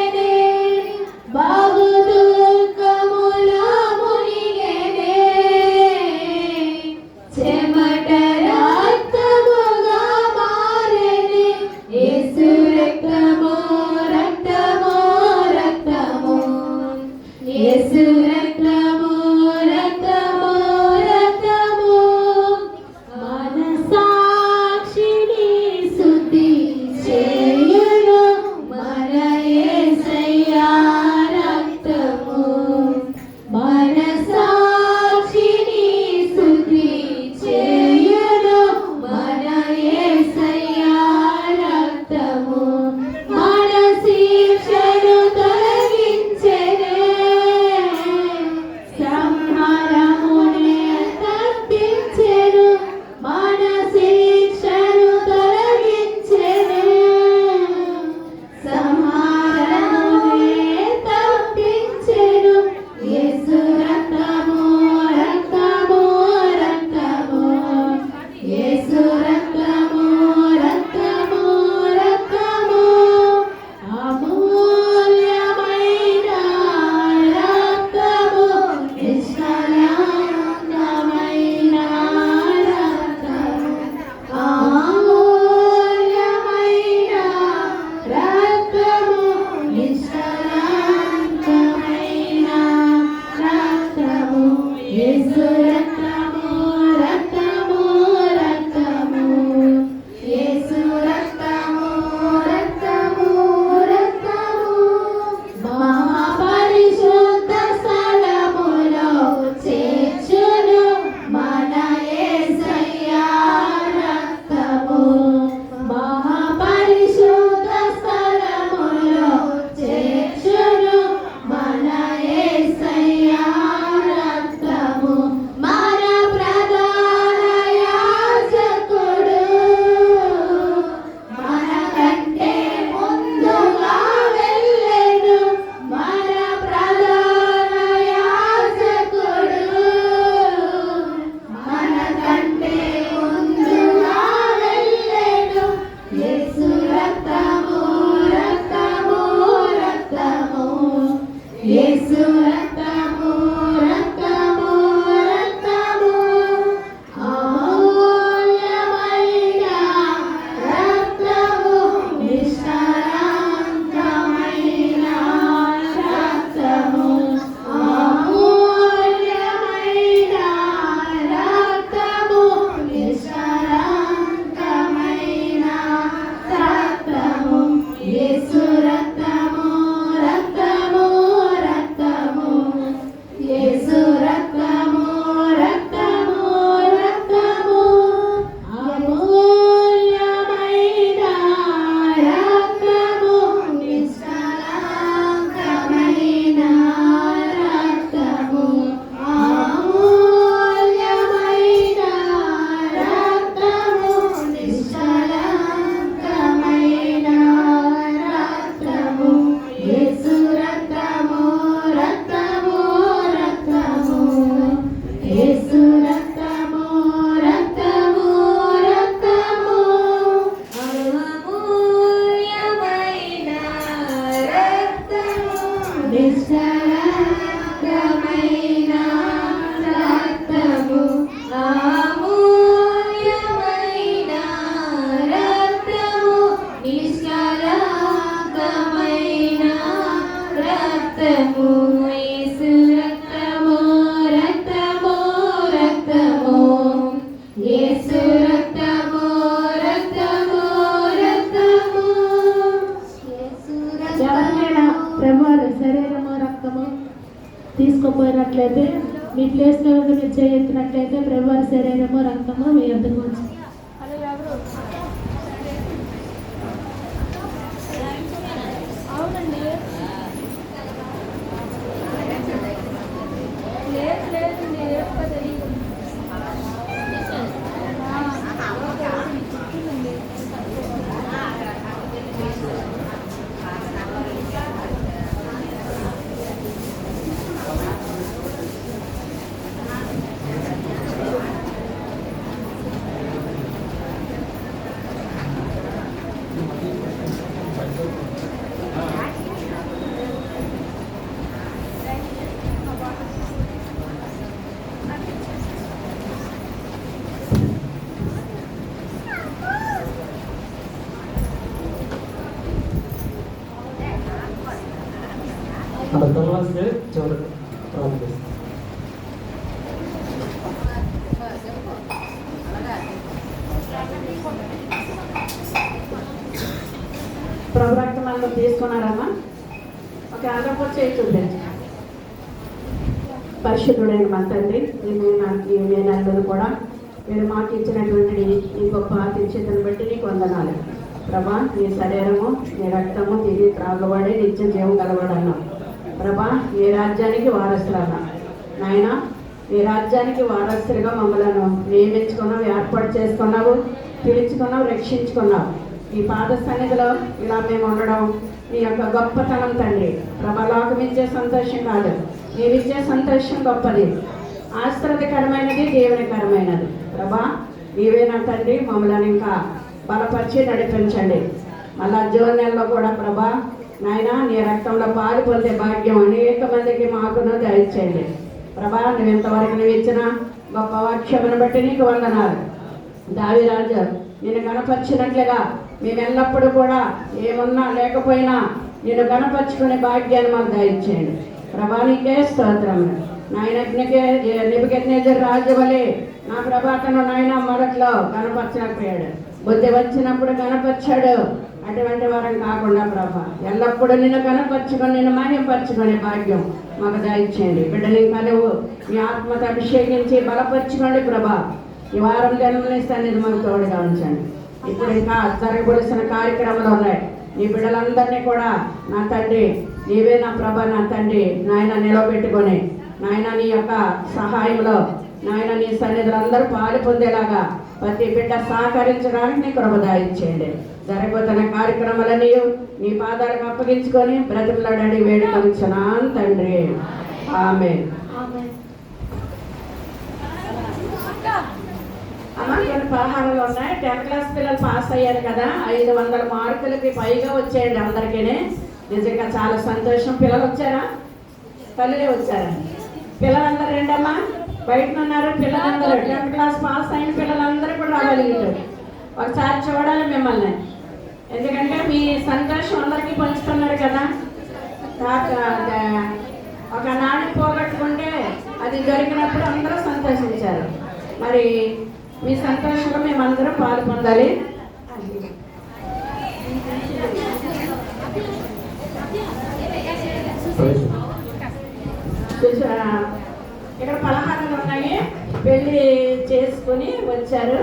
నిష్కలంకమైన రక్తము అమూల్యమైన రక్తము నిష్కలంకమైన రక్తము యేసు రక్తము రక్తము రక్తము యేసు రక్తము రక్తము రక్తము ఎవరికైనా ప్రభువారి శరీరము రక్తము తీసుకుపోయినట్లయితే మీ ప్లేస్లో మీరు చేయెత్తినట్లయితే ప్రభువారి శరీరము రక్తము మీ వద్దకు వచ్చి అవునండి లేదు లేదండి ఎక్కువ తెలియదు అలా తలవాస్తే చివరి ప్రారంభిస్తాం. ప్రభు రక్తం అందరూ తీసుకున్నారమ్మా. ఒక ఆంధ్రపూర్ చేయి చూడండి. పరిశుద్ధుడైన మా తండ్రి, ఈ నెలలు కూడా మీరు మాకు ఇచ్చినటువంటి ఈ గొప్ప ఆతిథ్యతను బట్టి నీకు వందనాలు ప్రభా. నీ శరీరము నీ రక్తము తిరిగి త్రాగబడి నిత్య జీవం కలబడన్నావు ప్రభా. ఏ రాజ్యానికి వారసులన్నా నాయన, ఈ రాజ్యానికి వారసులుగా మమ్మలను నియమించుకున్నావు, ఏర్పాటు చేసుకున్నావు, పిలుచుకున్నావు, రక్షించుకున్నావు. ఈ పాద సన్నిధిలో ఇలా మేము ఉండడం నీ యొక్క గొప్పతనం తండ్రి ప్రభా. లోకమిచ్చే సంతోషం కాదు, నీవిచ్చే సంతోషం గొప్పది, ఆశ్చర్యకరమైనది, దేవునికరమైనది ప్రభా. నీవే నా తండ్రి మమ్మల్ని ఇంకా బలపరిచి నడిపించండి. మళ్ళా జూన్ నెలలో కూడా ప్రభా నాయన నీ రక్తంలో పాలు పొందే భాగ్యం అనేక మందికి మాకును దయచేయండి ప్రభా. నువ్వు ఇంతవరకు నువ్వు ఇచ్చిన గొప్ప వాక్యమును బట్టి నీకు వందనాలు. దావీరాజు నిన్ను గణపరిచినట్లుగా మేము ఎల్లప్పుడూ కూడా ఏమున్నా లేకపోయినా నిన్ను గణపరుచుకునే భాగ్యాన్ని మాకు దయచేయండి ప్రభా. నీకే స్తోత్రం నాయన. నెబుకద్నెజరు రాజు వలె నా ప్రభాతను నాయన మొదట్లో గణపరచలేకపోయాడు, బుద్ధి వచ్చినప్పుడు గణపరిచాడు. అటువంటి వారం కాకుండా ప్రభా ఎల్లప్పుడూ నిన్ను గణపరుచుకొని నిన్ను మహింపరచుకునే భాగ్యం మాకు దయచేయండి. బిడ్డని కలువు మీ ఆత్మతో అభిషేకించి బలపరచుకోండి ప్రభా. ఈ వారం జన్మనిస్తాను ఇది మాకు తోడుగా ఉంచండి. ఇప్పుడు ఇంకా జరగబడిసిన కార్యక్రమాలు ఉన్నాయి. నీ బిడ్డలందరినీ కూడా నా తండ్రి నీవే నా ప్రభా నా తండ్రి నాయన నిలబెట్టుకొని నాయన నీ యొక్క సహాయంలో నాయన నీ సన్నిధులు అందరూ పాలు పొందేలాగా ప్రతి బిడ్డ సహకరించడానికి నీ కృప దయచేయండి. జరగబోతున్న కార్యక్రమాలని నీ పాదాలకు అప్పగించుకొని బ్రతిమలాడి వేడుకొంచున్నాను తండ్రి. ఆమేన్. అమ్మ కొన్ని పలహారాలు ఉన్నాయి. 10th క్లాస్ పిల్లలు పాస్ అయ్యారు కదా, 500 మార్కులకి పైగా వచ్చేయండి అందరికీ. నిజంగా చాలా సంతోషం. పిల్లలు వచ్చారా? తల్లిలే వచ్చారా? పిల్లలందరూ రండమ్మా, బయట ఉన్నారు పిల్లలందరూ. 10th క్లాస్ పాస్ అయిన పిల్లలందరూ కూడా రాగలిగారు. ఒకసారి చూడాలి మిమ్మల్ని, ఎందుకంటే మీ సంతోషం అందరికీ పంచుతున్నారు కదా. ఒక నాణ్యం పోగొట్టుకుంటే అది దొరికినప్పుడు అందరూ సంతోషించారు. మరి మీ సంతోషంలో మేమందరం పాలు పొందాలి. ఇక్కడ పలహారాలు ఉన్నాయి. పెళ్ళి చేసుకుని వచ్చారు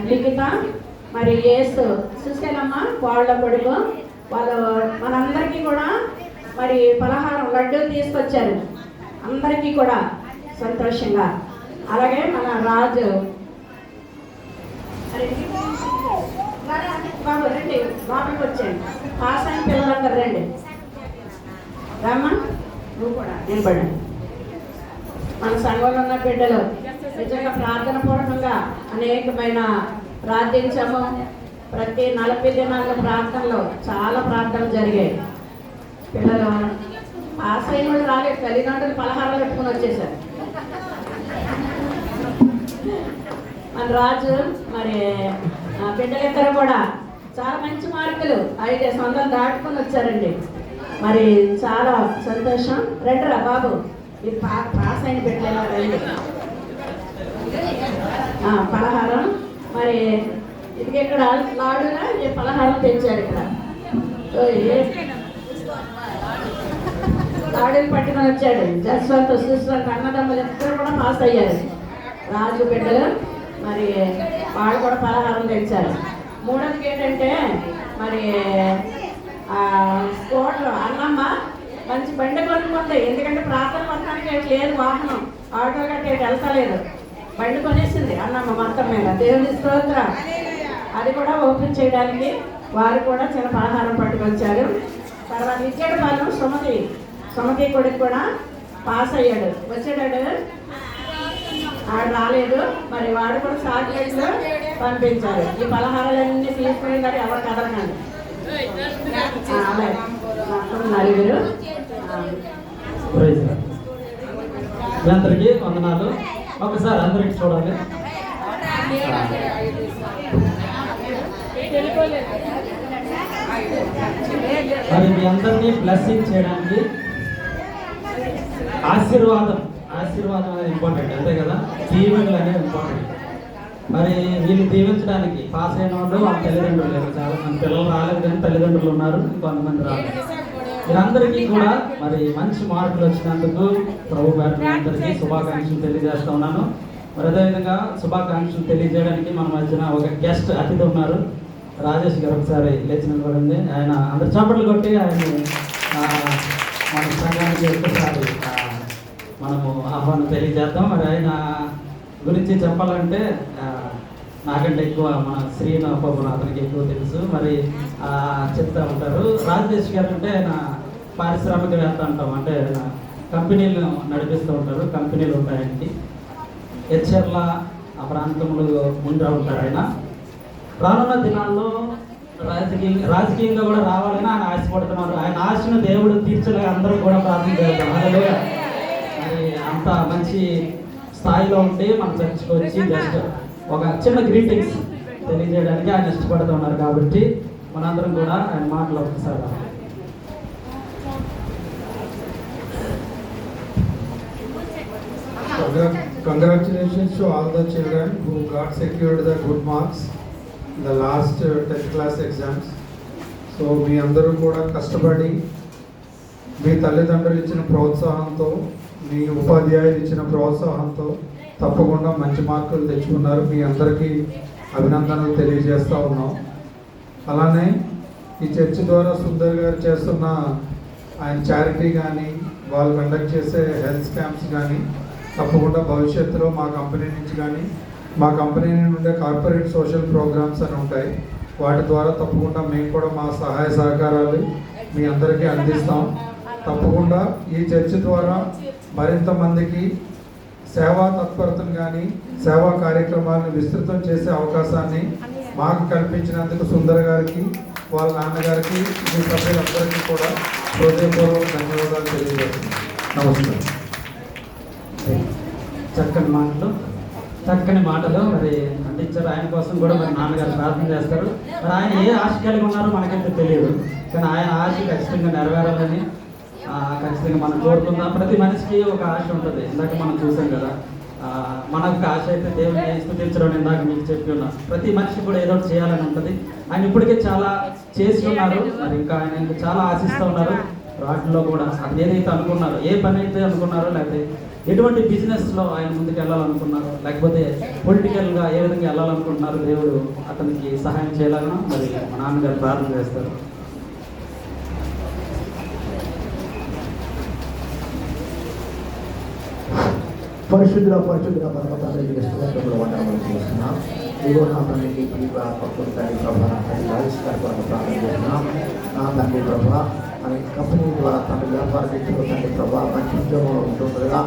లిఖిత మరి యేసు సుశీలమ్మ వాళ్ళ కొడుకు. వాళ్ళు మనందరికీ కూడా మరి పలహారం లడ్డూలు తీసుకొచ్చారు అందరికీ కూడా సంతోషంగా. అలాగే మన రాజు బాబు రండి, బాబుకి వచ్చాయండి. పాస్ అయిన పిల్లలందరూ రండి. రామ్మా నువ్వు కూడా నిలబడండి. మన సంఘంలో ఉన్న బిడ్డలు నిజంగా ప్రార్థన పూర్వకంగా అనేకమైన ప్రార్థించాము. ప్రతి 40 దినాల ప్రార్థనలో చాలా ప్రార్థనలు జరిగాయి. పిల్లలు పాస్ అయిన వాళ్ళు రాలేదు, తల్లిదండ్రులు పలహారాలు పెట్టుకుని వచ్చేసారు. మన రాజు మరి బిడ్డలిద్దరు కూడా చాలా మంచి మార్కులు 500 దాటుకుని వచ్చారండి. మరి చాలా సంతోషం. రండిరా బాబు, ఇది పాస్ అయిన బిడ్డలు రండి. పలహారం మరి ఇది ఇక్కడ లాడుగా పలహారం తెచ్చారు. ఇక్కడ లాడులు పట్టుకొని వచ్చాడు. జస్వంత్ సుస్వంత్ అన్నదమ్ములు ఇద్దరు కూడా పాస్ అయ్యారు. రాజు బిడ్డలు మరి వాళ్ళు కూడా పలహారం తెచ్చారు. మూడోది ఏంటంటే మరి స్కూటర్ అన్నమ్మ మంచి బండి కొనుక్కుంది. ఎందుకంటే ప్రార్థన మొత్తానికి లేదు వాహనం, ఆటో గట్టి వెళ్తలేదు, బండి కొనేసింది అన్నమ్మ మొత్తం మీద. దేవుని స్తోత్రం. అది కూడా ఓపెన్ చేయడానికి వారు కూడా చిన్న పలహారం పట్టుకొచ్చారు. తర్వాత ఇచ్చేటపాలెం సుమతి కొడుకు కూడా పాస్ అయ్యాడు, వచ్చాడు. ఆడు రాలేదు, మరి వాడు కూడా చాక్లెట్లు పంపించారు. ఈ పలహారాలన్నీ తీసుకునేదాన్ని ఎవరు కదలకండి. అలాగే నలుగురు. మీ అందరికీ వందనాలు. ఒకసారి అందరికి చూడాలి. మరి మీ అందరినీ బ్లెస్సింగ్ చేయడానికి ఆశీర్వాదం అనేది ఇంపార్టెంట్, అంతే కదా. దీవెనలు అనేది ఇంపార్టెంట్. మరి వీళ్ళు దీవించడానికి పాస్ అయిన వాళ్ళు వాళ్ళ తల్లిదండ్రులు లేరు. చాలా మంది పిల్లలు రాలేదు, కానీ తల్లిదండ్రులు ఉన్నారు, కొంతమంది రాలేదు. వీరందరికీ కూడా మరి మంచి మార్కులు వచ్చినందుకు ప్రభు గారు మీ అందరికీ శుభాకాంక్షలు తెలియజేస్తా ఉన్నాను. మరి అదేవిధంగా శుభాకాంక్షలు తెలియజేయడానికి మన మధ్యన ఒక గెస్ట్ అతిథి ఉన్నారు, రాజేష్ గారు. ఒకసారి లేచిన పడింది. ఆయన అందరు చప్పట్లు కొట్టి ఆయన మన సంఘానికి ఒక్కసారి మనము ఆహ్వానం తెలియజేద్దాం. మరి ఆయన గురించి చెప్పాలంటే నాకంటే ఎక్కువ మన శ్రీనాథ్ అతనికి ఎక్కువ తెలుసు. మరి చెప్తా ఉంటారు. రాజేష్ గారు అంటే ఆయన పారిశ్రామికవేత్త అంటాం, అంటే ఆయన కంపెనీలు నడిపిస్తూ ఉంటారు. కంపెనీలు ఉంటాయి ఆయనకి. హెచ్ఎర్ల ఆ ప్రాంతంలో ముందు ఉంటారు ఆయన. రానున్న దినాల్లో రాజకీయంగా కూడా రావాలని ఆయన ఆశపడుతున్నారు. ఆయన ఆశను దేవుడు తీర్చలే అందరూ కూడా ప్రార్థన చేద్దాం. హల్లెలూయా. మరి అంత మంచి స్థాయిలో ఉండి మన చర్చకు వచ్చి జస్ట్ ఒక చిన్న గ్రీటింగ్స్ తెలియజేయడానికి ఆయన ఇష్టపడుతూ ఉన్నారు. కాబట్టి మనందరం కూడా ఆయన మాటలు ఒకసారి Congratulations to all the children who got secured the good marks in the last 10th class exams. So మీ అందరూ కూడా కష్టపడి మీ తల్లిదండ్రులు ఇచ్చిన ప్రోత్సాహంతో, మీ ఉపాధ్యాయులు ఇచ్చిన ప్రోత్సాహంతో తప్పకుండా మంచి మార్కులు తెచ్చుకున్నారు. మీ అందరికీ అభినందనలు తెలియజేస్తూ ఉన్నాం. అలానే ఈ చర్చ్ ద్వారా సుందర్ గారు చేస్తున్న ఆయన చారిటీ కానీ, వాళ్ళు కండక్ట్ చేసే హెల్త్ క్యాంప్స్ కానీ తప్పకుండా భవిష్యత్తులో మా కంపెనీ నుంచి కానీ, మా కంపెనీ నుండే కార్పొరేట్ సోషల్ ప్రోగ్రామ్స్ అని ఉంటాయి, వాటి ద్వారా తప్పకుండా మేము కూడా మా సహాయ సహకారాలు మీ అందరికీ అందిస్తాం. తప్పకుండా ఈ చర్చ్ ద్వారా మరింత మందికి సేవా తత్పరతను కానీ, సేవా కార్యక్రమాలను విస్తృతం చేసే అవకాశాన్ని మాకు కల్పించినందుకు సుందర్ గారికి, వాళ్ళ నాన్నగారికి, మీ సభ్యులందరికీ కూడా హృదయపూర్వక ధన్యవాదాలు తెలియజేస్తున్నాను. నమస్కారం. చక్కని మాటలు మరి అందించారు. ఆయన కోసం కూడా మరి నాన్నగారు ప్రార్థన చేస్తారు. మరి ఆయన ఏ ఆశ కలిగి ఉన్నారో మనకైతే తెలియదు, కానీ ఆయన ఆశ ఖచ్చితంగా నెరవేరాలని ఖచ్చితంగా మనం కోరుకుందాం. ప్రతి మనిషికి ఒక ఆశ ఉంటుంది. ఇందాక మనం చూసాం కదా, మనకు ఆశ అయితే దేవుని స్తుతించడం ఇందాక మీకు చెప్పి ఉన్నాం. ప్రతి మనిషి కూడా ఏదో చేయాలని ఉంటుంది. ఆయన ఇప్పటికే చాలా చేసి ఉన్నారు. మరి ఇంకా ఆయన ఇంకా చాలా ఆశిస్తూ ఉన్నారు. వాటిలో కూడా అది ఏదైతే అనుకున్నారో, ఏ పని అయితే అనుకున్నారో, లేకపోతే ఎటువంటి బిజినెస్లో ఆయన ముందుకు వెళ్ళాలనుకున్నారో, లేకపోతే పొలిటికల్గా ఏ విధంగా వెళ్ళాలనుకుంటున్నారో దేవుడు అతనికి సహాయం చేయాలని మరి మా నాన్నగారు ప్రార్థన చేస్తారు. పరిశుద్ధుల పర్వతానికి స్తోత్రములు వందనములు చేస్తున్నాం. ఇదిగో నా తండ్రికి పక్కన తండ్రి ప్రభా ప్రార్థన చేస్తున్నాం. నా తండ్రి ప్రభా మన కంపెనీ ద్వారా తన వ్యాపార వ్యక్తులు తండ్రి ప్రభా మంచి ఉద్యోగంలో ఉంటుండగా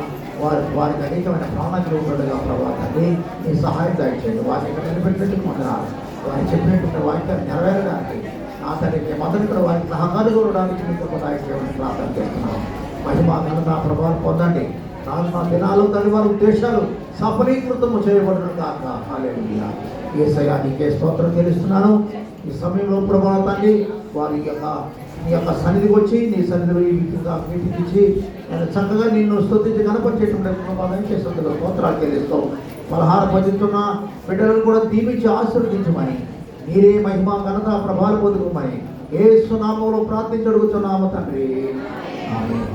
వారికి అనేకమైన ప్రాణాలు ఉంటుండగా ప్రభా తండ్రి మీ సహాయం దయచేయండి. వారిని ఇక్కడ నిలబెట్టుకుంటున్నారు. వారు చెప్పినటువంటి వాక్యాన్ని నెరవేరడానికి నా తండ్రి మొదటి కూడా వారికి సహకారులు ఉండడానికి మీకు దాయి చేయమని ప్రార్థన చేస్తున్నాం. మహిమ ఘనత ప్రభావం పొందండి. నా దినాలు తల్లి వారి ఉద్దేశాలు సఫలీకృతము చేయబడిన కాక. హల్లెలూయా. యేసయ్యా నీకే స్తోత్రం తెలుస్తున్నాను. ఈ సమయంలో ప్రభావ తండ్రి వారి నీ యొక్క సన్నిధికి వచ్చి నీ సన్నిధిలో ఈ విధంగా మీటించి నేను చక్కగా నిన్ను స్తుతించి కనపరిచేటువంటి ప్రభావం చేస్తున్న స్తోత్రాలు చెల్లిస్తూ పలహార పొందుతున్న బిడ్డలను కూడా దీవించి ఆశీర్వదించమని మీరే మహిమ ఘనత ప్రభావం పొందుకోమని యేసు నామములో ప్రార్థించి అడుగుతున్నాము తండ్రి. ఆమేన్.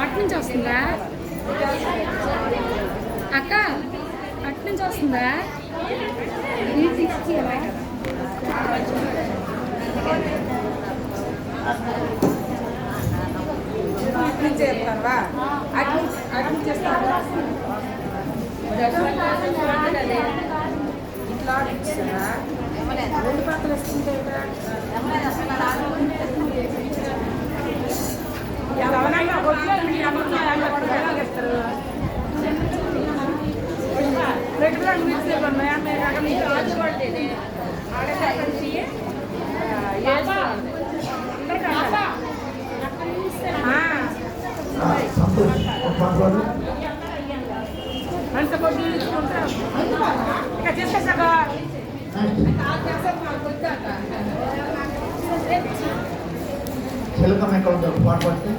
అట్నుంచి వస్తుందా అక్క? అట్నుంచి వస్తుందా? అట్నుంచి చెప్తావా? అట్నుంచి చేస్తావా? ఇట్లా ఇచ్చారా? రెండు పక్కలు వస్తుంటే చిలకం ఎక్కడ పాటు పడితే